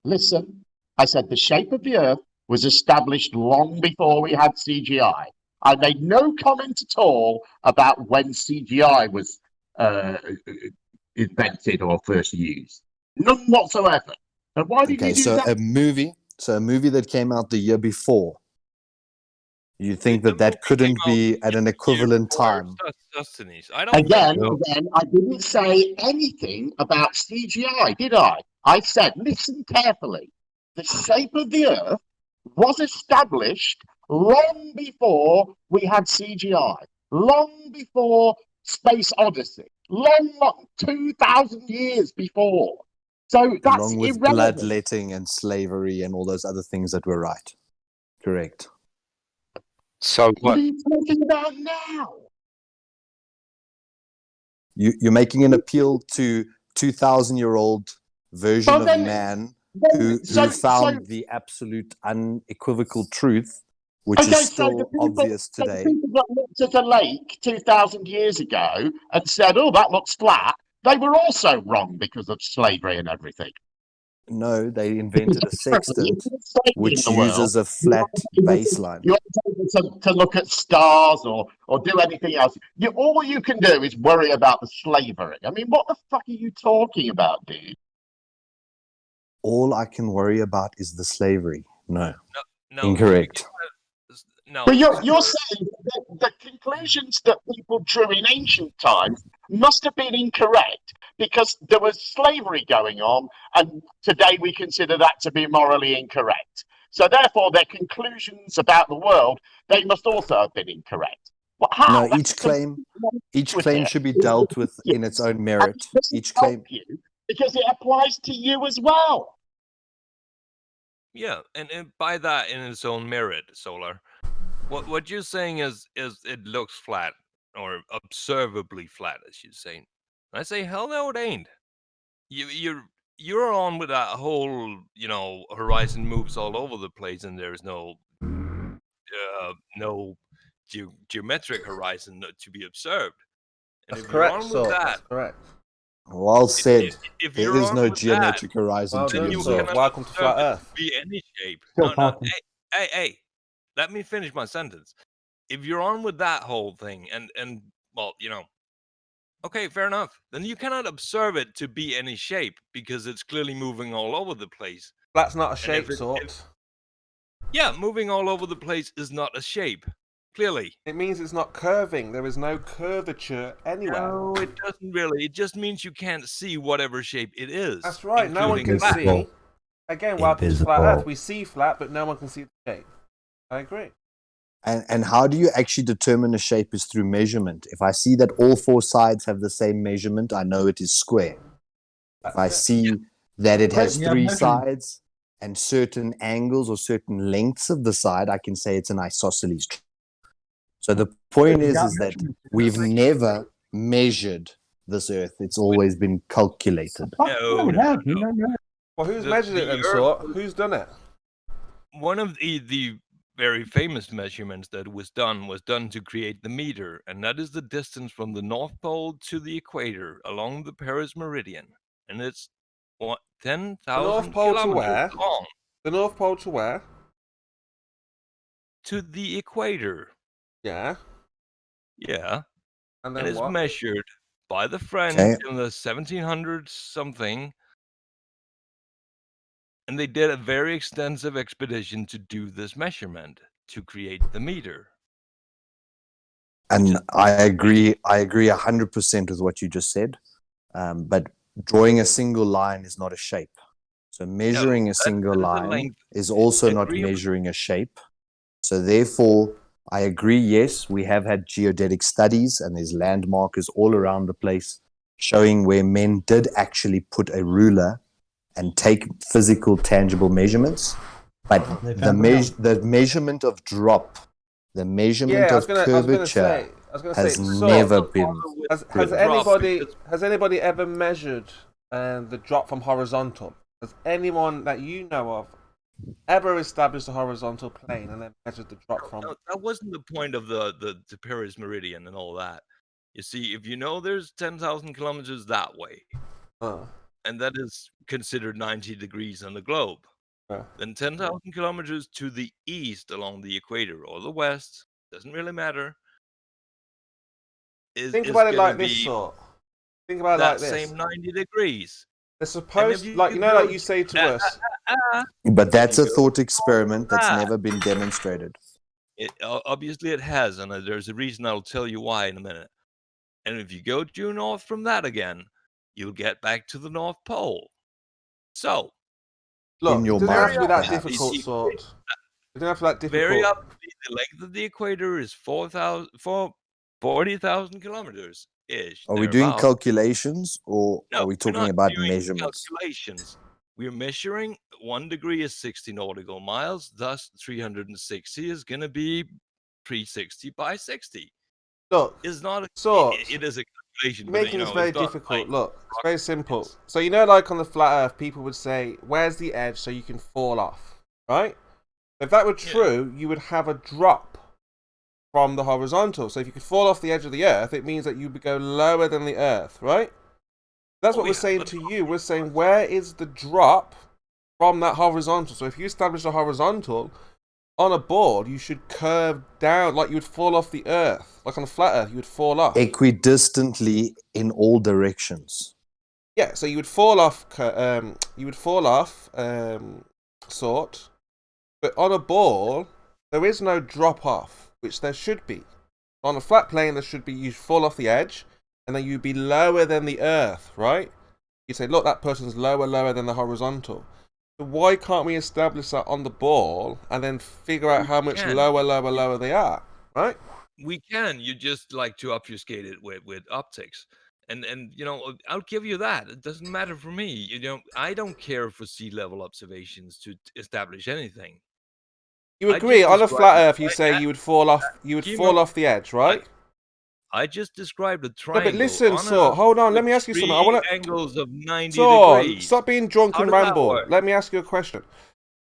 Listen, I said the shape of the Earth was established long before we had CGI. I made no comment at all about when CGI was invented or first used. None whatsoever. And why did you do that? A movie that came out the year before. You think that couldn't be at an equivalent time? Again, I didn't say anything about CGI, did I? I said, listen carefully. The shape of the Earth was established long before we had CGI, long before Space Odyssey, long 2,000 years before. So that's along with irrelevant. Bloodletting and slavery and all those other things that were right. Correct. So what are you talking about now? You're making an appeal to 2,000-year-old version of man who found the absolute unequivocal truth, which is still obvious today. The people that looked at a lake 2,000 years ago and said, "Oh, that looks flat," they were also wrong because of slavery and everything. No, they invented a sextant in which the world. uses a flat baseline. You're able to look at stars or do anything else. All you can do is worry about the slavery. I mean, what the fuck are you talking about, dude? All I can worry about is the slavery. No. No. Incorrect. No. But you're saying that the conclusions that people drew in ancient times must have been incorrect because there was slavery going on, and today we consider that to be morally incorrect. So therefore, their conclusions about the world, they must also have been incorrect. Well, how? No, each claim should be dealt with in its own merit. Each claim, because it applies to you as well. Yeah, and by that in its own merit, Solar. What you're saying is it looks flat or observably flat, as you're saying. I say, hell no, it ain't. You're on with that whole, horizon moves all over the place, and there's no geometric horizon to be observed. And That's if correct, you're on so with that, that's correct. well said. if There you're is on no with geometric that, horizon to then be you observed. cannot Welcome to observe Flat it Earth. to be any shape. Still No, talking. hey, let me finish my sentence. If you're on with that whole thing, and well, okay, fair enough. Then you cannot observe it to be any shape because it's clearly moving all over the place. Flat's not a And shape, sort. Yeah, moving all over the place is not a shape. Clearly. It means it's not curving. There is no curvature anywhere. No, it doesn't really. It just means you can't see whatever shape it is. That's right. No one can including see. Again, welcome to Flat Earth. We see flat, but no one can see the shape. I agree. And how do you actually determine a shape is through measurement. If I see that all four sides have the same measurement, I know it is square. If I see that it has three sides and certain angles or certain lengths of the side, I can say it's an isosceles. So the point is that we've never measured this Earth. It's always been calculated. Well, who's measured it then, sort? Who's done it? One of the very famous measurements that was done to create the meter, and that is the distance from the North Pole to the equator along the Paris Meridian, and it's 10,000 North Pole to where? kilometers long. The North Pole to where? To the equator. Yeah. Yeah. And And then it's what? measured by the French Okay. in the 1700s something. And they did a very extensive expedition to do this measurement to create the meter. And I agree 100% with what you just said. But drawing a single line is not a shape. So measuring a single that is a line length. is also not Agree- measuring a shape. So therefore, I agree, yes, we have had geodetic studies and there's landmarkers all around the place showing where men did actually put a ruler and take physical, tangible measurements. But the measurement of drop, the measurement of curvature has never been. Has anybody ever measured the drop from horizontal? Has anyone that you know of ever established a horizontal plane and then measured the drop from? No, that wasn't the point of the Paris Meridian and all that. You see, if you know there's 10,000 kilometers that way, and that is considered 90 degrees on the globe, then 10,000 kilometers to the east along the equator or the west, doesn't really matter. Think about it like this, sort. Think about it that like this. same 90 degrees. They're supposed, like you say to us. But that's a thought experiment that's never been demonstrated. Obviously it has, and there's a reason I'll tell you why in a minute. And if you go due north from that again, you'll get back to the North Pole. So, Look, it doesn't have to be that perhaps. difficult, sort. It doesn't have to be that difficult. Very up, the length of the equator is 40,000 kilometers ish. Are we doing calculations or are we talking about measurements? Calculations. We're measuring 1 degree is 60 nautical miles, thus 360 is going to be 360 by 60. Look, it's not a sort. It is a calculation. You're but, making you this know, very it's not difficult. like Look, it's very simple. So like on the flat Earth, people would say, "Where's the edge so you can fall off?" Right? If that were true, you would have a drop from the horizontal. So if you could fall off the edge of the Earth, it means that you would go lower than the Earth, right? That's what we're saying to you. We're saying, where is the drop from that horizontal. So if you establish a horizontal on a board, you should curve down like you would fall off the earth. Like on a flat earth, you would fall off. Equidistantly in all directions. Yeah, so you would fall off, sort. But on a ball, there is no drop off, which there should be. On a flat plane, there should be, you fall off the edge, and then you'd be lower than the earth, right? You say, look, that person's lower than the horizontal. So why can't we establish that on the ball and then figure out how much lower they are, right? We can. You just like to obfuscate it with optics. And you know, I'll give you that. It doesn't matter for me. You know, I don't care for sea level observations to establish anything. You agree on a flat earth, you say you would fall off. You would fall off the edge, right? I just described a No, triangle. but listen, so hold on. Let me ask you something. I want to angles of 90 so, degrees. stop being drunk How and does that ramble. work? Let me ask you a question.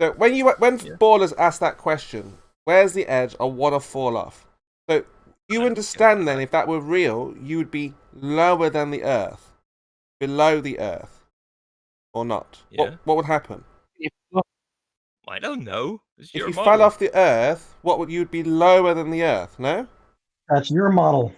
So when ballers ask that question, where's the edge? I want to fall off. So you understand then, if that were real, you would be lower than the Earth, below the Earth, or not? Yeah. What would happen? I don't know. It's If your you model. fell off the Earth, what would you'd be lower than the Earth? No. That's your model.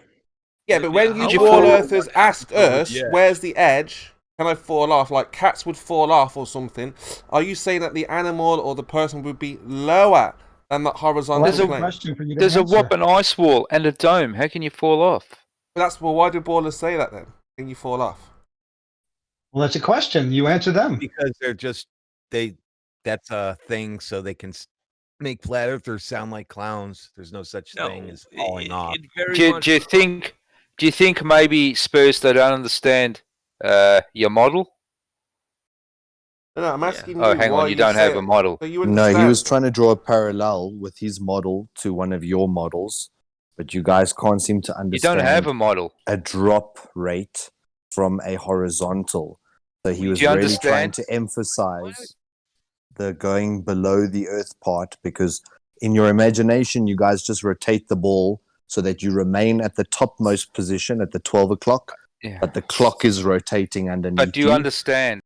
Yeah, but when how you would ball I- earthers ask us, Yeah. where's the edge? Can I fall off? Like cats would fall off or something. Are you saying that the animal or the person would be lower than that horizontal Well, that's a plane? question for you to There's a answer. whopping ice wall and a dome. How can you fall off? Why do ballers say that then? Can you fall off? Well, that's a question. You answer them. Because they're just that's a thing, so they can make flat earthers sound like clowns. There's no such thing as falling off. Do you think maybe Spurs they don't understand your model? No, I'm asking you. Oh, hang why on, you don't say have a model. So you No, he understand. was trying to draw a parallel with his model to one of your models, but you guys can't seem to You understand. don't have a model. A drop rate from a horizontal. So he Do was you really trying understand? to emphasize the going below the earth part, because in your imagination, you guys just rotate the ball so that you remain at the topmost position at the 12 o'clock, Yeah. but the clock is rotating underneath But do you you. understand?